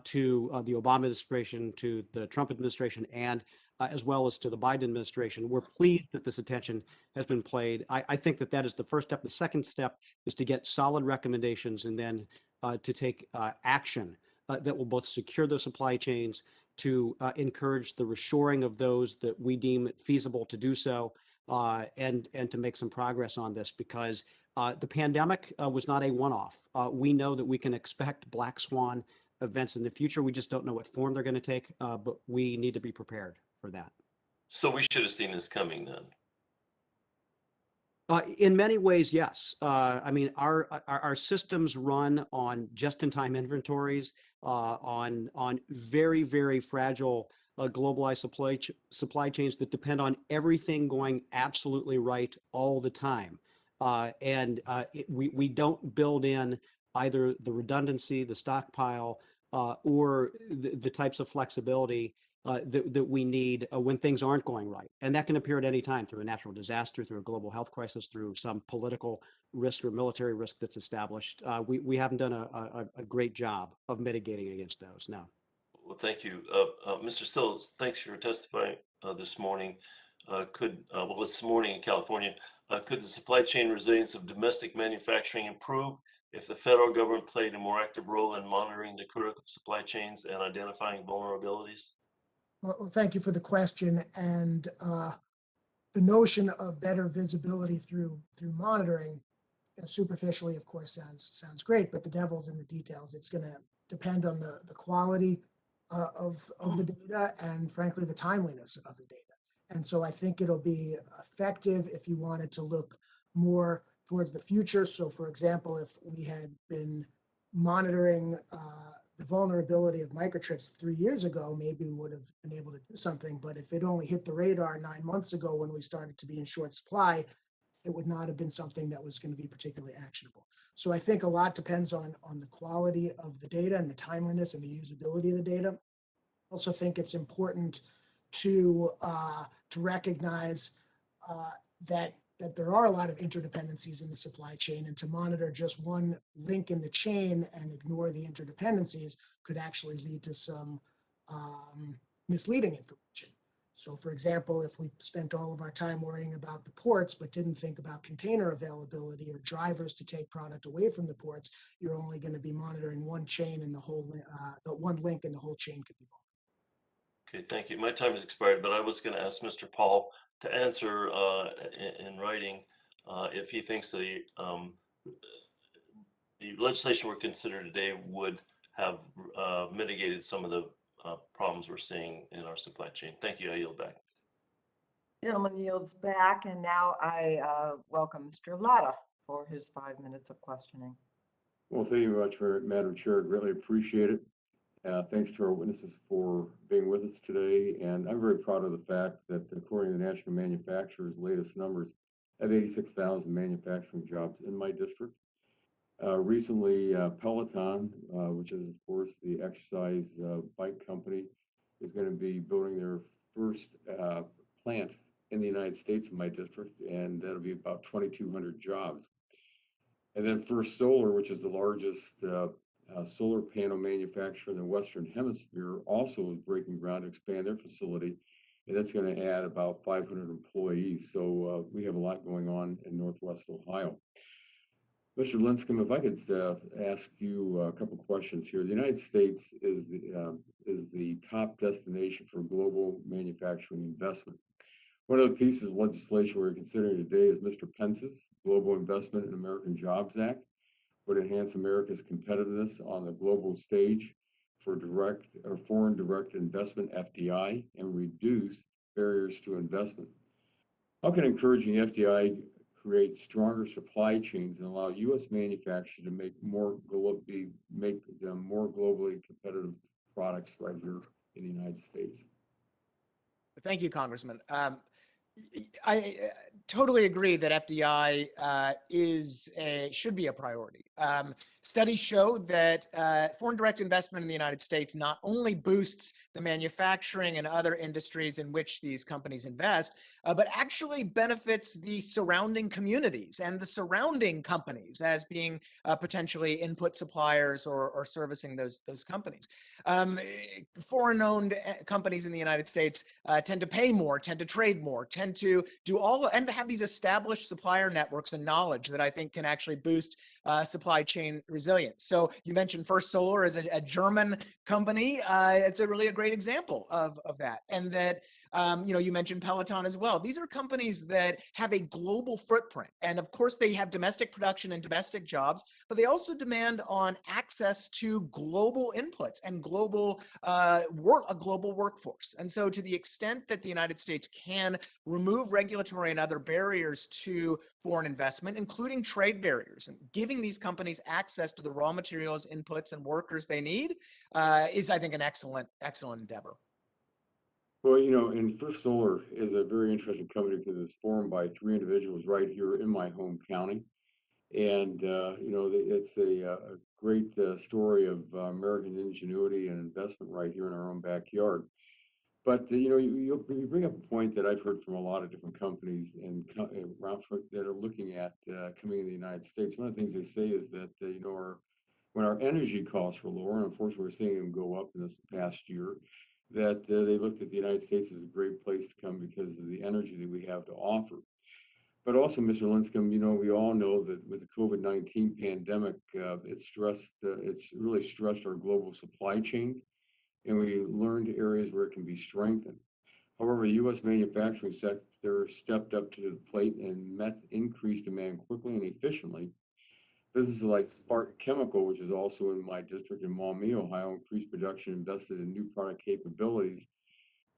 to the Obama administration, to the Trump administration, and as well as to the Biden administration. We're pleased that this attention has been paid. I think that that is the first step. The second step is to get solid recommendations and then to take action that will both secure the supply chains, to encourage the reshoring of those that we deem it feasible to do so, and to make some progress on this, because the pandemic was not a one-off. We know that we can expect black swan events in the future. We just don't know what form they're going to take, but we need to be prepared for that. So we should have seen this coming then. In many ways, yes. I mean, our systems run on just-in-time inventories, on very, very fragile globalized supply chains that depend on everything going absolutely right all the time. We don't build in either the redundancy, the stockpile, or the types of flexibility that we need when things aren't going right. And that can appear at any time through a natural disaster, through a global health crisis, through some political risk or military risk that's established. We haven't done a great job of mitigating against those, no. Well, thank you. Mr. Sills, thanks for testifying this morning. This morning in California, could the supply chain resilience of domestic manufacturing improve if the federal government played a more active role in monitoring the critical supply chains and identifying vulnerabilities? Well, thank you for the question. And the notion of better visibility through monitoring, superficially, of course, sounds great, but the devil's in the details. It's going to depend on the quality of the data and, frankly, the timeliness of the data. And so I think it'll be effective if you wanted to look more towards the future. So, for example, if we had been monitoring the vulnerability of microchips 3 years ago, maybe we would have been able to do something. But if it only hit the radar 9 months ago when we started to be in short supply, it would not have been something that was going to be particularly actionable. So I think a lot depends on the quality of the data and the timeliness and the usability of the data. I also think it's important to recognize that there are a lot of interdependencies in the supply chain, and to monitor just one link in the chain and ignore the interdependencies could actually lead to some misleading information. So, for example, if we spent all of our time worrying about the ports but didn't think about container availability or drivers to take product away from the ports, you're only going to be monitoring one chain, and the one link in the whole chain could be vulnerable. Okay, thank you. My time has expired, but I was going to ask Mr. Paul to answer in writing if he thinks the legislation we're considering today would have mitigated some of the problems we're seeing in our supply chain. Thank you. I yield back. Gentleman yields back, and now I welcome Mr. Latta for his 5 minutes of questioning. Well, thank you very much, Madam Chair. Greatly appreciate it. Thanks to our witnesses for being with us today. And I'm very proud of the fact that, according to the National Manufacturers' latest numbers, I have 86,000 manufacturing jobs in my district. Recently, Peloton, which is, of course, the exercise bike company, is going to be building their first plant in the United States in my district, and that'll be about 2,200 jobs. And then First Solar, which is the largest solar panel manufacturer in the Western Hemisphere, also is breaking ground to expand their facility, and that's going to add about 500 employees. So we have a lot going on in Northwest Ohio. Mr. Linscomb, if I could ask you a couple questions here. The United States is the top destination for global manufacturing investment. One of the pieces of legislation we're considering today is Mr. Pence's Global Investment in American Jobs Act, would enhance America's competitiveness on the global stage for direct or foreign direct investment, FDI, and reduce barriers to investment. How can encouraging FDI create stronger supply chains and allow U.S. manufacturers to make them more globally competitive products right here in the United States. Thank you, Congressman. I totally agree that FDI should be a priority. Studies show that foreign direct investment in the United States not only boosts the manufacturing and other industries in which these companies invest, but actually benefits the surrounding communities and the surrounding companies as being potentially input suppliers or servicing those companies. Foreign-owned companies in the United States tend to pay more, tend to trade more, tend to do and to have these established supplier networks and knowledge that I think can actually boost supply chain resilience. So you mentioned First Solar as a German company. It's really a great example of that. And that, you mentioned Peloton as well. These are companies that have a global footprint. And of course, they have domestic production and domestic jobs, but they also demand on access to global inputs and a global workforce. And so to the extent that the United States can remove regulatory and other barriers to foreign investment, including trade barriers, and giving these companies access to the raw materials, inputs, and workers they need is, I think, an excellent endeavor. Well, and First Solar is a very interesting company because it's formed by 3 individuals right here in my home county. And, it's a great story of American ingenuity and investment right here in our own backyard. But, you bring up a point that I've heard from a lot of different companies that are looking at coming in the United States. One of the things they say is that, when our energy costs were lower, and unfortunately we're seeing them go up in this past year, that they looked at the United States as a great place to come because of the energy that we have to offer. But also, Mr. Linscomb, we all know that with the COVID-19 pandemic, it's really stressed our global supply chains, and we learned areas where it can be strengthened. However, the U.S. manufacturing sector stepped up to the plate and met increased demand quickly and efficiently. Businesses like Spark Chemical, which is also in my district in Maumee, Ohio, increased production, invested in new product capabilities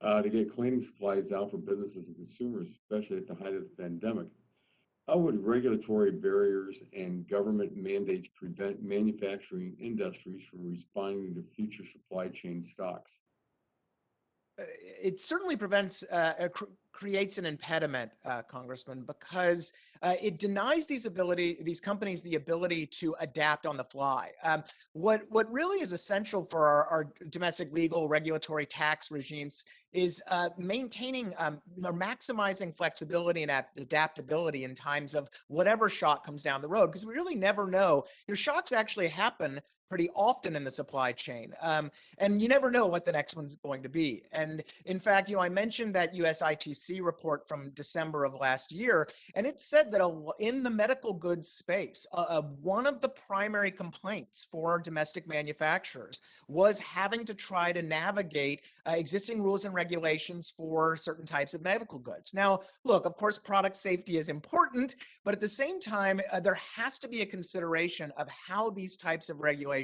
to get cleaning supplies out for businesses and consumers, especially at the height of the pandemic. How would regulatory barriers and government mandates prevent manufacturing industries from responding to future supply chain stocks? It certainly creates an impediment, Congressman, because it denies these companies the ability to adapt on the fly. What really is essential for our domestic legal, regulatory, tax regimes is maintaining or maximizing flexibility and adaptability in times of whatever shock comes down the road, because we really never know. Shocks actually happen pretty often in the supply chain. And you never know what the next one's going to be. And in fact, I mentioned that USITC report from December of last year, and it said that in the medical goods space, one of the primary complaints for domestic manufacturers was having to try to navigate existing rules and regulations for certain types of medical goods. Now, look, of course, product safety is important, but at the same time, there has to be a consideration of how these types of regulations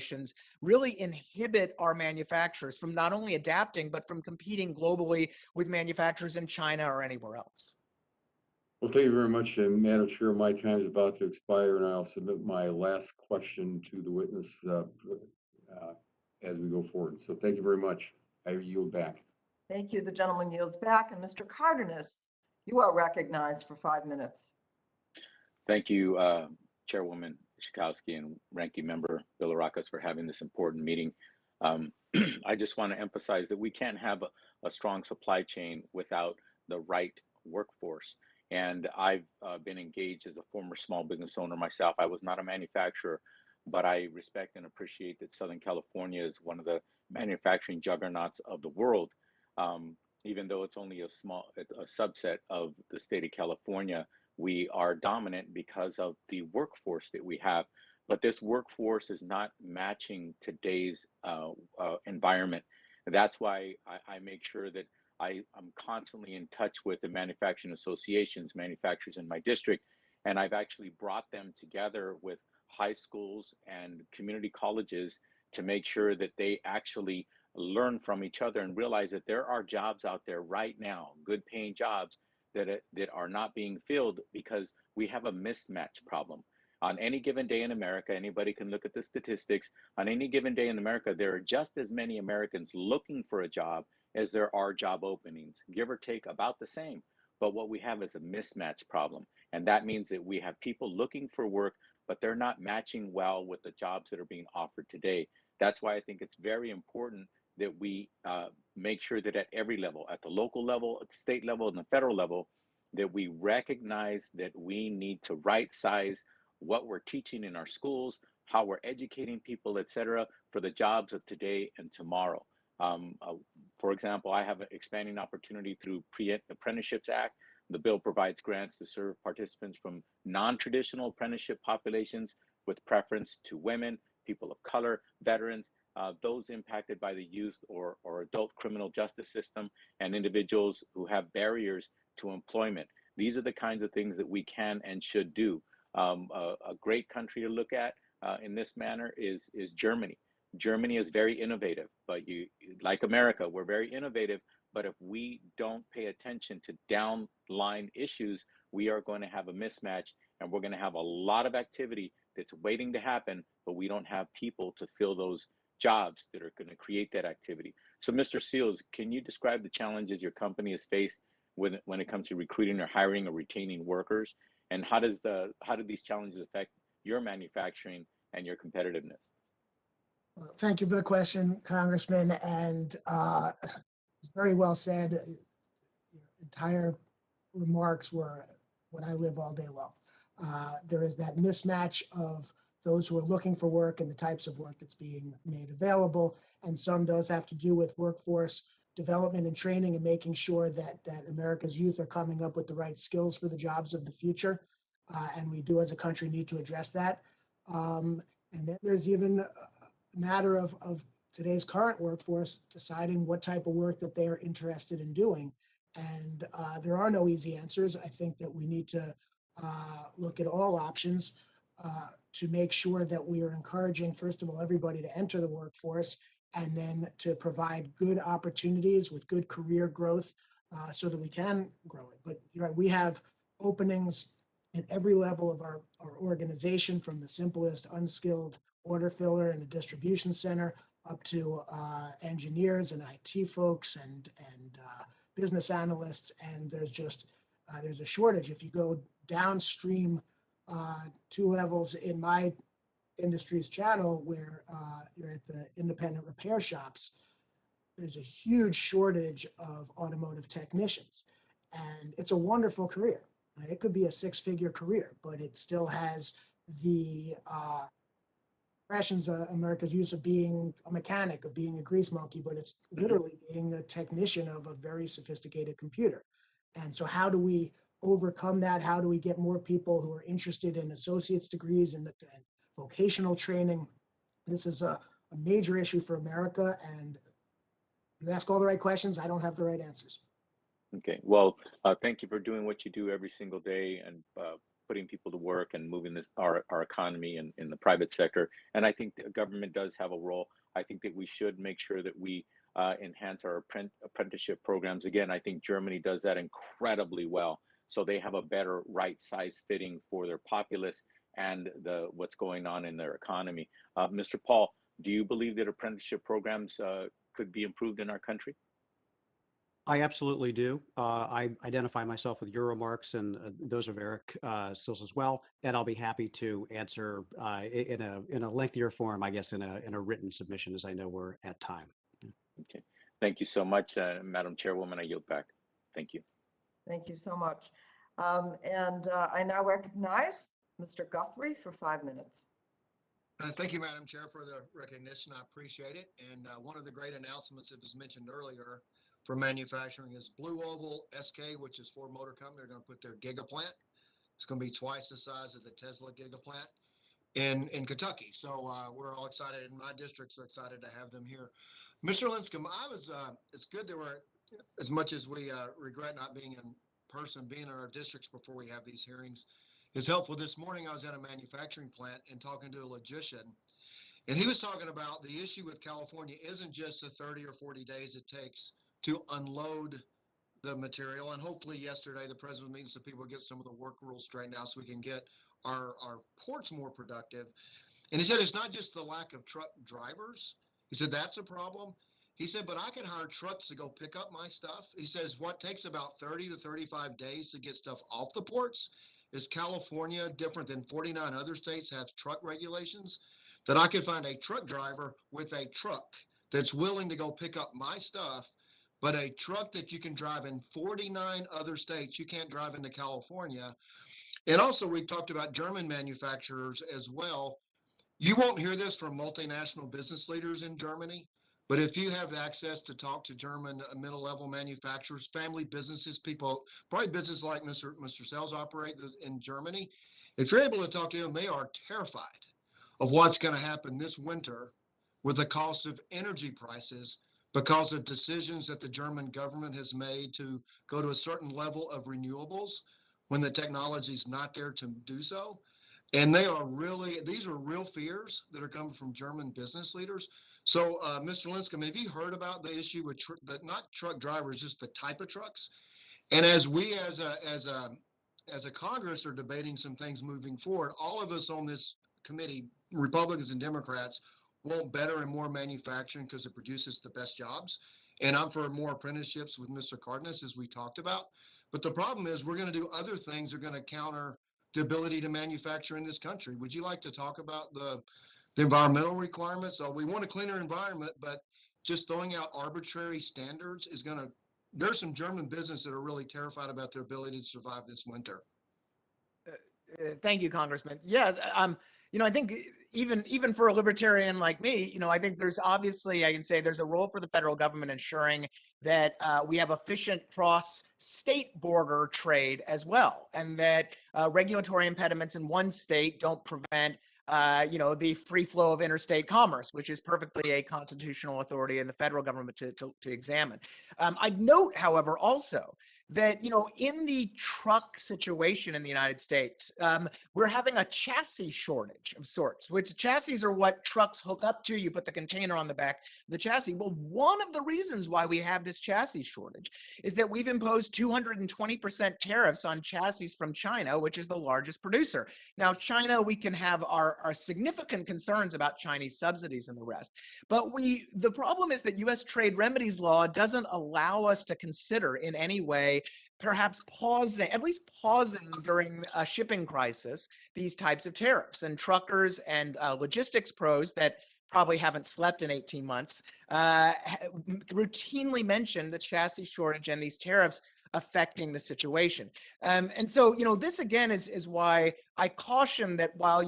really inhibit our manufacturers from not only adapting, but from competing globally with manufacturers in China or anywhere else. Well, thank you very much, Madam Chair. My time is about to expire, and I'll submit my last question to the witness as we go forward. So thank you very much. I yield back. Thank you. The gentleman yields back. And Mr. Cardenas, you are recognized for 5 minutes. Thank you, Chairwoman Schakowsky and Ranking Member Bilirakis for having this important meeting. I just want to emphasize that we can't have a strong supply chain without the right workforce. And I've been engaged as a former small business owner myself. I was not a manufacturer, but I respect and appreciate that Southern California is one of the manufacturing juggernauts of the world. Even though it's only a subset of the state of California, we are dominant because of the workforce that we have. But this workforce is not matching today's environment. That's why I make sure that I'm constantly in touch with the manufacturing associations, manufacturers in my district, and I've actually brought them together with high schools and community colleges to make sure that they actually learn from each other and realize that there are jobs out there right now, good paying jobs that are not being filled because we have a mismatch problem. On any given day in America, anybody can look at the statistics. On any given day in America, there are just as many Americans looking for a job as there are job openings, give or take about the same. But what we have is a mismatch problem. And that means that we have people looking for work, but they're not matching well with the jobs that are being offered today. That's why I think it's very important that we make sure that at every level, at the local level, at the state level, and the federal level, that we recognize that we need to right size what we're teaching in our schools, how we're educating people, et cetera, for the jobs of today and tomorrow. For example, I have an expanding opportunity through Apprenticeships Act. The bill provides grants to serve participants from non-traditional apprenticeship populations with preference to women, people of color, veterans, those impacted by the youth or adult criminal justice system, and individuals who have barriers to employment. These are the kinds of things that we can and should do. A great country to look at in this manner is Germany. Germany is very innovative, but like America, we're very innovative, but if we don't pay attention to downline issues, we are going to have a mismatch, and we're going to have a lot of activity that's waiting to happen, but we don't have people to fill those jobs that are going to create that activity. So Mr. Seals, can you describe the challenges your company has faced when it comes to recruiting or hiring or retaining workers? And how do these challenges affect your manufacturing and your competitiveness? Thank you for the question, Congressman, and very well said. Your entire remarks were what I live all day long. There is that mismatch of those who are looking for work and the types of work that's being made available, and some does have to do with workforce development and training and making sure that America's youth are coming up with the right skills for the jobs of the future. And we do as a country need to address that. And then there's even a matter of today's current workforce deciding what type of work that they're interested in doing. And there are no easy answers. I think that we need to look at all options to make sure that we are encouraging, first of all, everybody to enter the workforce, and then to provide good opportunities with good career growth so that we can grow it. But you're right, we have openings at every level of our organization, from the simplest unskilled order filler in a distribution center up to engineers and IT folks and business analysts. And there's a shortage. If you go downstream 2 levels in my industry's channel, where you're at the independent repair shops, there's a huge shortage of automotive technicians. And it's a wonderful career. It could be a 6-figure career, but it still has the impressions of America's use of being a mechanic, of being a grease monkey, but it's literally being a technician of a very sophisticated computer. And so how do we overcome that? How do we get more people who are interested in associate's degrees and vocational training? This is a major issue for America, and you ask all the right questions. I don't have the right answers. Okay, well, thank you for doing what you do every single day and putting people to work and moving our economy in the private sector. And I think the government does have a role. I think that we should make sure that we enhance our apprenticeship programs. Again, I think Germany does that incredibly well. So they have a better right size fitting for their populace and what's going on in their economy. Mr. Paul, do you believe that apprenticeship programs could be improved in our country? I absolutely do. I identify myself with your remarks and those of Eric Sills as well, and I'll be happy to answer in a lengthier form, I guess, in a written submission, as I know we're at time. Okay, thank you so much, Madam Chairwoman. I yield back. Thank you. Thank you so much. I now recognize Mr. Guthrie for 5 minutes. Thank you, Madam Chair, for the recognition. I appreciate it. And one of the great announcements that was mentioned earlier for manufacturing is Blue Oval SK, which is Ford Motor Company. They're going to put their giga plant. It's going to be twice the size of the Tesla giga plant in Kentucky. So we're all excited, and my districts are excited to have them here. Mr. Linscomb, it's good that we're, as much as we regret not being in person, being in our districts before we have these hearings is helpful. This morning I was at a manufacturing plant and talking to a logician, and he was talking about the issue with California isn't just the 30 or 40 days it takes to unload the material. And hopefully yesterday the president was meeting so people get some of the work rules straightened out so we can get our ports more productive. And he said, it's not just the lack of truck drivers. He said, that's a problem. He said, but I can hire trucks to go pick up my stuff. He says, what takes about 30 to 35 days to get stuff off the ports is California, different than 49 other states, have truck regulations, that I could find a truck driver with a truck that's willing to go pick up my stuff, but a truck that you can drive in 49 other states, you can't drive into California. And also, we talked about German manufacturers as well. You won't hear this from multinational business leaders in Germany, but if you have access to talk to German middle level manufacturers, family businesses, people, probably businesses like Mr. Sells operate in Germany, if you're able to talk to them, they are terrified of what's going to happen this winter with the cost of energy prices because of decisions that the German government has made to go to a certain level of renewables when the technology is not there to do so. And these are real fears that are coming from German business leaders. So, Mr. Linscomb, have you heard about the issue with not truck drivers, just the type of trucks? And as we, as a Congress, are debating some things moving forward, all of us on this committee, Republicans and Democrats, want better and more manufacturing because it produces the best jobs. And I'm for more apprenticeships with Mr. Cardenas, as we talked about. But the problem is we're going to do other things that are going to counter the ability to manufacture in this country. Would you like to talk about the environmental requirements? So we want a cleaner environment, but just throwing out arbitrary standards is going to, there's some German business that are really terrified about their ability to survive this winter. Thank you, Congressman. Yes, I think even for a libertarian like me, I think there's obviously, I can say there's a role for the federal government ensuring that we have efficient cross-state border trade as well, and that regulatory impediments in one state don't prevent the free flow of interstate commerce, which is perfectly a constitutional authority in the federal government to examine. I'd note, however, also that, in the truck situation in the United States, we're having a chassis shortage of sorts, which chassis are what trucks hook up to. You put the container on the back of the chassis. Well, one of the reasons why we have this chassis shortage is that we've imposed 220% tariffs on chassis from China, which is the largest producer. Now, China, we can have our significant concerns about Chinese subsidies and the rest. But the problem is that U.S. trade remedies law doesn't allow us to consider in any way perhaps pausing during a shipping crisis, these types of tariffs. And truckers and logistics pros that probably haven't slept in 18 months routinely mention the chassis shortage and these tariffs affecting the situation. And so, this again is why I caution that while,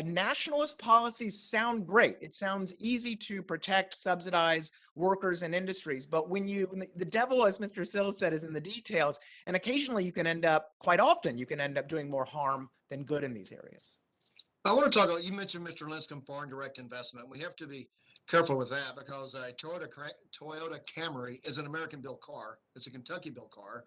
nationalist policies sound great. It sounds easy to protect, subsidize workers and industries. But when the devil, as Mr. Sills said, is in the details. And occasionally quite often, you can end up doing more harm than good in these areas. I want to talk about, you mentioned, Mr. Linscomb, foreign direct investment. We have to be careful with that because a Toyota Camry is an American-built car. It's a Kentucky-built car.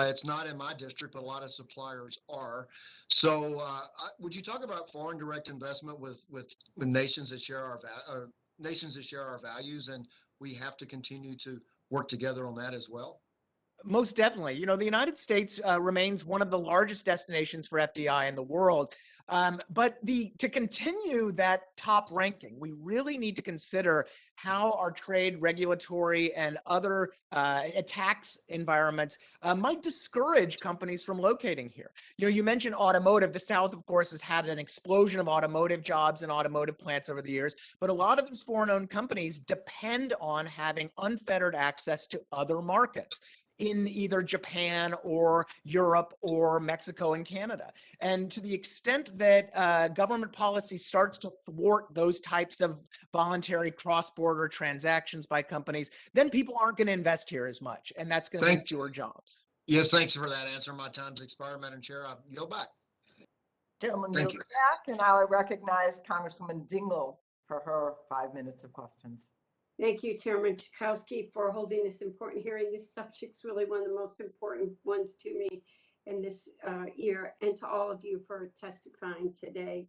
It's not in my district, but a lot of suppliers are. So would you talk about foreign direct investment with nations that share our values, and we have to continue to work together on that as well? Most definitely. The United States remains one of the largest destinations for FDI in the world. But to continue that top ranking, we really need to consider how our trade, regulatory, and other tax environments might discourage companies from locating here. You mentioned automotive. The South, of course, has had an explosion of automotive jobs and automotive plants over the years. But a lot of these foreign-owned companies depend on having unfettered access to other markets in either Japan or Europe or Mexico and Canada. And to the extent that government policy starts to thwart those types of voluntary cross-border transactions by companies, then people aren't going to invest here as much, and that's going to mean fewer jobs. Yes, thanks for that answer. My time's expired, Madam Chair. I'll go back. Chairman, Thank you're you. back, and now I recognize Congresswoman Dingell for her 5 minutes of questions. Thank you, Chairman Chakowski, for holding this important hearing. This subject's really one of the most important ones to me in this year, and to all of you for testifying today.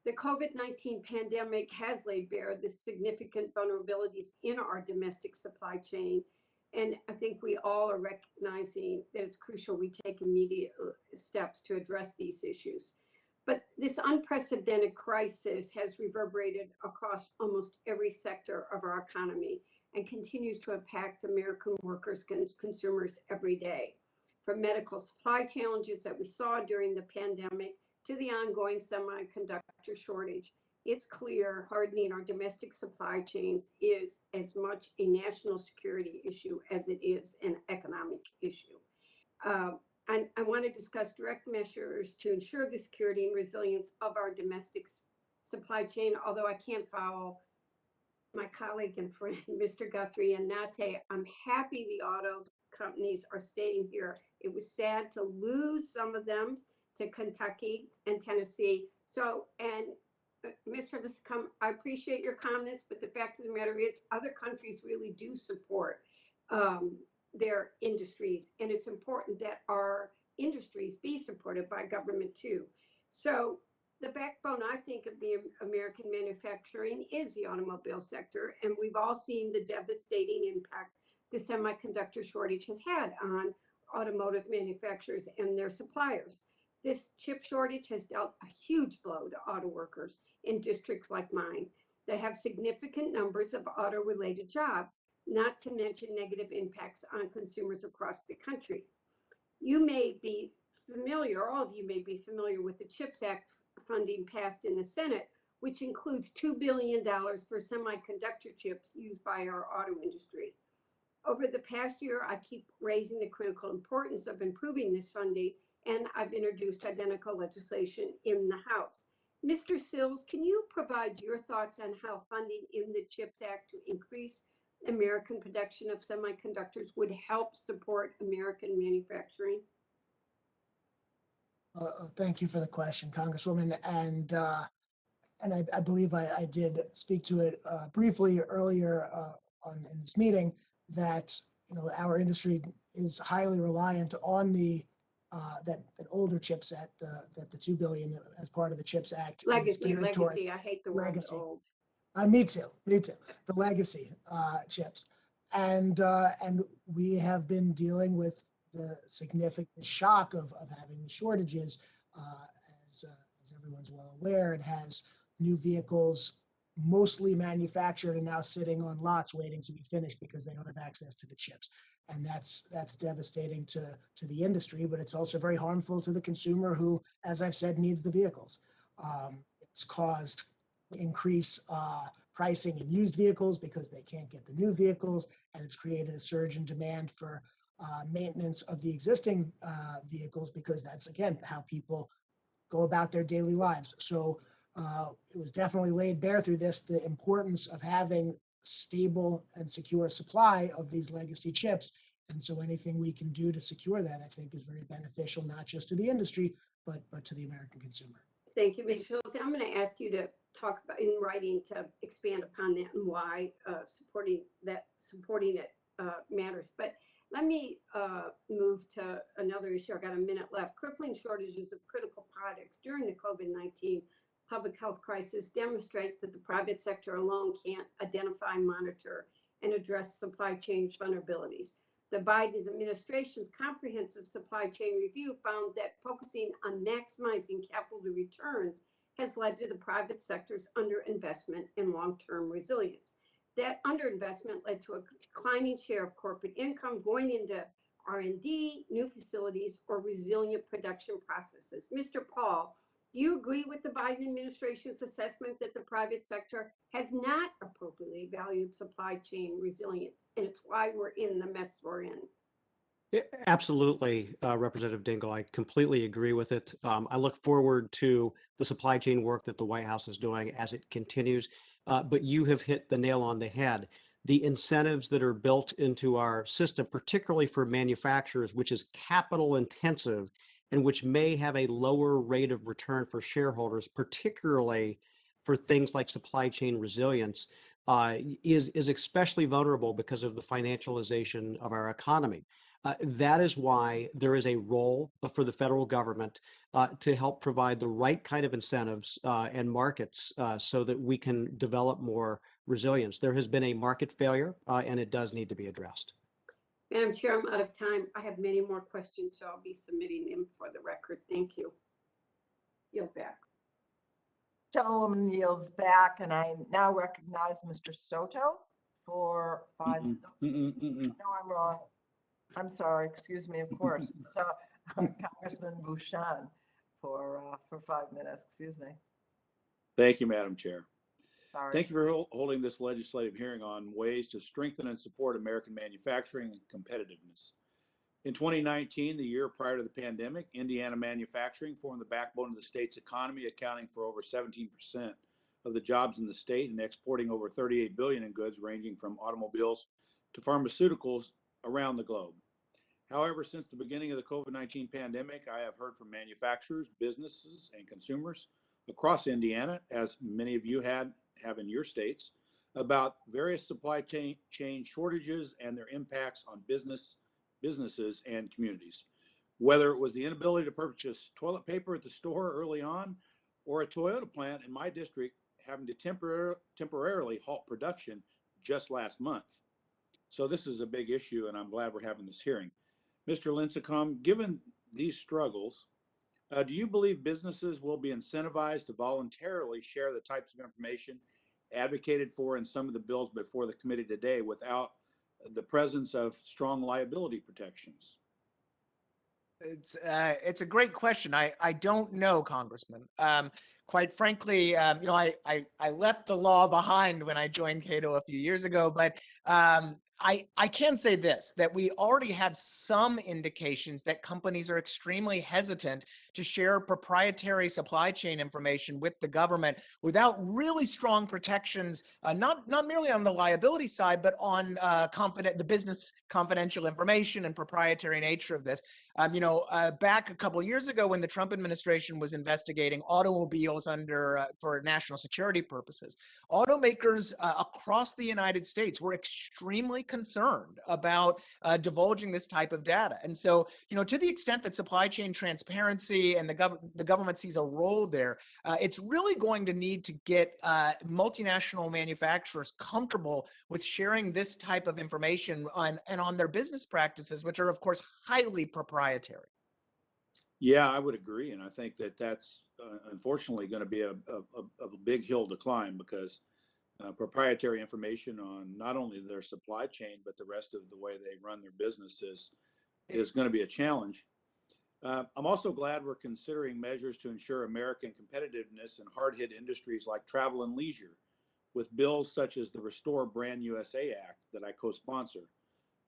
The COVID-19 pandemic has laid bare the significant vulnerabilities in our domestic supply chain, and I think we all are recognizing that it's crucial we take immediate steps to address these issues. But this unprecedented crisis has reverberated across almost every sector of our economy and continues to impact American workers and consumers every day. From medical supply challenges that we saw during the pandemic to the ongoing semiconductor shortage, it's clear hardening our domestic supply chains is as much a national security issue as it is an economic issue. I want to discuss direct measures to ensure the security and resilience of our domestic supply chain, although I can't follow my colleague and friend, Mr. Guthrie, and not say I'm happy the auto companies are staying here. It was sad to lose some of them to Kentucky and Tennessee. So, and Mr. Liscombe, I appreciate your comments, but the fact of the matter is other countries really do support their industries, and it's important that our industries be supported by government too. So the backbone, I think, of the American manufacturing is the automobile sector, and we've all seen the devastating impact the semiconductor shortage has had on automotive manufacturers and their suppliers. This chip shortage has dealt a huge blow to auto workers in districts like mine that have significant numbers of auto-related jobs, not to mention negative impacts on consumers across the country. You may be familiar, all of you may be familiar with the CHIPS Act funding passed in the Senate, which includes $2 billion for semiconductor chips used by our auto industry. Over the past year, I keep raising the critical importance of improving this funding, and I've introduced identical legislation in the House. Mr. Sills, can you provide your thoughts on how funding in the CHIPS Act to increase American production of semiconductors would help support American manufacturing? Thank you for the question, Congresswoman. And I believe I did speak to it briefly earlier in this meeting that our industry is highly reliant on the that older chipset, that the $2 billion as part of the CHIPS Act. Legacy. I hate the word old. Me too. The legacy chips, and we have been dealing with the significant shock of having the shortages. As everyone's well aware, it has new vehicles mostly manufactured and now sitting on lots waiting to be finished because they don't have access to the chips. And that's devastating to the industry, but it's also very harmful to the consumer who, as I've said, needs the vehicles. It's caused increase pricing in used vehicles because they can't get the new vehicles, and it's created a surge in demand for maintenance of the existing vehicles because that's, again, how people go about their daily lives. So it was definitely laid bare through this, the importance of having stable and secure supply of these legacy chips. And so anything we can do to secure that, I think, is very beneficial, not just to the industry, but to the American consumer. Thank you, Ms. Schultz. I'm going to ask you to talk about in writing to expand upon that and why supporting it matters. But let me move to another issue. I got a minute left. Crippling shortages of critical products during the COVID-19 public health crisis demonstrate that the private sector alone can't identify, monitor, and address supply chain vulnerabilities. The Biden administration's comprehensive supply chain review found that focusing on maximizing capital returns has led to the private sector's underinvestment in long-term resilience. That underinvestment led to a declining share of corporate income going into R&D, new facilities, or resilient production processes. Mr. Paul, do you agree with the Biden administration's assessment that the private sector has not appropriately valued supply chain resilience, and it's why we're in the mess we're in? Yeah, absolutely, Representative Dingell. I completely agree with it. I look forward to the supply chain work that the White House is doing as it continues. But you have hit the nail on the head. The incentives that are built into our system, particularly for manufacturers, which is capital intensive and which may have a lower rate of return for shareholders, particularly for things like supply chain resilience, is especially vulnerable because of the financialization of our economy. That is why there is a role for the federal government to help provide the right kind of incentives and markets so that we can develop more resilience. There has been a market failure, and it does need to be addressed. Madam Chair, I'm out of time. I have many more questions, so I'll be submitting them for the record. Thank you. Yield back. gentlewoman yields back, and I now recognize Mr. Soto for 5 minutes. No, I'm wrong. I'm sorry, excuse me, of course. It's Congressman Bouchan for 5 minutes, excuse me. Thank you, Madam Chair. Sorry. Thank you for holding this legislative hearing on ways to strengthen and support American manufacturing and competitiveness. In 2019, the year prior to the pandemic, Indiana manufacturing formed the backbone of the state's economy, accounting for over 17% of the jobs in the state and exporting over $38 billion in goods ranging from automobiles to pharmaceuticals around the globe. However, since the beginning of the COVID-19 pandemic, I have heard from manufacturers, businesses, and consumers across Indiana, as many of you have in your states, about various supply chain shortages and their impacts on businesses and communities. Whether it was the inability to purchase toilet paper at the store early on, or a Toyota plant in my district having to temporarily halt production just last month. So this is a big issue, and I'm glad we're having this hearing. Mr. Lincecum, given these struggles, do you believe businesses will be incentivized to voluntarily share the types of information advocated for in some of the bills before the committee today without the presence of strong liability protections? It's a great question. I don't know, Congressman. Quite frankly, you know, I left the law behind when I joined Cato a few years ago, but I can say this, that we already have some indications that companies are extremely hesitant to share proprietary supply chain information with the government without really strong protections, not merely on the liability side, but on the business confidential information and proprietary nature of this. You know, back a couple of years ago when the Trump administration was investigating automobiles for national security purposes, automakers across the United States were extremely concerned about divulging this type of data. And so, you know, to the extent that supply chain transparency and the government sees a role there, it's really going to need to get multinational manufacturers comfortable with sharing this type of information on their business practices, which are, of course, highly proprietary. Yeah, I would agree. And I think that that's unfortunately going to be a big hill to climb, because proprietary information on not only their supply chain, but the rest of the way they run their businesses is going to be a challenge. I'm also glad we're considering measures to ensure American competitiveness in hard-hit industries like travel and leisure, with bills such as the Restore Brand USA Act that I co-sponsor.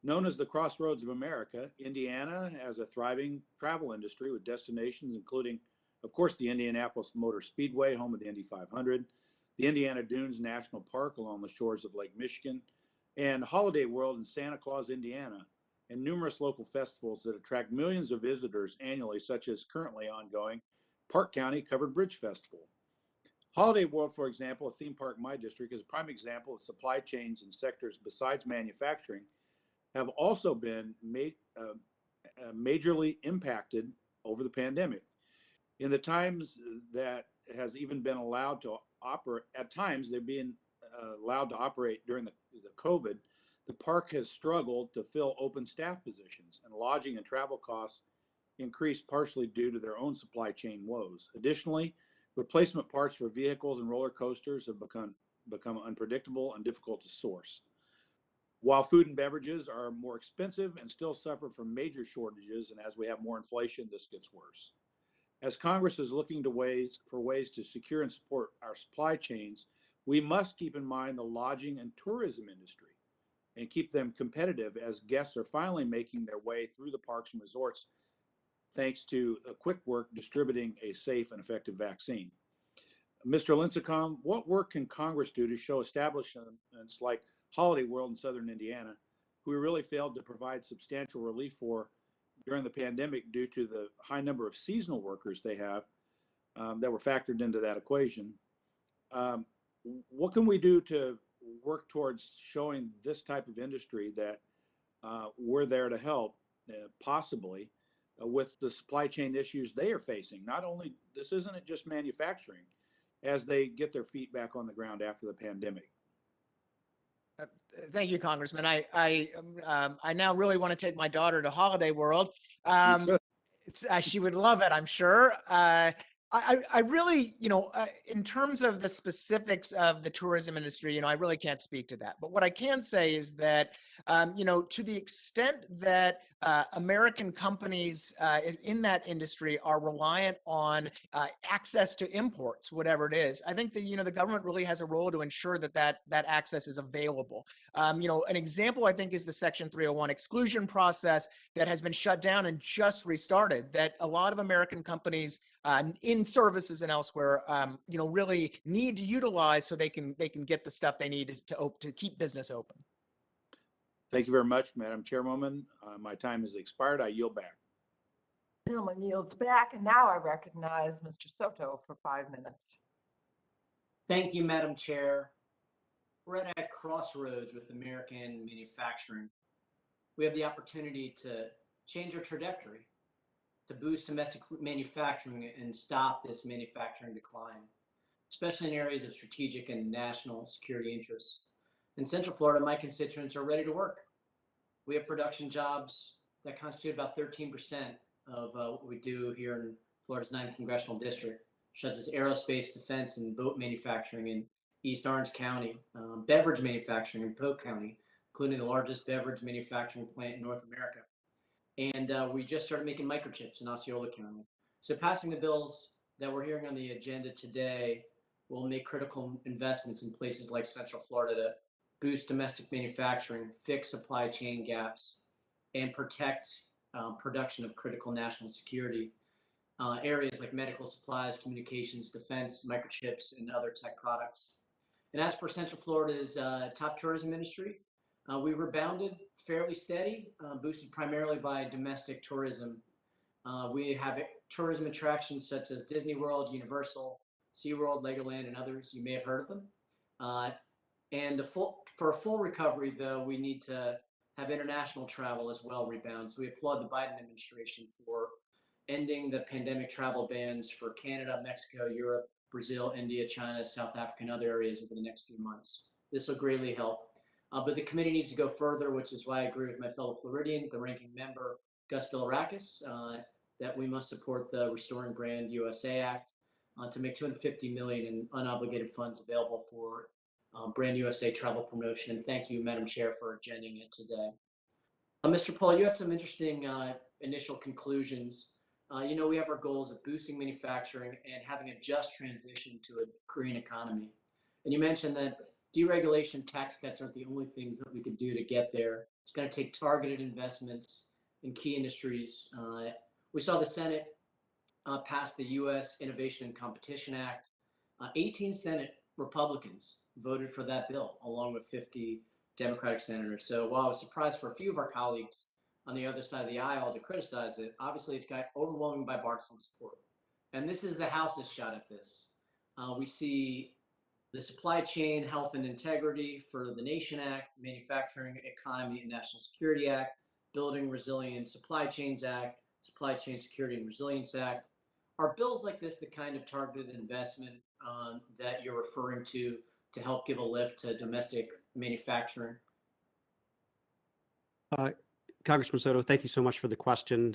Known as the Crossroads of America, Indiana has a thriving travel industry with destinations including, of course, the Indianapolis Motor Speedway, home of the Indy 500, the Indiana Dunes National Park along the shores of Lake Michigan, and Holiday World in Santa Claus, Indiana, and numerous local festivals that attract millions of visitors annually, such as currently ongoing Park County Covered Bridge Festival. Holiday World, for example, a theme park in my district, is a prime example of supply chains in sectors besides manufacturing have also been majorly impacted over the pandemic. In the times that has even been allowed to operate, at times they're being allowed to operate during the COVID, the park has struggled to fill open staff positions, and lodging and travel costs increased partially due to their own supply chain woes. Additionally, replacement parts for vehicles and roller coasters have become unpredictable and difficult to source. While food and beverages are more expensive and still suffer from major shortages, and as we have more inflation, this gets worse. As Congress is looking for ways to secure and support our supply chains, we must keep in mind the lodging and tourism industry and keep them competitive as guests are finally making their way through the parks and resorts thanks to a quick work distributing a safe and effective vaccine. Mr. Lincecum, what work can Congress do to show establishments like Holiday World in Southern Indiana, who we really failed to provide substantial relief for during the pandemic due to the high number of seasonal workers they have that were factored into that equation? What can we do to work towards showing this type of industry that we're there to help, possibly, with the supply chain issues they are facing? Not only, this isn't just manufacturing, as they get their feet back on the ground after the pandemic. Thank you, Congressman. I now really want to take my daughter to Holiday World. She would love it, I'm sure. I really, in terms of the specifics of the tourism industry, I really can't speak to that. But what I can say is that, to the extent that American companies in that industry are reliant on access to imports, whatever it is, I think that, the government really has a role to ensure that access is available. An example, I think, is the Section 301 exclusion process that has been shut down and just restarted, that a lot of American companies in services and elsewhere, really need to utilize so they can get the stuff they need to keep business open. Thank you very much, Madam Chairwoman. My time has expired. I yield back. Gentleman yields back, and now I recognize Mr. Soto for 5 minutes. Thank you, Madam Chair. We're at a crossroads with American manufacturing. We have the opportunity to change our trajectory, to boost domestic manufacturing and stop this manufacturing decline, especially in areas of strategic and national security interests. In Central Florida, my constituents are ready to work. We have production jobs that constitute about 13% of what we do here in Florida's 9th Congressional District, such as aerospace, defense, and boat manufacturing in East Orange County, beverage manufacturing in Polk County, including the largest beverage manufacturing plant in North America. And we just started making microchips in Osceola County. So passing the bills that we're hearing on the agenda today will make critical investments in places like Central Florida to boost domestic manufacturing, fix supply chain gaps, and protect production of critical national security areas like medical supplies, communications, defense, microchips, and other tech products. And as for Central Florida's top tourism industry, we rebounded fairly steady, boosted primarily by domestic tourism. We have tourism attractions such as Disney World, Universal, SeaWorld, Legoland, and others. You may have heard of them. And for a full recovery, though, we need to have international travel as well rebound. So we applaud the Biden administration for ending the pandemic travel bans for Canada, Mexico, Europe, Brazil, India, China, South Africa, and other areas over the next few months. This will greatly help. But the committee needs to go further, which is why I agree with my fellow Floridian, the ranking member, Gus Bilirakis, that we must support the Restoring Brand USA Act to make $250 million in unobligated funds available for Brand USA travel promotion. And thank you, Madam Chair, for agending it today. Mr. Paul, you had some interesting initial conclusions. We have our goals of boosting manufacturing and having a just transition to a green economy. And you mentioned that deregulation, tax cuts aren't the only things that we could do to get there. It's going to take targeted investments in key industries. We saw the Senate pass the U.S. Innovation and Competition Act. 18 Senate Republicans voted for that bill, along with 50 Democratic senators. So while I was surprised for a few of our colleagues on the other side of the aisle to criticize it, obviously it's got overwhelming bipartisan support. And this is the House's shot at this. We see the Supply Chain, Health and Integrity for the Nation Act, Manufacturing, Economy and National Security Act, Building Resilient Supply Chains Act, Supply Chain Security and Resilience Act. Are bills like this the kind of targeted investment that you're referring to help give a lift to domestic manufacturing? Congressman Soto, thank you so much for the question.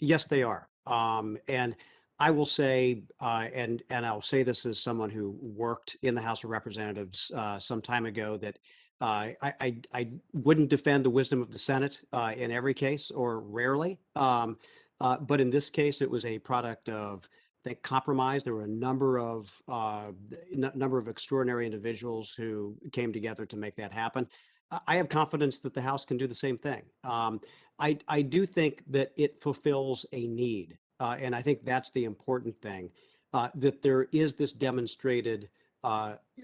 Yes, they are. And I will say, and I'll say this as someone who worked in the House of Representatives some time ago, that I wouldn't defend the wisdom of the Senate in every case, or rarely. But in this case, it was a product of, I think, compromise. There were a number of extraordinary individuals who came together to make that happen. I have confidence that the House can do the same thing. I do think that it fulfills a need. And I think that's the important thing, that there is this demonstrated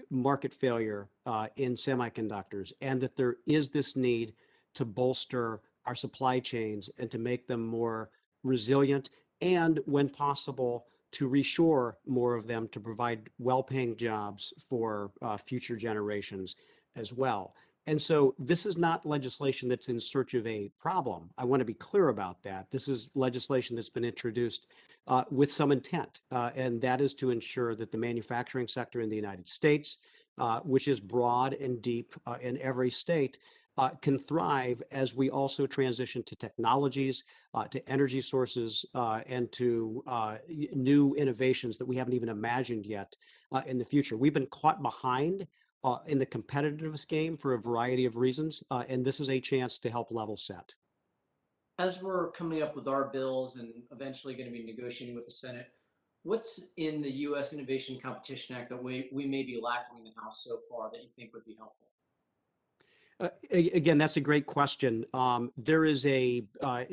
market failure in semiconductors, and that there is this need to bolster our supply chains and to make them more resilient, and when possible, to reshore more of them to provide well-paying jobs for future generations as well. And so this is not legislation that's in search of a problem. I want to be clear about that. This is legislation that's been introduced with some intent, and that is to ensure that the manufacturing sector in the United States, which is broad and deep in every state, can thrive as we also transition to technologies, to energy sources, and to new innovations that we haven't even imagined yet in the future. We've been caught behind in the competitiveness game for a variety of reasons, and this is a chance to help level set. As we're coming up with our bills and eventually going to be negotiating with the Senate, what's in the U.S. Innovation Competition Act that we may be lacking in the House so far that you think would be helpful? Again, that's a great question. There is I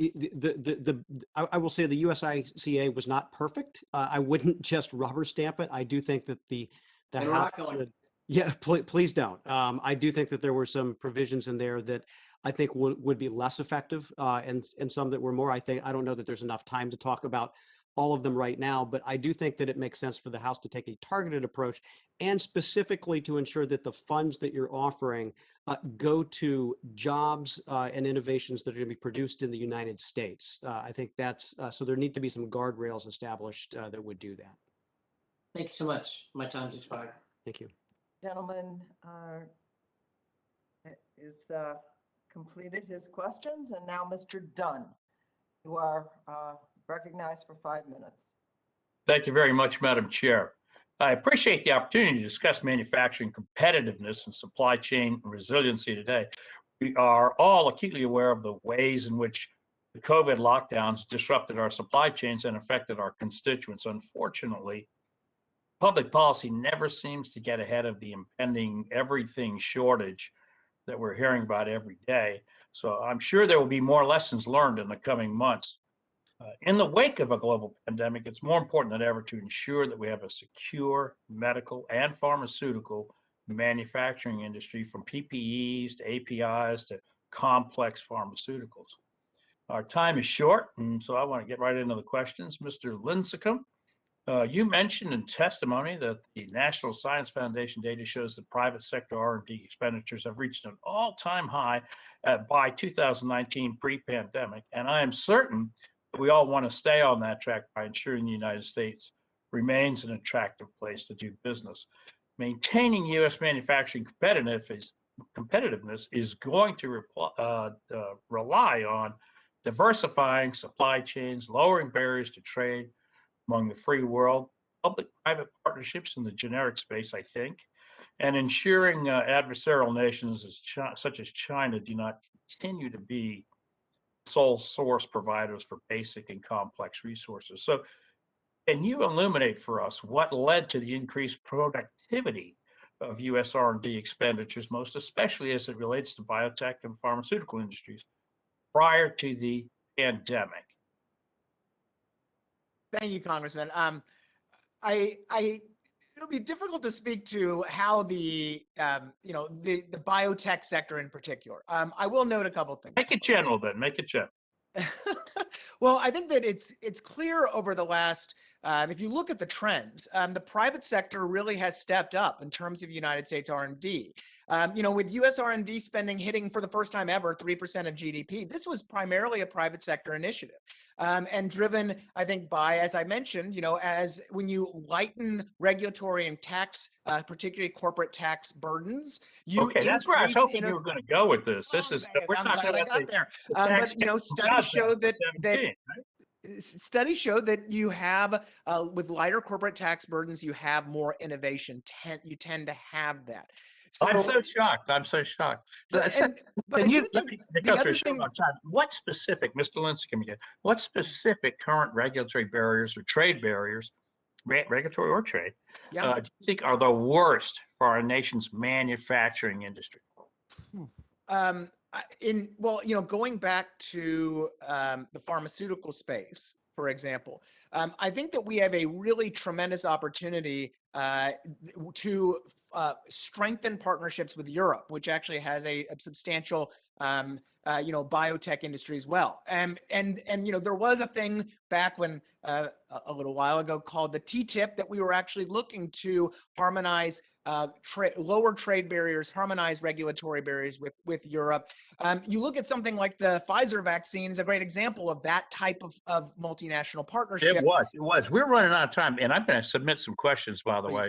will say the USICA was not perfect. I wouldn't just rubber stamp it. I do think that the And we're House not going should, yeah, please don't. I do think that there were some provisions in there that I think would be less effective, and some that were more. I don't know that there's enough time to talk about all of them right now, but I do think that it makes sense for the House to take a targeted approach, and specifically to ensure that the funds that you're offering go to jobs and innovations that are going to be produced in the United States. I think that's so there need to be some guardrails established that would do that. Thank you so much. My time's expired. Thank you. Gentleman is completed his questions, and now Mr. Dunn, you are recognized for 5 minutes. Thank you very much, Madam Chair. I appreciate the opportunity to discuss manufacturing competitiveness and supply chain resiliency today. We are all acutely aware of the ways in which the COVID lockdowns disrupted our supply chains and affected our constituents. Unfortunately, public policy never seems to get ahead of the impending everything shortage that we're hearing about every day. So I'm sure there will be more lessons learned in the coming months. In the wake of a global pandemic, it's more important than ever to ensure that we have a secure medical and pharmaceutical manufacturing industry, from PPEs to APIs to complex pharmaceuticals. Our time is short, and so I want to get right into the questions. Mr. Lincecum, you mentioned in testimony that the National Science Foundation data shows that private sector R&D expenditures have reached an all-time high by 2019 pre-pandemic, and I am certain we all want to stay on that track by ensuring the United States remains an attractive place to do business. Maintaining U.S. manufacturing competitiveness is going to rely on diversifying supply chains, lowering barriers to trade among the free world, public-private partnerships in the generic space, I think, and ensuring adversarial nations such as China do not continue to be sole source providers for basic and complex resources. So can you illuminate for us what led to the increased productivity of U.S. R&D expenditures, most especially as it relates to biotech and pharmaceutical industries prior to the pandemic? Thank you, Congressman. It'll be difficult to speak to how the biotech sector in particular. I will note a couple of things. Make it general then. Make it general. Well, I think that it's clear over the last, if you look at the trends, the private sector really has stepped up in terms of United States R&D. With U.S. R&D spending hitting for the first time ever 3% of GDP, this was primarily a private sector initiative, and driven, I think, by, as I mentioned, as when you lighten regulatory and tax, particularly corporate tax burdens, okay, that's where I was hoping you were going to go with this. We're talking about the tax. But studies show studies show that you have, with lighter corporate tax burdens, you have more innovation. You tend to have that. So, I'm so shocked. I'm so shocked. What specific, Mr. Lincecum again, what specific current regulatory barriers or trade barriers, regulatory or trade, do you think are the worst for our nation's manufacturing industry? Going back to the pharmaceutical space, for example, I think that we have a really tremendous opportunity to strengthen partnerships with Europe, which actually has a substantial, biotech industry as well. And there was a thing back when a little while ago called the TTIP that we were actually looking to harmonize lower trade barriers, harmonize regulatory barriers with Europe. You look at something like the Pfizer vaccine is a great example of that type of multinational partnership. It was. We're running out of time, and I'm going to submit some questions, by the way.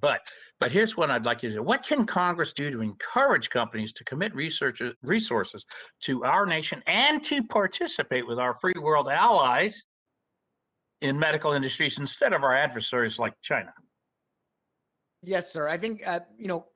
But here's what I'd like you to do. What can Congress do to encourage companies to commit resources to our nation and to participate with our free world allies in medical industries instead of our adversaries like China? Yes, sir. I think,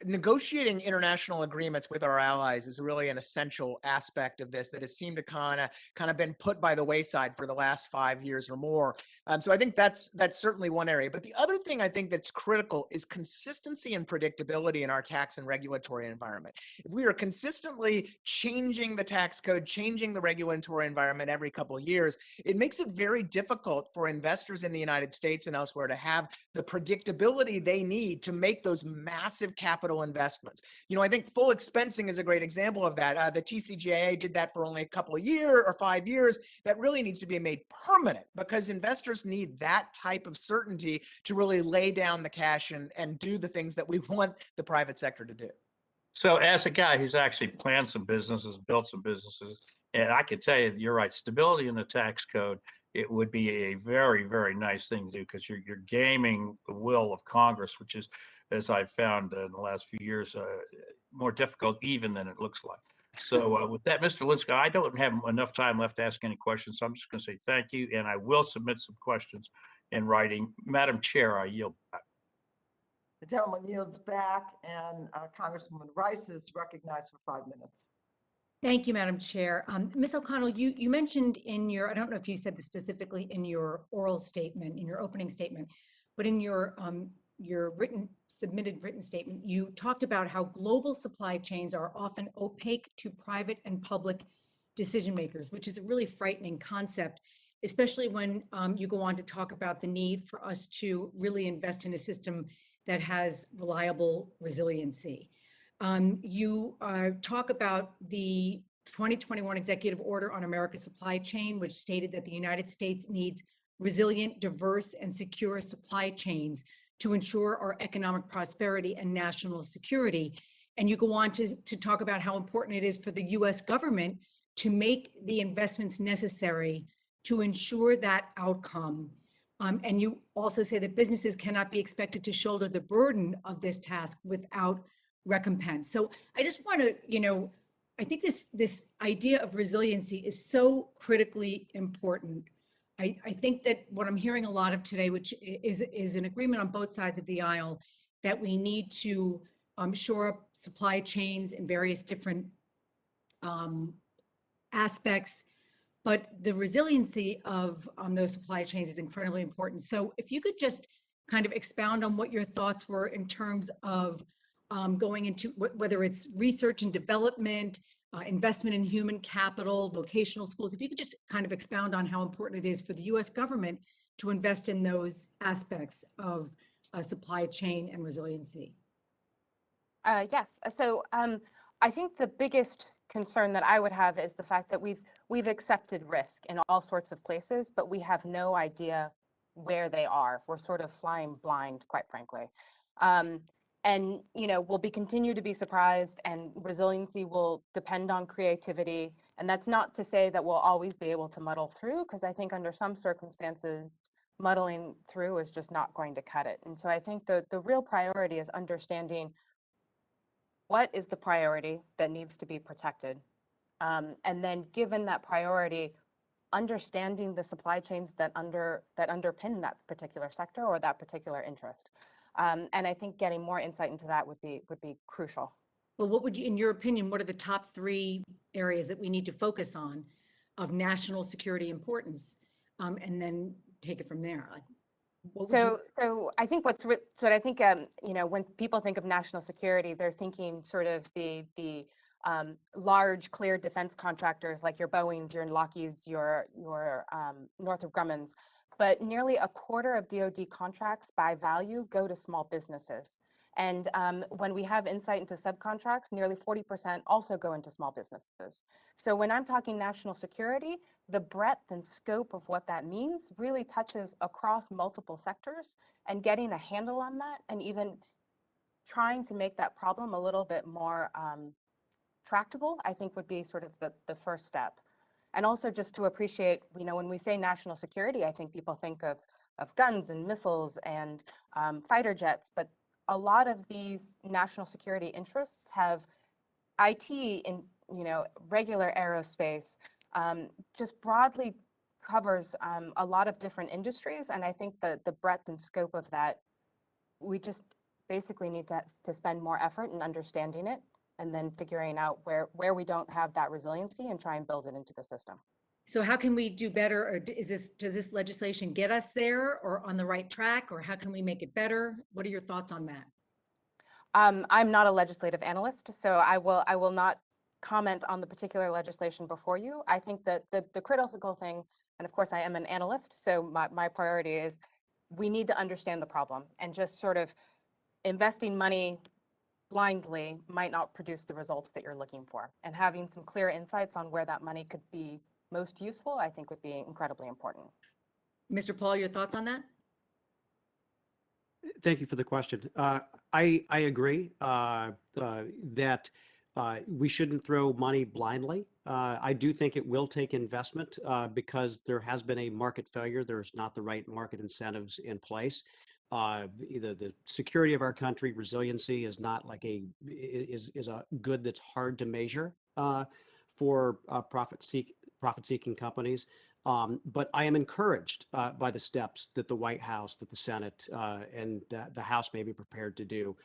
negotiating international agreements with our allies is really an essential aspect of this that has seemed to kind of been put by the wayside for the last 5 years or more. So I think that's certainly one area. But the other thing I think that's critical is consistency and predictability in our tax and regulatory environment. If we are consistently changing the tax code, changing the regulatory environment every couple of years, it makes it very difficult for investors in the United States and elsewhere to have the predictability they need to make those massive capital investments. I think full expensing is a great example of that. The TCJA did that for only a couple of years or 5 years. That really needs to be made permanent because investors need that type of certainty to really lay down the cash and do the things that we want the private sector to do. So as a guy who's actually planned some businesses, built some businesses, and I could tell you, you're right, stability in the tax code, it would be a very, very nice thing to do because you're gaming the will of Congress, which is, as I've found in the last few years, more difficult even than it looks like. So with that, Mr. Lincicome, I don't have enough time left to ask any questions, so I'm just going to say thank you, and I will submit some questions in writing. Madam Chair, I yield back. The gentleman yields back, and Congresswoman Rice is recognized for 5 minutes. Thank you, Madam Chair. Ms. O'Connell, you mentioned in your, I don't know if you said this specifically in your oral statement, in your opening statement, but in your submitted written statement, you talked about how global supply chains are often opaque to private and public decision makers, which is a really frightening concept, especially when you go on to talk about the need for us to really invest in a system that has reliable resiliency. You talk about the 2021 Executive Order on America's Supply Chain, which stated that the United States needs resilient, diverse, and secure supply chains to ensure our economic prosperity and national security. And you go on to talk about how important it is for the US government to make the investments necessary to ensure that outcome. And you also say that businesses cannot be expected to shoulder the burden of this task without recompense. So I just want to, I think this idea of resiliency is so critically important. I think that what I'm hearing a lot of today, which is an agreement on both sides of the aisle, that we need to shore up supply chains in various different aspects, but the resiliency of those supply chains is incredibly important. So if you could just kind of expound on what your thoughts were in terms of going into whether it's research and development, investment in human capital, vocational schools, if you could just kind of expound on how important it is for the US government to invest in those aspects of supply chain and resiliency. Yes. So I think the biggest concern that I would have is the fact that we've accepted risk in all sorts of places, but we have no idea where they are. We're sort of flying blind, quite frankly. And we'll continue to be surprised, and resiliency will depend on creativity. And that's not to say that we'll always be able to muddle through, because I think under some circumstances, muddling through is just not going to cut it. And so I think the real priority is understanding what is the priority that needs to be protected. And then given that priority, understanding the supply chains that underpin that particular sector or that particular interest. And I think getting more insight into that would be crucial. Well, what would you, in your opinion, what are the top 3 areas that we need to focus on of national security importance, and then take it from there? So I think when people think of national security, they're thinking sort of the large, clear defense contractors like your Boeings, your Lockheeds, your Northrop Grummons. But nearly a quarter of DoD contracts by value go to small businesses. And when we have insight into subcontracts, nearly 40% also go into small businesses. So when I'm talking national security, the breadth and scope of what that means really touches across multiple sectors, and getting a handle on that and even trying to make that problem a little bit more tractable, I think would be sort of the first step. And also just to appreciate, when we say national security, I think people think of guns and missiles and fighter jets, but a lot of these national security interests have IT in, regular aerospace, just broadly covers a lot of different industries. And I think the breadth and scope of that, we just basically need to spend more effort in understanding it and then figuring out where we don't have that resiliency and try and build it into the system. So how can we do better? Or does this legislation get us there or on the right track? Or how can we make it better? What are your thoughts on that? I'm not a legislative analyst, so I will not comment on the particular legislation before you. I think that the critical thing, and of course I am an analyst, so my priority is we need to understand the problem, and just sort of investing money blindly might not produce the results that you're looking for. And having some clear insights on where that money could be most useful, I think would be incredibly important. Mr. Paul, your thoughts on that? Thank you for the question. I agree that we shouldn't throw money blindly. I do think it will take investment because there has been a market failure. There's not the right market incentives in place. Either the security of our country, resiliency is not like is a good that's hard to measure for profit-seeking companies. But I am encouraged by the steps that the White House, that the Senate, and the House may be prepared to do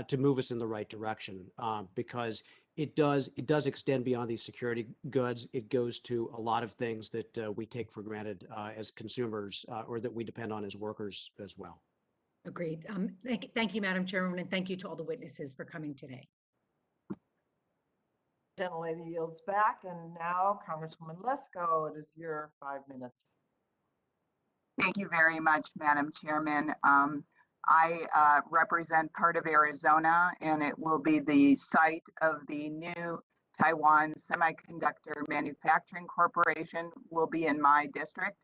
to move us in the right direction, because it does extend beyond these security goods. It goes to a lot of things that we take for granted as consumers or that we depend on as workers as well. Agreed. Thank you, Madam Chairwoman, and thank you to all the witnesses for coming today. Gentlelady yields back, and now Congresswoman Lesko, it is your 5 minutes. Thank you very much, Madam Chairman. I represent part of Arizona, and it will be the site of the new Taiwan Semiconductor Manufacturing Corporation will be in my district.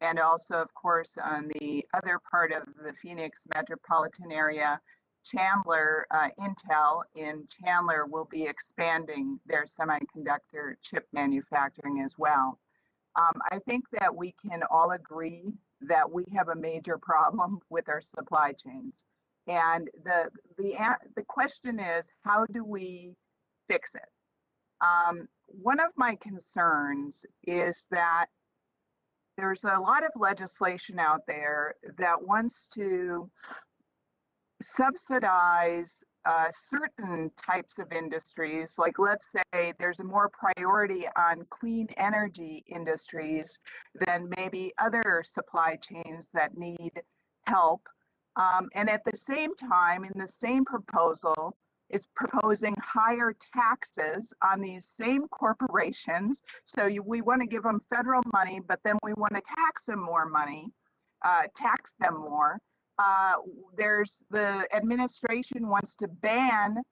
And also, of course, on the other part of the Phoenix metropolitan area, Chandler, Intel in Chandler will be expanding their semiconductor chip manufacturing as well. I think that we can all agree that we have a major problem with our supply chains. And the question is, how do we fix it? One of my concerns is that there's a lot of legislation out there that wants to subsidize certain types of industries. Like, let's say there's a more priority on clean energy industries than maybe other supply chains that need help. And at the same time, in the same proposal, it's proposing higher taxes on these same corporations. So we want to give them federal money, but then we want to tax them more money, tax them more. There's the administration wants to ban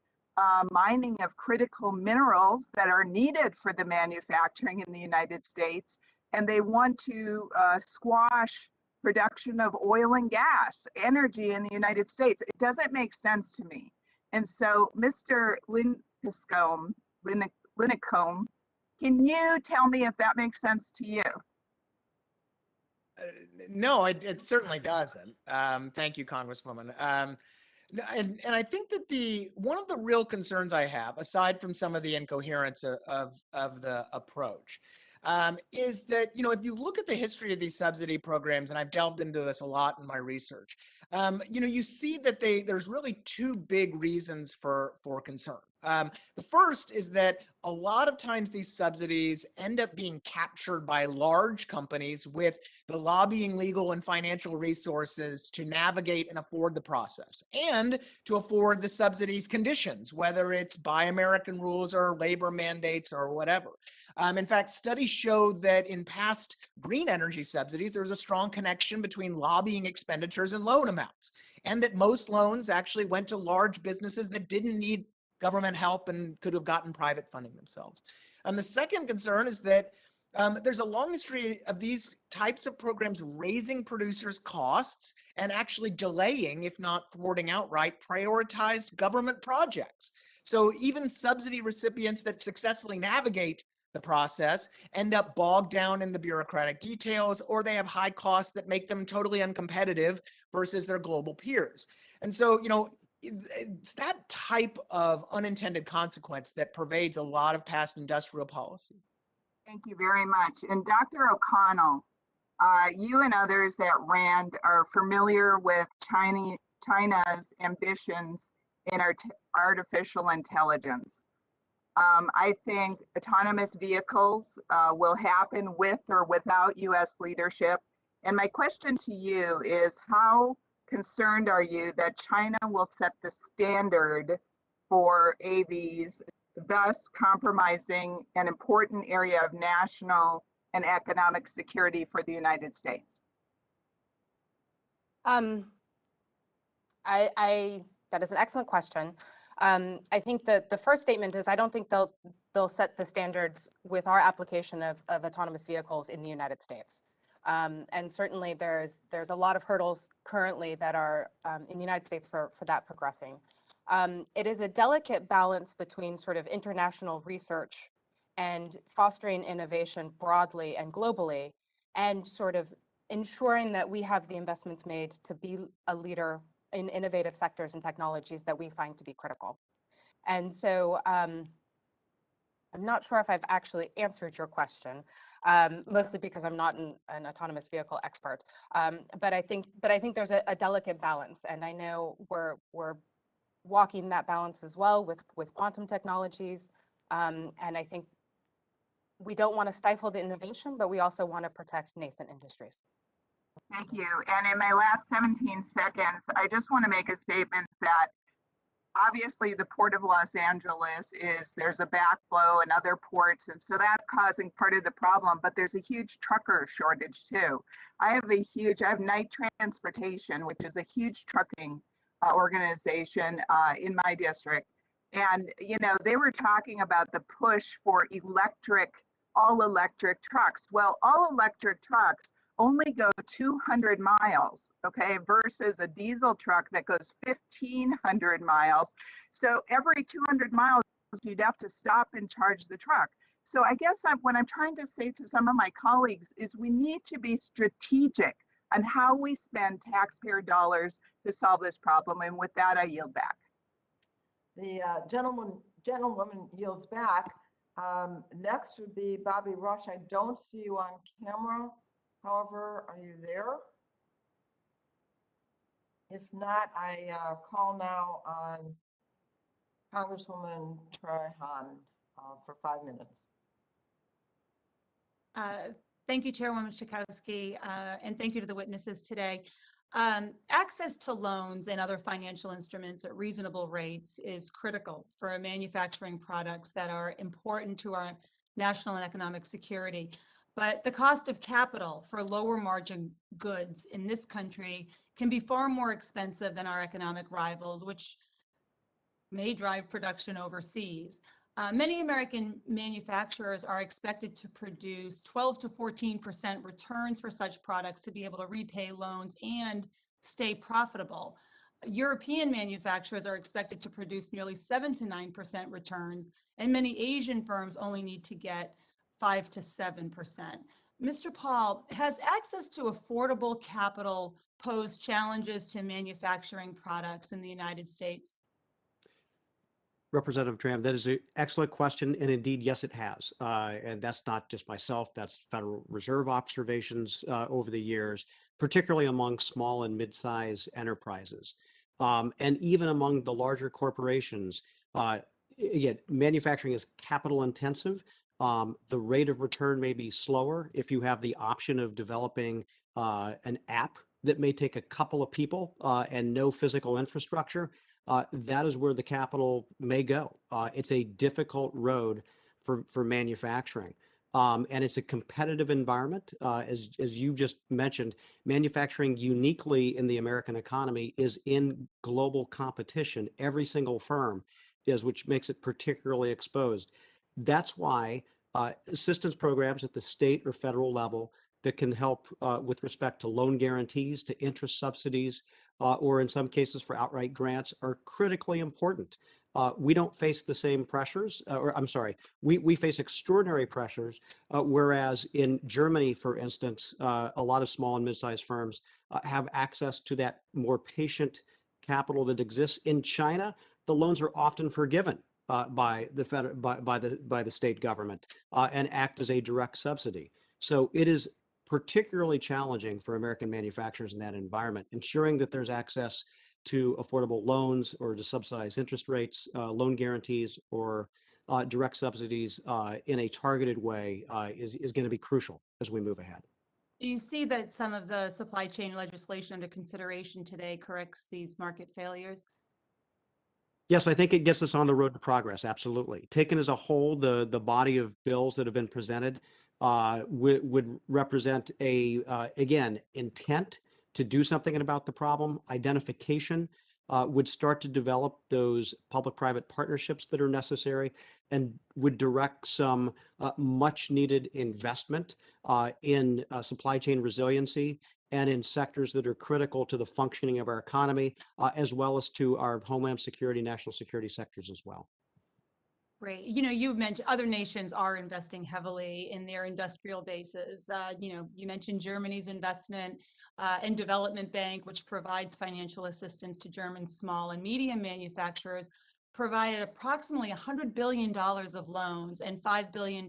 mining of critical minerals that are needed for the manufacturing in the United States, and they want to squash production of oil and gas, energy in the United States. It doesn't make sense to me. And so, Mr. Lincombe, can you tell me if that makes sense to you? No, it certainly doesn't. Thank you, Congresswoman. And I think that one of the real concerns I have, aside from some of the incoherence of the approach, is that, if you look at the history of these subsidy programs, and I've delved into this a lot in my research, you see that there's really two big reasons for concern. The first is that a lot of times these subsidies end up being captured by large companies with the lobbying, legal, and financial resources to navigate and afford the process and to afford the subsidies conditions, whether it's Buy American rules or labor mandates or whatever. In fact, studies show that in past green energy subsidies, there's a strong connection between lobbying expenditures and loan amounts, and that most loans actually went to large businesses that didn't need government help and could have gotten private funding themselves. And the second concern is that there's a long history of these types of programs raising producers' costs and actually delaying, if not thwarting outright, prioritized government projects. So even subsidy recipients that successfully navigate the process end up bogged down in the bureaucratic details, or they have high costs that make them totally uncompetitive versus their global peers. And so, it's that type of unintended consequence that pervades a lot of past industrial policy. Thank you very much. And Dr. O'Connell, you and others at RAND are familiar with China's ambitions in artificial intelligence. I think autonomous vehicles will happen with or without US leadership. And my question to you is, how concerned are you that China will set the standard for AVs, thus compromising an important area of national and economic security for the United States? That is an excellent question. I think that the first statement is I don't think they'll set the standards with our application of autonomous vehicles in the United States. And certainly there's a lot of hurdles currently that are in the United States for that progressing. It is a delicate balance between sort of international research and fostering innovation broadly and globally, and sort of ensuring that we have the investments made to be a leader in innovative sectors and technologies that we find to be critical. And so I'm not sure if I've actually answered your question, mostly because I'm not an autonomous vehicle expert. But I think there's a delicate balance, and I know we're walking that balance as well with quantum technologies. And I think we don't want to stifle the innovation, but we also want to protect nascent industries. Thank you. And in my last 17 seconds, I just want to make a statement that obviously the Port of Los Angeles there's a backflow and other ports, and so that's causing part of the problem, but there's a huge trucker shortage too. I have Night Transportation, which is a huge trucking organization in my district. And, you know, they were talking about the push for all electric trucks. Well, all electric trucks only go 200 miles, okay, versus a diesel truck that goes 1,500 miles. So every 200 miles, you'd have to stop and charge the truck. So I guess what I'm trying to say to some of my colleagues is we need to be strategic on how we spend taxpayer dollars to solve this problem. And with that, I yield back. The gentlewoman yields back. Next would be Bobby Rush. I don't see you on camera. However, are you there? If not, I call now on Congresswoman Trahan for 5 minutes. Thank you, Chairwoman Schakowsky, and thank you to the witnesses today. Access to loans and other financial instruments at reasonable rates is critical for manufacturing products that are important to our national and economic security. But the cost of capital for lower margin goods in this country can be far more expensive than our economic rivals, which may drive production overseas. Many American manufacturers are expected to produce 12 to 14% returns for such products to be able to repay loans and stay profitable. European manufacturers are expected to produce nearly 7 to 9% returns, and many Asian firms only need to get 5 to 7%. Mr. Paul, has access to affordable capital posed challenges to manufacturing products in the United States? Representative Tram, that is an excellent question, and indeed, yes, it has. And that's not just myself, that's Federal Reserve observations over the years, particularly among small and mid-size enterprises. And even among the larger corporations, again, manufacturing is capital intensive. The rate of return may be slower if you have the option of developing an app that may take a couple of people and no physical infrastructure. That is where the capital may go. It's a difficult road for manufacturing. And it's a competitive environment. As you just mentioned, manufacturing uniquely in the American economy is in global competition. Every single firm is, which makes it particularly exposed. That's why assistance programs at the state or federal level that can help with respect to loan guarantees, to interest subsidies, or in some cases for outright grants are critically important. We don't face the same pressures, we face extraordinary pressures, whereas in Germany, for instance, a lot of small and mid-sized firms have access to that more patient capital that exists in China, the loans are often forgiven by the state government and act as a direct subsidy. So it is particularly challenging for American manufacturers in that environment, ensuring that there's access to affordable loans or to subsidized interest rates, loan guarantees, or direct subsidies in a targeted way is going to be crucial as we move ahead. Do you see that some of the supply chain legislation under consideration today corrects these market failures? Yes, I think it gets us on the road to progress. Absolutely. Taken as a whole, the body of bills that have been presented would represent again, intent to do something about the problem. Identification would start to develop those public-private partnerships that are necessary and would direct some much needed investment in supply chain resiliency and in sectors that are critical to the functioning of our economy, as well as to our homeland security, national security sectors as well. Great. You know, you mentioned other nations are investing heavily in their industrial bases. You know, you mentioned Germany's investment and development bank, which provides financial assistance to German small and medium manufacturers, provided approximately $100 billion of loans and $5 billion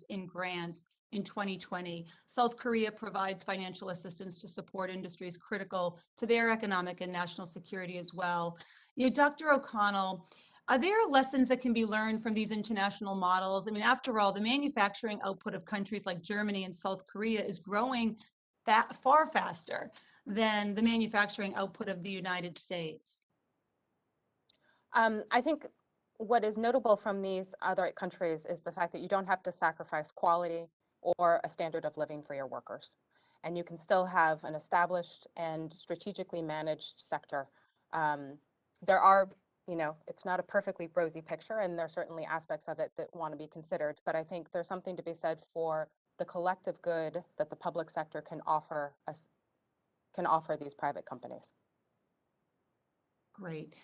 in grants in 2020. South Korea provides financial assistance to support industries critical to their economic and national security as well. You know, Dr. O'Connell, are there lessons that can be learned from these international models? I mean, after all, the manufacturing output of countries like Germany and South Korea is growing far faster than the manufacturing output of the United States. I think what is notable from these other countries is the fact that you don't have to sacrifice quality or a standard of living for your workers. And you can still have an established and strategically managed sector. There are, you know, it's not a perfectly rosy picture, and there are certainly aspects of it that want to be considered, but I think there's something to be said for the collective good that the public sector can offer these private companies. Great.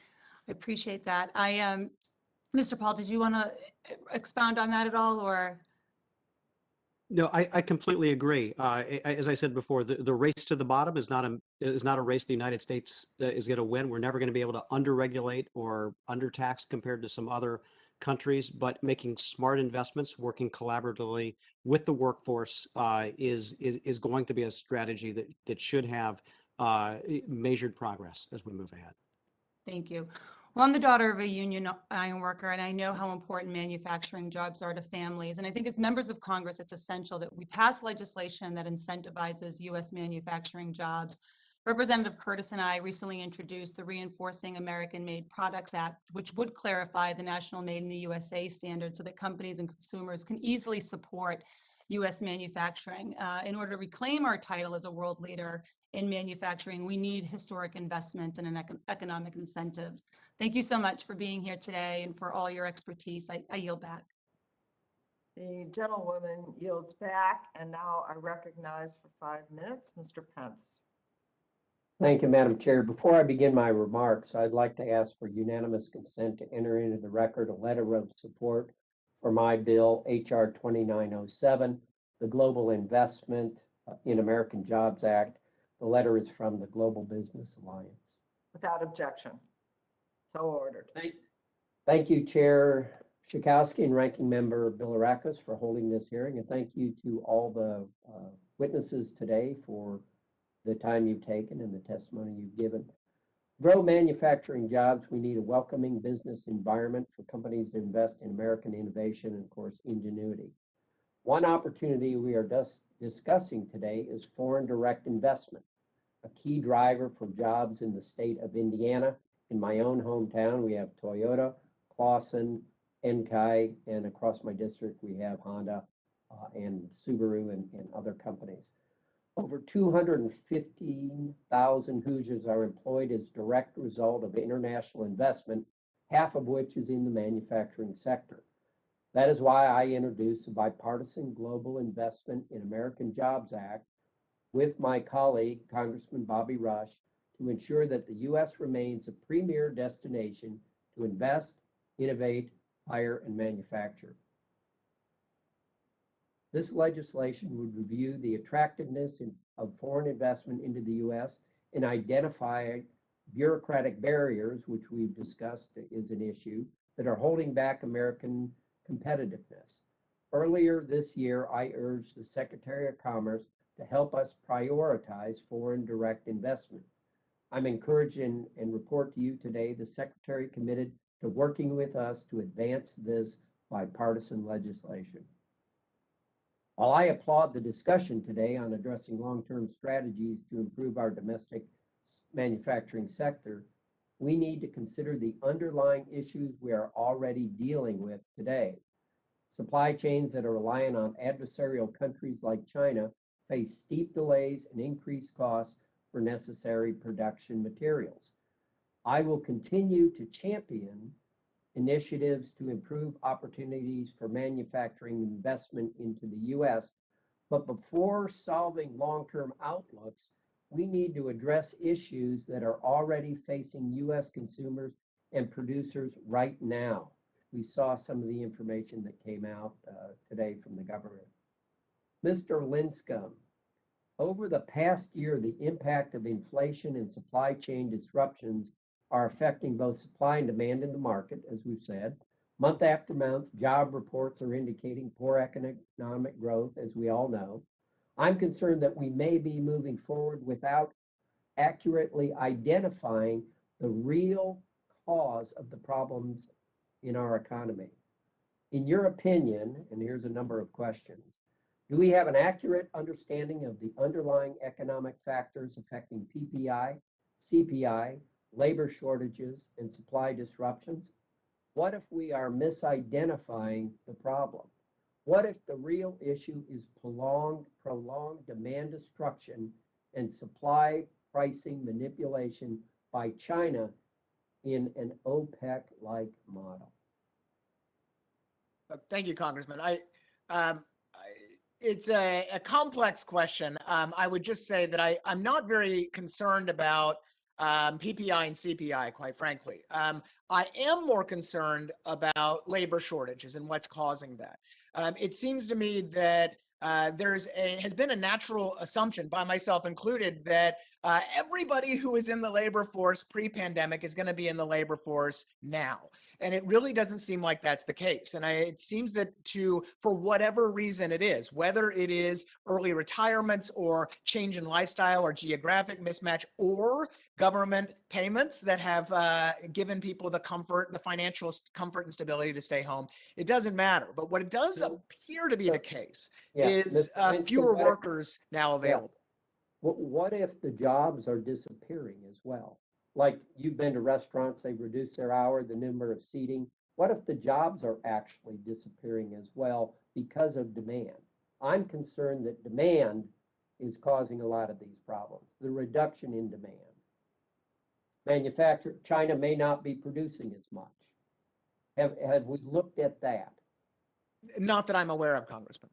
I appreciate that. Mr. Paul, did you want to expound on that at all, or? No, I completely agree. As I said before, the race to the bottom is not a race the United States is going to win. We're never going to be able to under-regulate or under-tax compared to some other countries, but making smart investments, working collaboratively with the workforce is going to be a strategy that should have measured progress as we move ahead. Thank you. Well, I'm the daughter of a union iron worker, and I know how important manufacturing jobs are to families. And I think as members of Congress, it's essential that we pass legislation that incentivizes U.S. manufacturing jobs. Representative Curtis and I recently introduced the Reinforcing American-Made Products Act, which would clarify the National Made in the USA standard so that companies and consumers can easily support U.S. manufacturing. In order to reclaim our title as a world leader in manufacturing, we need historic investments and economic incentives. Thank you so much for being here today and for all your expertise. I yield back. The gentlewoman yields back, and now I recognize for 5 minutes, Mr. Pence. Thank you, Madam Chair. Before I begin my remarks, I'd like to ask for unanimous consent to enter into the record a letter of support for my bill, H.R. 2907, the Global Investment in American Jobs Act. The letter is from the Global Business Alliance. Without objection. So ordered. Thank you, Chair Schakowsky and Ranking Member Bilirakis for holding this hearing, and thank you to all the witnesses today for the time you've taken and the testimony you've given. Grow manufacturing jobs, we need a welcoming business environment for companies to invest in American innovation and, of course, ingenuity. One opportunity we are discussing today is foreign direct investment, a key driver for jobs in the state of Indiana. In my own hometown, we have Toyota, Clausen, Enkai, and across my district, we have Honda and Subaru and other companies. Over 215,000 Hoosiers are employed as direct result of international investment, half of which is in the manufacturing sector. That is why I introduced the Bipartisan Global Investment in American Jobs Act with my colleague, Congressman Bobby Rush, to ensure that the U.S. remains a premier destination to invest, innovate, hire, and manufacture. This legislation would review the attractiveness of foreign investment into the U.S. and identify bureaucratic barriers, which we've discussed is an issue, that are holding back American competitiveness. Earlier this year, I urged the Secretary of Commerce to help us prioritize foreign direct investment. I'm encouraged and report to you today the Secretary committed to working with us to advance this bipartisan legislation. While I applaud the discussion today on addressing long-term strategies to improve our domestic manufacturing sector, we need to consider the underlying issues we are already dealing with today. Supply chains that are reliant on adversarial countries like China face steep delays and increased costs for necessary production materials. I will continue to champion initiatives to improve opportunities for manufacturing investment into the U.S., but before solving long-term outlooks, we need to address issues that are already facing U.S. consumers and producers right now. We saw some of the information that came out today from the government. Mr. Linscomb, over the past year, the impact of inflation and supply chain disruptions are affecting both supply and demand in the market, as we've said. Month after month, job reports are indicating poor economic growth, as we all know. I'm concerned that we may be moving forward without accurately identifying the real cause of the problems in our economy. In your opinion, and here's a number of questions, do we have an accurate understanding of the underlying economic factors affecting PPI, CPI, labor shortages, and supply disruptions? What if we are misidentifying the problem? What if the real issue is prolonged demand destruction and supply pricing manipulation by China in an OPEC-like model? Thank you, Congressman. It's a complex question. I would just say that I'm not very concerned about PPI and CPI, quite frankly. I am more concerned about labor shortages and what's causing that. It seems to me that has been a natural assumption, by myself included, that everybody who was in the labor force pre-pandemic is going to be in the labor force now. And it really doesn't seem like that's the case. And it seems that for whatever reason it is, whether it is early retirements or change in lifestyle or geographic mismatch or government payments that have given people the financial comfort and stability to stay home, it doesn't matter. But what it does appear to be the case is fewer workers now available. What if the jobs are disappearing as well? Like you've been to restaurants, they've reduced their hour, the number of seating. What if the jobs are actually disappearing as well because of demand? I'm concerned that demand is causing a lot of these problems, the reduction in demand. China may not be producing as much. Have we looked at that? Not that I'm aware of, Congressman.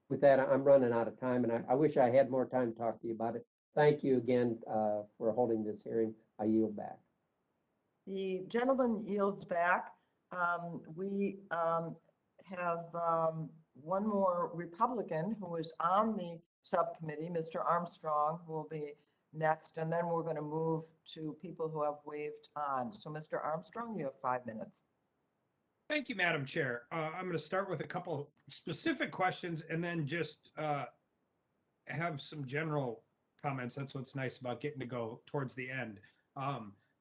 With that, I'm running out of time, and I wish I had more time to talk to you about it. Thank you again for holding this hearing. I yield back. The gentleman yields back. We have one more Republican who is on the subcommittee, Mr. Armstrong, who will be next, and then we're going to move to people who have waved on. So, Mr. Armstrong, you have 5 minutes. Thank you, Madam Chair. I'm going to start with a couple specific questions and then just have some general comments. That's what's nice about getting to go towards the end.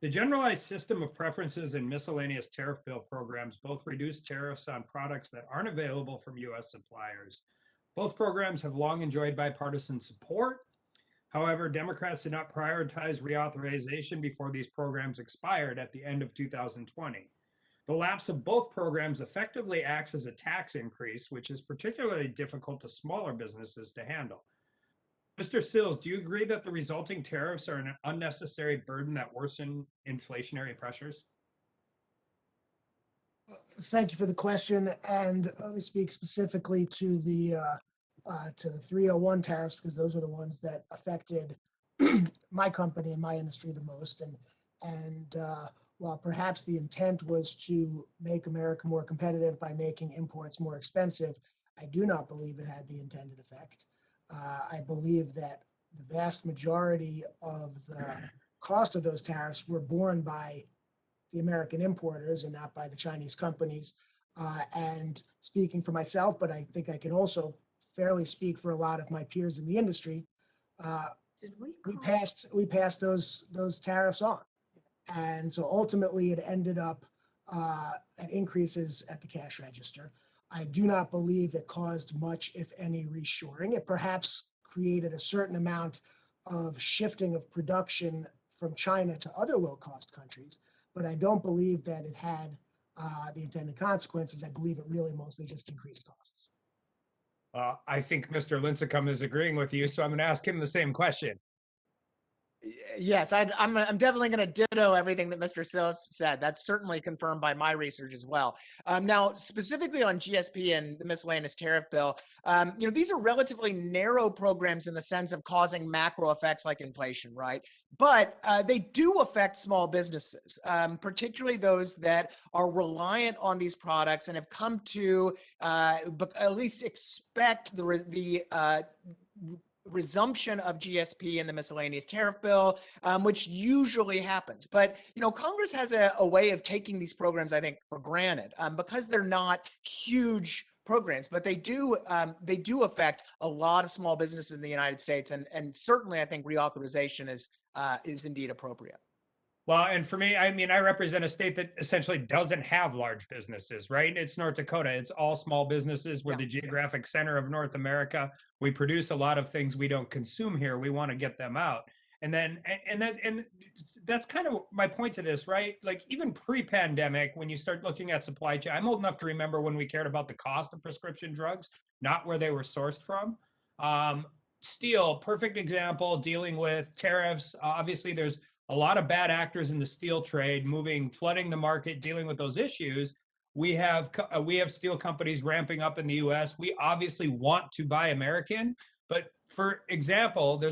The generalized system of preferences and miscellaneous tariff bill programs both reduce tariffs on products that aren't available from U.S. suppliers. Both programs have long enjoyed bipartisan support. However, Democrats did not prioritize reauthorization before these programs expired at the end of 2020. The lapse of both programs effectively acts as a tax increase, which is particularly difficult to smaller businesses to handle. Mr. Sills, do you agree that the resulting tariffs are an unnecessary burden that worsen inflationary pressures? Thank you for the question. And let me speak specifically to the 301 tariffs, because those are the ones that affected my company and my industry the most. And while perhaps the intent was to make America more competitive by making imports more expensive, I do not believe it had the intended effect. I believe that the vast majority of the cost of those tariffs were borne by the American importers and not by the Chinese companies. And speaking for myself, but I think I can also fairly speak for a lot of my peers in the industry, we passed those tariffs on. And so ultimately it ended up at increases at the cash register. I do not believe it caused much, if any, reshoring. It perhaps created a certain amount of shifting of production from China to other low-cost countries, but I don't believe that it had the intended consequences. I believe it really mostly just increased costs. I think Mr. Lincecum is agreeing with you, so I'm going to ask him the same question. Yes, I'm definitely going to ditto everything that Mr. Sills said. That's certainly confirmed by my research as well. Now, specifically on GSP and the miscellaneous tariff bill, these are relatively narrow programs in the sense of causing macro effects like inflation, right? But they do affect small businesses, particularly those that are reliant on these products and have come to at least expect the resumption of GSP in the miscellaneous tariff bill, which usually happens. But, Congress has a way of taking these programs, I think, for granted because they're not huge programs, but they do affect a lot of small businesses in the United States. And certainly I think reauthorization is indeed appropriate. Well, and for me, I mean, I represent a state that essentially doesn't have large businesses, right? It's North Dakota. It's all small businesses. We're the geographic center of North America. We produce a lot of things we don't consume here. We want to get them out. And that's kind of my point to this, right? Like even pre-pandemic, when you start looking at supply chain, I'm old enough to remember when we cared about the cost of prescription drugs, not where they were sourced from. Steel, perfect example, dealing with tariffs. Obviously, there's a lot of bad actors in the steel trade flooding the market, dealing with those issues. We have steel companies ramping up in the US. We obviously want to buy American, but for example,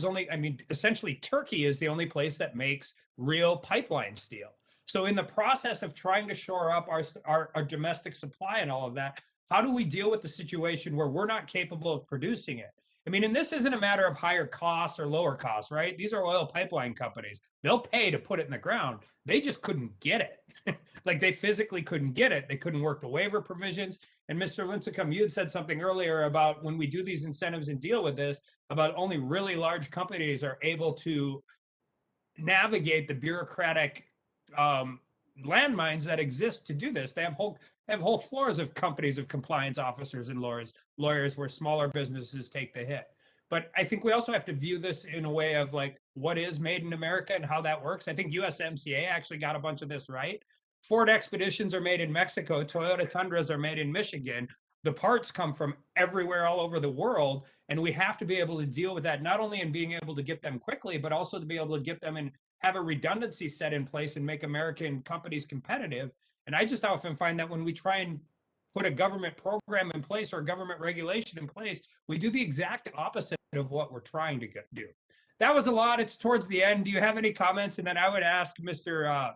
essentially Turkey is the only place that makes real pipeline steel. So in the process of trying to shore up our domestic supply and all of that, how do we deal with the situation where we're not capable of producing it? I mean, and this isn't a matter of higher costs or lower costs, right? These are oil pipeline companies. They'll pay to put it in the ground. They just couldn't get it. Like they physically couldn't get it. They couldn't work the waiver provisions. And Mr. Lincecum, you had said something earlier about when we do these incentives and deal with this, about only really large companies are able to navigate the bureaucratic landmines that exist to do this. They have whole floors of companies of compliance officers and lawyers where smaller businesses take the hit. But I think we also have to view this in a way of like what is made in America and how that works. I think USMCA actually got a bunch of this right. Ford Expeditions are made in Mexico. Toyota Tundras are made in Michigan. The parts come from everywhere all over the world. And we have to be able to deal with that, not only in being able to get them quickly, but also to be able to get them and have a redundancy set in place and make American companies competitive. And I just often find that when we try and put a government program in place or a government regulation in place, we do the exact opposite of what we're trying to do. That was a lot. It's towards the end. Do you have any comments? And then I would ask Mr.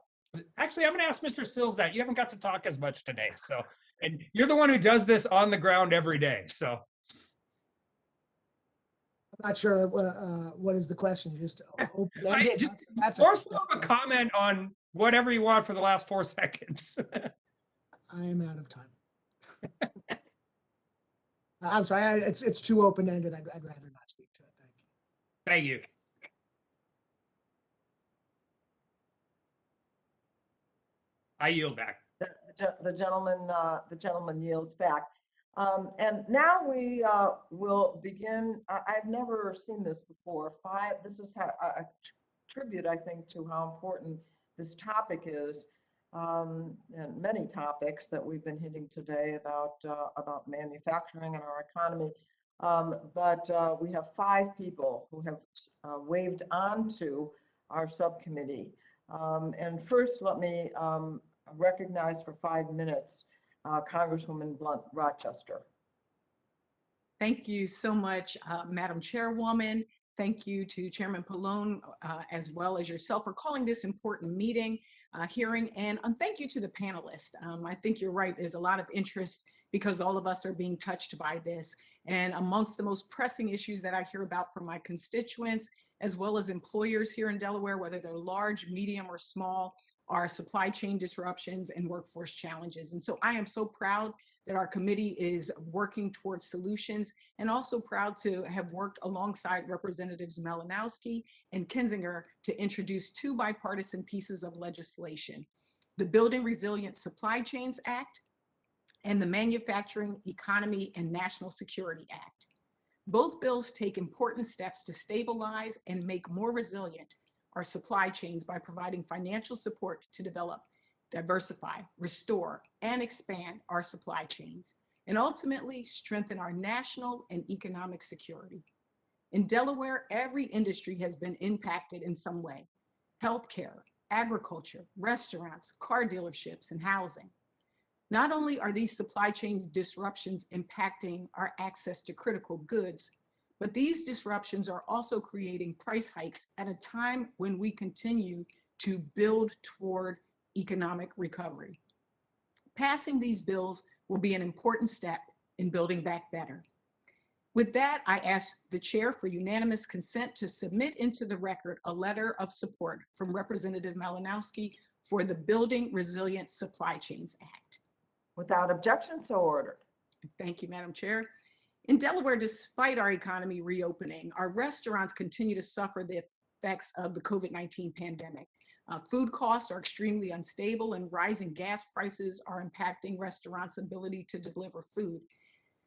Actually, I'm going to ask Mr. Sills that. You haven't got to talk as much today. So, and you're the one who does this on the ground every day. So. I'm not sure what is the question. Just open-ended. That's a comment on whatever you want for the last 4 seconds. I am out of time. I'm sorry. It's too open-ended. I'd rather not speak to it. Thank you. I yield back. The gentleman yields back. And now we will begin. I've never seen this before. This is a tribute, I think, to how important this topic is, and many topics that we've been hitting today about manufacturing and our economy. But we have 5 people who have waved on to our subcommittee. And first, let me recognize for 5 minutes Congresswoman Blunt Rochester. Thank you so much, Madam Chairwoman. Thank you to Chairman Pallone, as well as yourself for calling this important hearing, and thank you to the panelists. I think you're right. There's a lot of interest because all of us are being touched by this. And amongst the most pressing issues that I hear about from my constituents as well as employers here in Delaware, whether they're large, medium, or small, are supply chain disruptions and workforce challenges. And so I am so proud that our committee is working towards solutions, and also proud to have worked alongside Representatives Malinowski and Kinzinger to introduce two bipartisan pieces of legislation: the Building Resilient Supply Chains Act and the Manufacturing Economy and National Security Act. Both bills take important steps to stabilize and make more resilient our supply chains by providing financial support to develop, diversify, restore, and expand our supply chains, and ultimately strengthen our national and economic security. In Delaware, every industry has been impacted in some way: healthcare, agriculture, restaurants, car dealerships, and housing. Not only are these supply chains disruptions impacting our access to critical goods, but these disruptions are also creating price hikes at a time when we continue to build toward economic recovery. Passing these bills will be an important step in building back better. With that, I ask the chair for unanimous consent to submit into the record a letter of support from Representative Malinowski for the Building Resilient Supply Chains Act. Without objection, so ordered. Thank you, Madam Chair. In Delaware, despite our economy reopening, our restaurants continue to suffer the effects of the COVID-19 pandemic. Food costs are extremely unstable, and rising gas prices are impacting restaurants' ability to deliver food.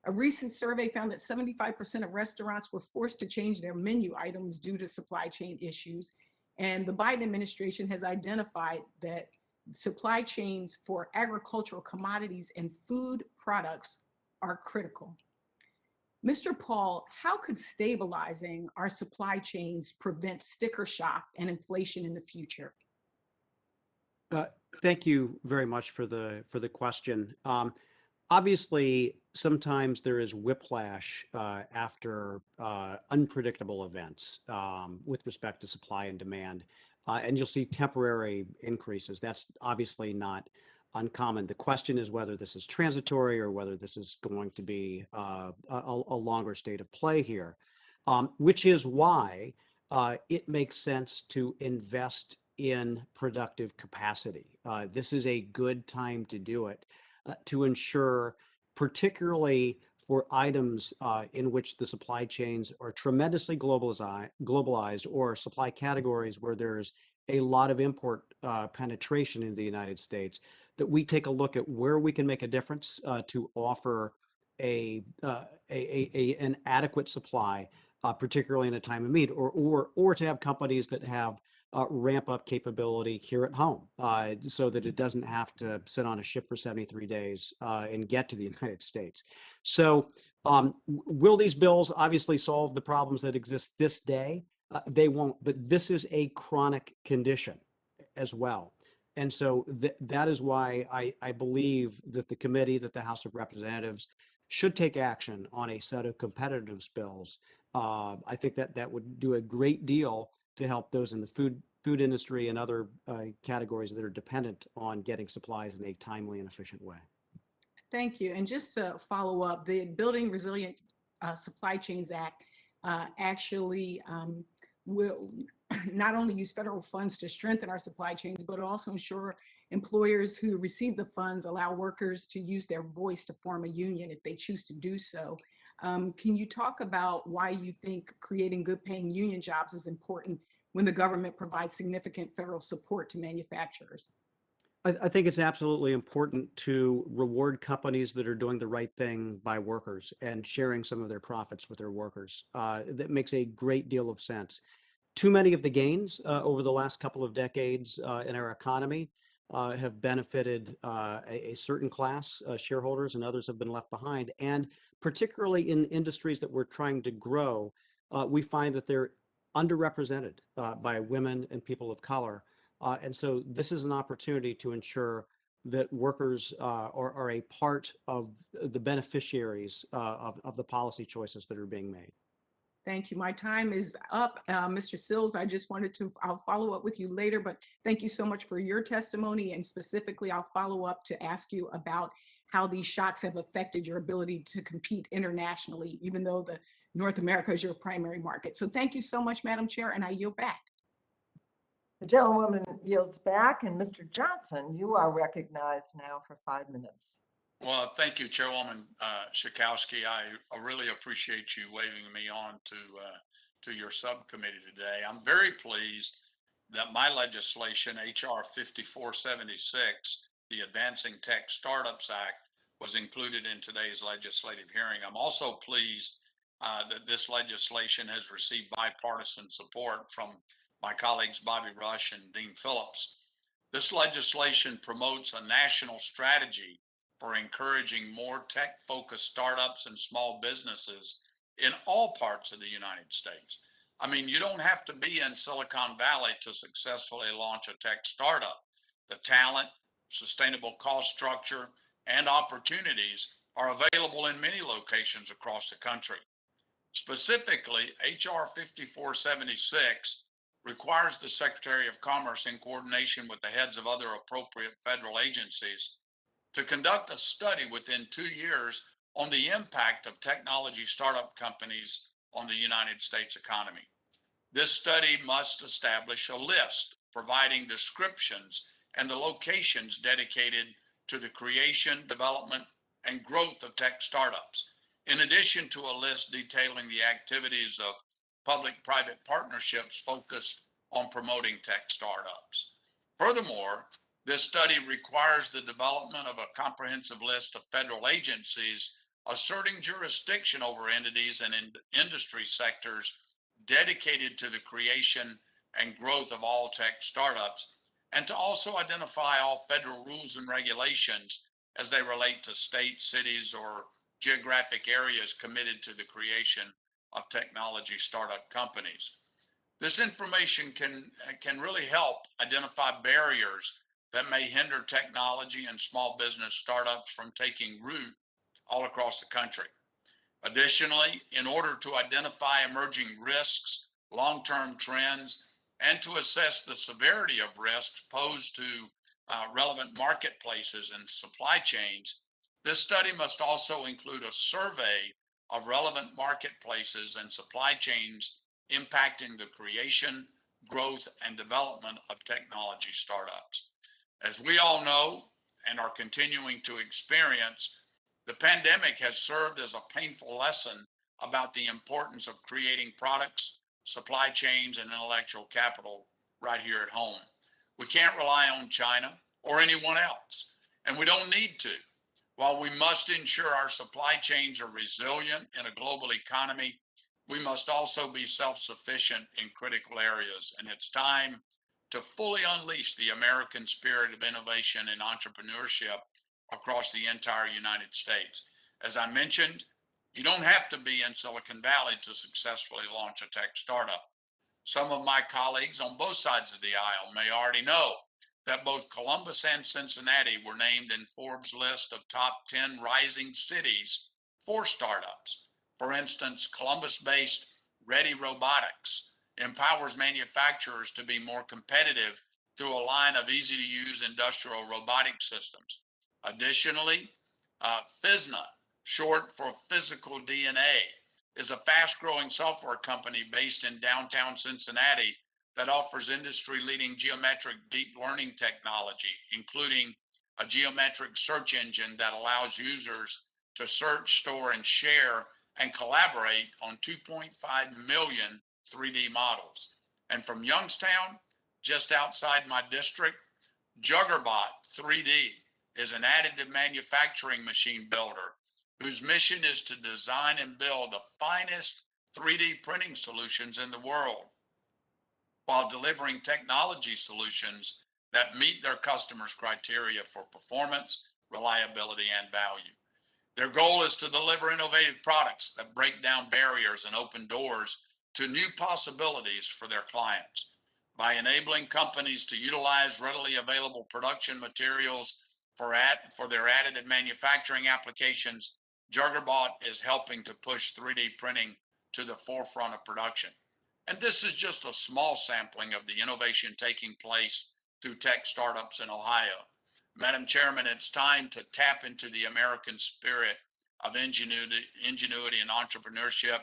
A recent survey found that 75% of restaurants were forced to change their menu items due to supply chain issues. And the Biden administration has identified that supply chains for agricultural commodities and food products are critical. Mr. Paul, how could stabilizing our supply chains prevent sticker shock and inflation in the future? Thank you very much for the question. Obviously, sometimes there is whiplash after unpredictable events with respect to supply and demand, and you'll see temporary increases. That's obviously not uncommon. The question is whether this is transitory or whether this is going to be a longer state of play here, which is why it makes sense to invest in productive capacity. This is a good time to do it, to ensure, particularly for items in which the supply chains are tremendously globalized, or supply categories where there's a lot of import penetration in the United States, that we take a look at where we can make a difference to offer an adequate supply, particularly in a time of need, or to have companies that have ramp up capability here at home, so that it doesn't have to sit on a ship for 73 days and get to the United States. So will these bills obviously solve the problems that exist this day? They won't, but this is a chronic condition as well. And so that is why I believe that the committee, that the House of Representatives should take action on a set of competitiveness bills. I think that would do a great deal to help those in the food industry and other categories that are dependent on getting supplies in a timely and efficient way. Thank you. And just to follow up, the Building Resilient Supply Chains Act actually will not only use federal funds to strengthen our supply chains, but also ensure employers who receive the funds allow workers to use their voice to form a union if they choose to do so. Can you talk about why you think creating good paying union jobs is important when the government provides significant federal support to manufacturers? I think it's absolutely important to reward companies that are doing the right thing by workers and sharing some of their profits with their workers. That makes a great deal of sense. Too many of the gains over the last couple of decades in our economy have benefited a certain class, shareholders, and others have been left behind. And particularly in industries that we're trying to grow, we find that they're underrepresented by women and people of color. And so this is an opportunity to ensure that workers are a part of the beneficiaries of the policy choices that are being made. Thank you. My time is up. Mr. Sills, I'll follow up with you later, but thank you so much for your testimony. And specifically, I'll follow up to ask you about how these shocks have affected your ability to compete internationally, even though the North America as your primary market. So thank you so much, Madam Chair, and I yield back. The gentlewoman yields back, and Mr. Johnson, you are recognized now for 5 minutes. Well, thank you, Chairwoman Schakowsky. I really appreciate you waving me on to your subcommittee today. I'm very pleased that my legislation, HR 5476, the Advancing Tech Startups Act, was included in today's legislative hearing. I'm also pleased that this legislation has received bipartisan support from my colleagues Bobby Rush and Dean Phillips. This legislation promotes a national strategy for encouraging more tech-focused startups and small businesses in all parts of the United States. I mean, you don't have to be in Silicon Valley to successfully launch a tech startup. The talent, sustainable cost structure, and opportunities are available in many locations across the country. Specifically, HR 5476 requires the Secretary of Commerce, in coordination with the heads of other appropriate federal agencies, to conduct a study within 2 years on the impact of technology startup companies on the United States economy. This study must establish a list providing descriptions and the locations dedicated to the creation, development, and growth of tech startups, in addition to a list detailing the activities of public-private partnerships focused on promoting tech startups. Furthermore, this study requires the development of a comprehensive list of federal agencies asserting jurisdiction over entities and industry sectors dedicated to the creation and growth of all tech startups, and to also identify all federal rules and regulations as they relate to states, cities, or geographic areas committed to the creation of technology startup companies. This information can really help identify barriers that may hinder technology and small business startups from taking root all across the country. Additionally, in order to identify emerging risks, long-term trends, and to assess the severity of risks posed to relevant marketplaces and supply chains, this study must also include a survey of relevant marketplaces and supply chains impacting the creation, growth, and development of technology startups. As we all know and are continuing to experience, the pandemic has served as a painful lesson about the importance of creating products, supply chains, and intellectual capital right here at home. We can't rely on China or anyone else, and we don't need to. While we must ensure our supply chains are resilient in a global economy, we must also be self-sufficient in critical areas, and it's time to fully unleash the American spirit of innovation and entrepreneurship across the entire United States. As I mentioned, you don't have to be in Silicon Valley to successfully launch a tech startup. Some of my colleagues on both sides of the aisle may already know that both Columbus and Cincinnati were named in Forbes' list of top 10 rising cities for startups. For instance, Columbus-based Ready Robotics empowers manufacturers to be more competitive through a line of easy-to-use industrial robotic systems. Additionally, FISNA, short for Physical DNA, is a fast-growing software company based in downtown Cincinnati that offers industry-leading geometric deep learning technology, including a geometric search engine that allows users to search, store, and share and collaborate on 2.5 million 3D models. And from Youngstown, just outside my district, Juggerbot 3D is an additive manufacturing machine builder whose mission is to design and build the finest 3D printing solutions in the world while delivering technology solutions that meet their customers' criteria for performance, reliability, and value. Their goal is to deliver innovative products that break down barriers and open doors to new possibilities for their clients. By enabling companies to utilize readily available production materials for their additive manufacturing applications, Juggerbot is helping to push 3D printing to the forefront of production. And this is just a small sampling of the innovation taking place through tech startups in Ohio. Madam Chairman, it's time to tap into the American spirit of ingenuity and entrepreneurship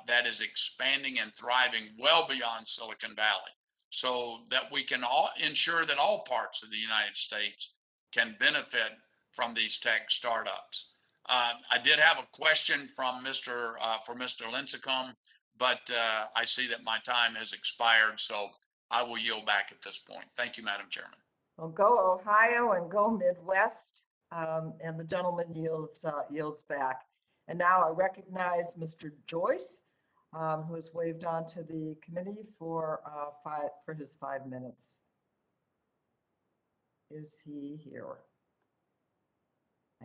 that is expanding and thriving well beyond Silicon Valley, so that we can all ensure that all parts of the United States can benefit from these tech startups. I did have a question from Mr. Lincecum, but I see that my time has expired, so I will yield back at this point. Thank you, Madam Chairman. Well, go Ohio and go Midwest, and the gentleman yields back. And now I recognize Mr. Joyce, who has waved on to the committee for his 5 minutes. Is he here?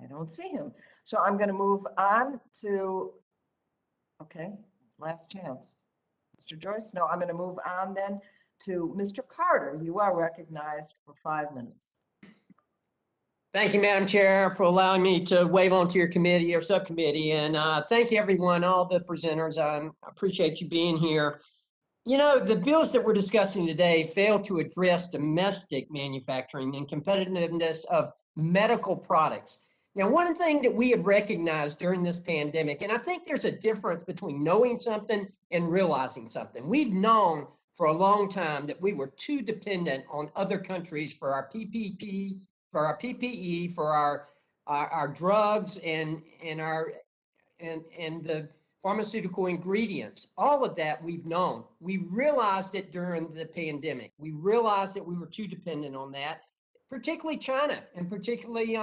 I don't see him. So I'm going to move on to, okay, last chance. Mr. Joyce? No, I'm going to move on then to Mr. Carter. You are recognized for 5 minutes. Thank you, Madam Chair, for allowing me to wave on to your committee or subcommittee. And thank you, everyone, all the presenters. I appreciate you being here. You know, the bills that we're discussing today fail to address domestic manufacturing and competitiveness of medical products. Now, one thing that we have recognized during this pandemic, and I think there's a difference between knowing something and realizing something. We've known for a long time that we were too dependent on other countries for our PPE, for our drugs and the pharmaceutical ingredients. All of that we've known. We realized it during the pandemic. We realized that we were too dependent on that, particularly China and particularly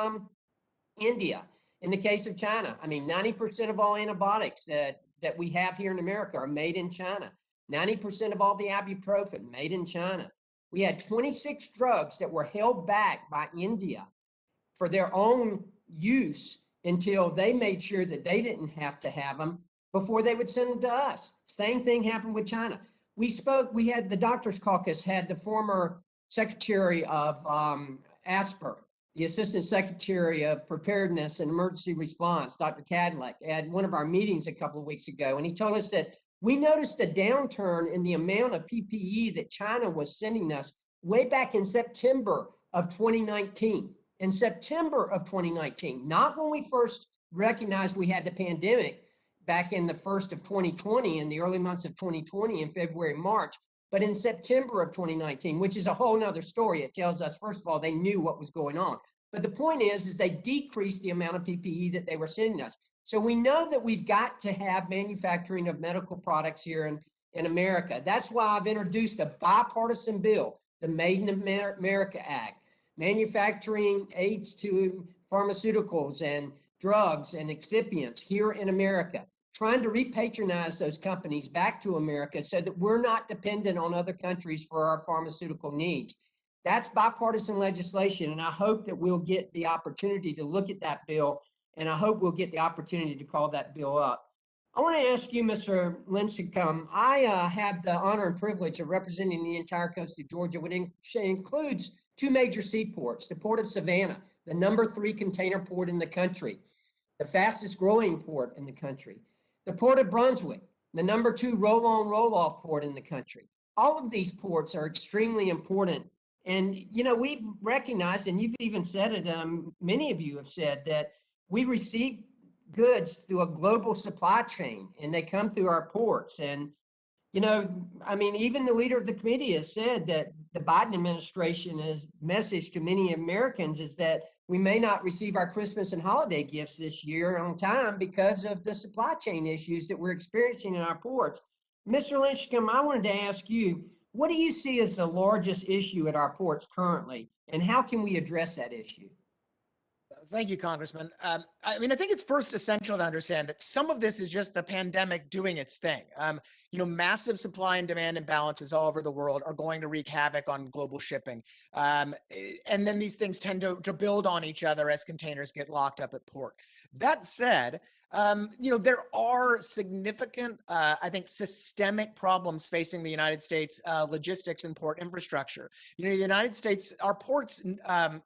India. In the case of China, I mean, 90% of all antibiotics that we have here in America are made in China. 90% of all the ibuprofen made in China. We had 26 drugs that were held back by India for their own use until they made sure that they didn't have to have them before they would send them to us. Same thing happened with China. We had the Doctors Caucus had the former Secretary of ASPR, the Assistant Secretary of Preparedness and Emergency Response, Dr. Cadillac, at one of our meetings a couple of weeks ago, and he told us that we noticed a downturn in the amount of PPE that China was sending us way back in September of 2019. In September of 2019, not when we first recognized we had the pandemic back in the first of 2020, in the early months of 2020 in February, March, but in September of 2019, which is a whole nother story. It tells us, first of all, they knew what was going on. But the point is they decreased the amount of PPE that they were sending us. So we know that we've got to have manufacturing of medical products here in America. That's why I've introduced a bipartisan bill, the Made in America Act, manufacturing aids to pharmaceuticals and drugs and excipients here in America, trying to repatronize those companies back to America so that we're not dependent on other countries for our pharmaceutical needs. That's bipartisan legislation, and I hope that we'll get the opportunity to look at that bill, and I hope we'll get the opportunity to call that bill up. I want to ask you, Mr. Lincecum, I have the honor and privilege of representing the entire coast of Georgia, which includes two major seaports, the Port of Savannah, the #3 container port in the country, the fastest growing port in the country, the Port of Brunswick, the #2 roll-on, roll-off port in the country. All of these ports are extremely important. And, you know, we've recognized, and you've even said it, many of you have said that we receive goods through a global supply chain and they come through our ports. And, you know, I mean, even the leader of the committee has said that the Biden administration's message to many Americans is that we may not receive our Christmas and holiday gifts this year on time because of the supply chain issues that we're experiencing in our ports. Mr. Lincecum, I wanted to ask you, what do you see as the largest issue at our ports currently, and how can we address that issue? Thank you, Congressman. I mean, I think it's first essential to understand that some of this is just the pandemic doing its thing. You know, massive supply and demand imbalances all over the world are going to wreak havoc on global shipping. And then these things tend to build on each other as containers get locked up at port. That said, you know, there are significant, I think, systemic problems facing the United States logistics and port infrastructure. You know, the United States, our ports,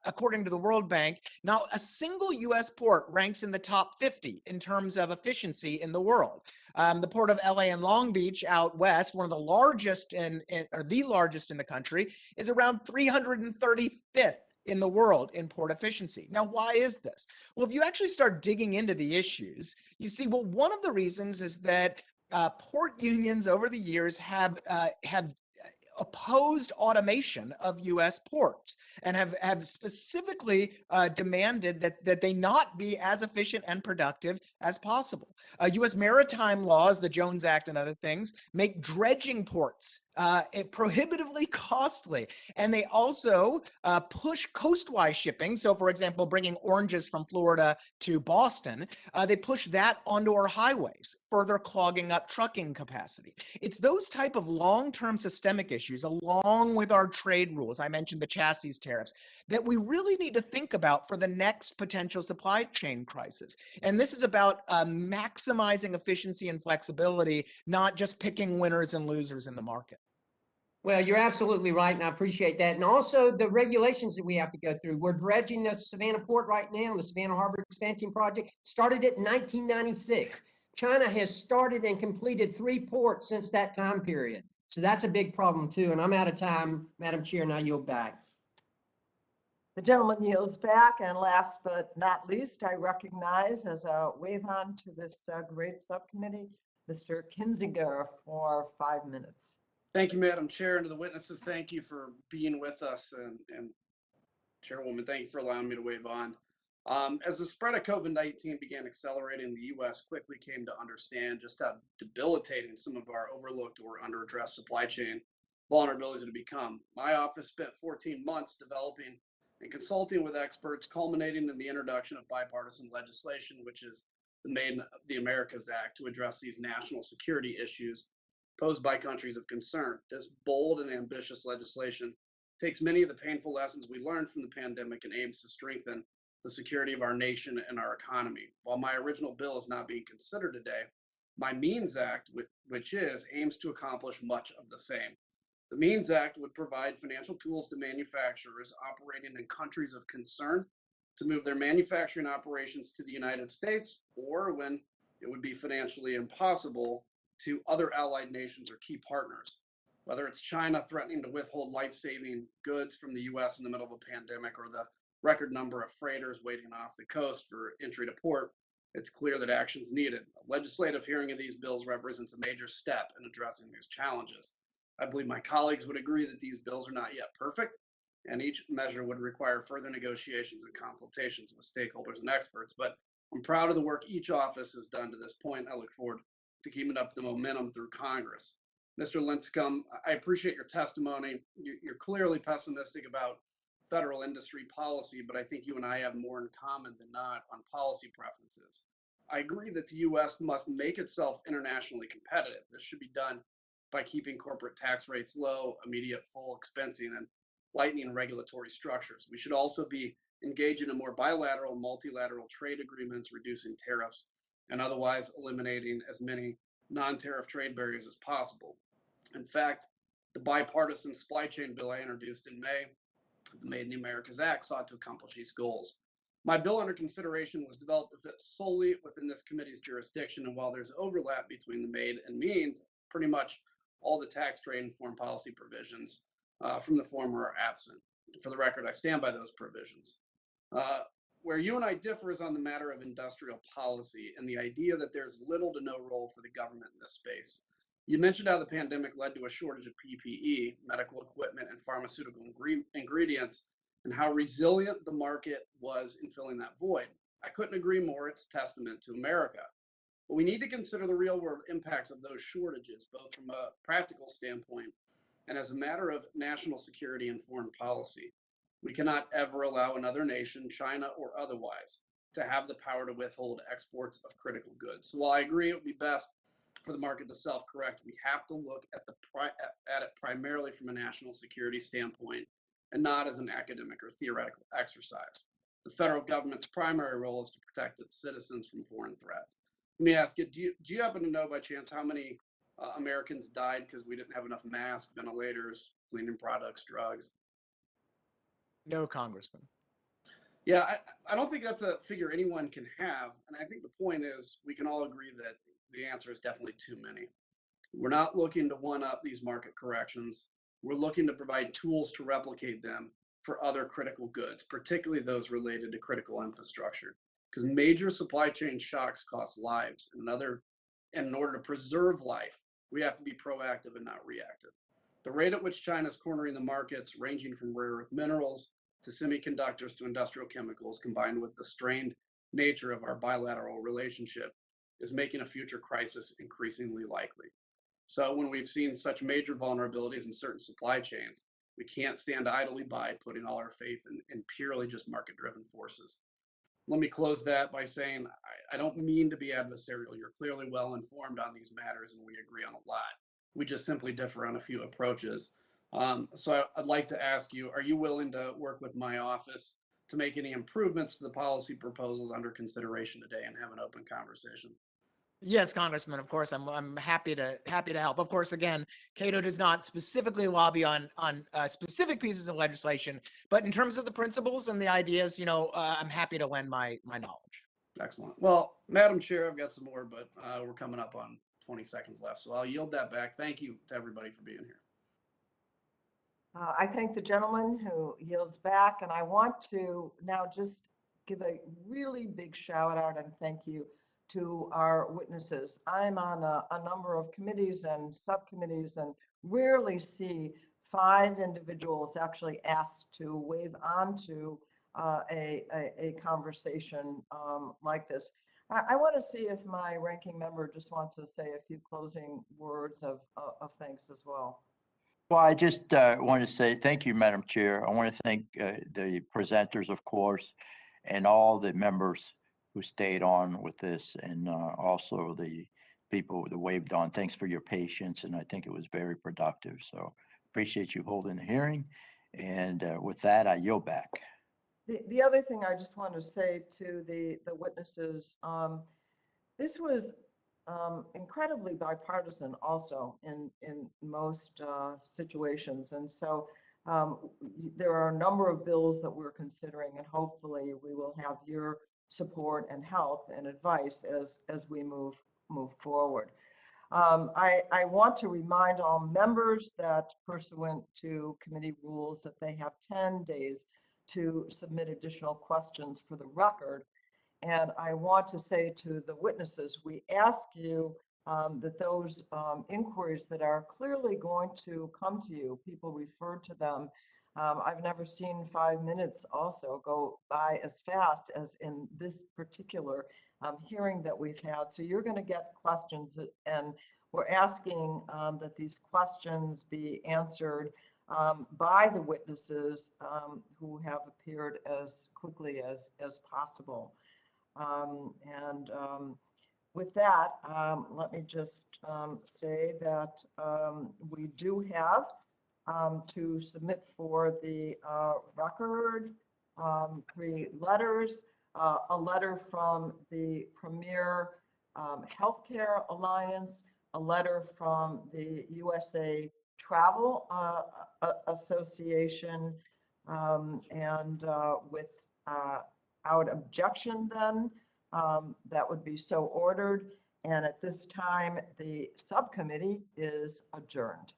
according to the World Bank, now a single U.S. port ranks in the top 50 in terms of efficiency in the world. The port of LA and Long Beach out west, one of the largest or the largest in the country, is around 335th in the world in port efficiency. Now, why is this? Well, if you actually start digging into the issues, you see, well, one of the reasons is that port unions over the years have opposed automation of U.S. ports and have specifically demanded that they not be as efficient and productive as possible. U.S. maritime laws, the Jones Act and other things, make dredging ports prohibitively costly. And they also push coastwise shipping. So, for example, bringing oranges from Florida to Boston, they push that onto our highways, further clogging up trucking capacity. It's those type of long-term systemic issues, along with our trade rules, I mentioned the chassis tariffs, that we really need to think about for the next potential supply chain crisis. And this is about maximizing efficiency and flexibility, not just picking winners and losers in the market. Well, you're absolutely right, and I appreciate that. And also the regulations that we have to go through. We're dredging the Savannah Port right now, the Savannah Harbor Expansion Project. Started it in 1996. China has started and completed 3 ports since that time period. So that's a big problem too. And I'm out of time, Madam Chair, and I yield back. The gentleman yields back, and last but not least, I recognize as a wave on to this great subcommittee, Mr. Kinzinger for 5 minutes. Thank you, Madam Chair, and to the witnesses, thank you for being with us, and Chairwoman, thank you for allowing me to wave on. As the spread of COVID-19 began accelerating, the U.S. quickly came to understand just how debilitating some of our overlooked or under-addressed supply chain vulnerabilities had become. My office spent 14 months developing and consulting with experts, culminating in the introduction of bipartisan legislation, which is the Made in the Americas Act, to address these national security issues posed by countries of concern. This bold and ambitious legislation takes many of the painful lessons we learned from the pandemic and aims to strengthen the security of our nation and our economy. While my original bill is not being considered today, my Means Act, which aims to accomplish much of the same. The Means Act would provide financial tools to manufacturers operating in countries of concern to move their manufacturing operations to the United States, or when it would be financially impossible, to other allied nations or key partners. Whether it's China threatening to withhold life-saving goods from the U.S. in the middle of a pandemic, or the record number of freighters waiting off the coast for entry to port, it's clear that action's needed. A legislative hearing of these bills represents a major step in addressing these challenges. I believe my colleagues would agree that these bills are not yet perfect, and each measure would require further negotiations and consultations with stakeholders and experts. But I'm proud of the work each office has done to this point. I look forward to keeping up the momentum through Congress. Mr. Lincecum, I appreciate your testimony. You're clearly pessimistic about federal industry policy, but I think you and I have more in common than not on policy preferences. I agree that the U.S. must make itself internationally competitive. This should be done by keeping corporate tax rates low, immediate full expensing, and lightening regulatory structures. We should also be engaging in more bilateral, multilateral trade agreements, reducing tariffs, and otherwise eliminating as many non-tariff trade barriers as possible. In fact, the bipartisan supply chain bill I introduced in May, the Made in the Americas Act, sought to accomplish these goals. My bill under consideration was developed to fit solely within this committee's jurisdiction, and while there's overlap between the Made and Means, pretty much all the tax, trade, and foreign policy provisions from the former are absent. For the record, I stand by those provisions. Where you and I differ is on the matter of industrial policy and the idea that there's little to no role for the government in this space. You mentioned how the pandemic led to a shortage of PPE, medical equipment, and pharmaceutical ingredients, and how resilient the market was in filling that void. I couldn't agree more. It's a testament to America. But we need to consider the real world impacts of those shortages, both from a practical standpoint and as a matter of national security and foreign policy. We cannot ever allow another nation, China or otherwise, to have the power to withhold exports of critical goods. So while I agree it would be best for the market to self-correct, we have to look at it primarily from a national security standpoint and not as an academic or theoretical exercise. The federal government's primary role is to protect its citizens from foreign threats. Let me ask you, do you happen to know by chance how many Americans died because we didn't have enough masks, ventilators, cleaning products, drugs? No, Congressman. Yeah, I don't think that's a figure anyone can have. And I think the point is we can all agree that the answer is definitely too many. We're not looking to one-up these market corrections. We're looking to provide tools to replicate them for other critical goods, particularly those related to critical infrastructure. Because major supply chain shocks cost lives. And another And in order to preserve life, we have to be proactive and not reactive. The rate at which China's cornering the markets, ranging from rare earth minerals to semiconductors to industrial chemicals, combined with the strained nature of our bilateral relationship, is making a future crisis increasingly likely. So when we've seen such major vulnerabilities in certain supply chains, we can't stand idly by putting all our faith in purely just market-driven forces. Let me close that by saying I don't mean to be adversarial. You're clearly well informed on these matters and we agree on a lot. We just simply differ on a few approaches. So I'd like to ask you, are you willing to work with my office to make any improvements to the policy proposals under consideration today and have an open conversation? Yes, Congressman, of course, I'm happy to help. Of course, again, Cato does not specifically lobby on specific pieces of legislation, but in terms of the principles and the ideas, I'm happy to lend my knowledge. Excellent. Well, Madam Chair, I've got some more, but we're coming up on 20 seconds left, so I'll yield that back. Thank you to everybody for being here. I thank the gentleman who yields back, and I want to now just give a really big shout out and thank you to our witnesses. I'm on a number of committees and subcommittees and rarely see 5 individuals actually asked to wave onto a conversation like this. I want to see if my ranking member just wants to say a few closing words of thanks as well. Well, I just want to say thank you, Madam Chair. I want to thank the presenters, of course, and all the members who stayed on with this, and also the people that waved on. Thanks for your patience, and I think it was very productive. So appreciate you holding the hearing. And with that, I yield back. The other thing I just want to say to the witnesses, this was incredibly bipartisan also in most situations. And so there are a number of bills that we're considering, and hopefully we will have your support and help and advice as we move forward. I want to remind all members that pursuant to committee rules that they have 10 days to submit additional questions for the record. And I want to say to the witnesses, we ask you that those inquiries that are clearly going to come to you, people refer to them. I've never seen 5 minutes also go by as fast as in this particular hearing that we've had. So you're going to get questions, and we're asking that these questions be answered by the witnesses who have appeared as quickly as possible. With that, let me just say that we do have to submit for the record 3 letters, a letter from the Premier Healthcare Alliance, a letter from the USA Travel Association, and without objection then, that would be so ordered. And at this time, the subcommittee is adjourned.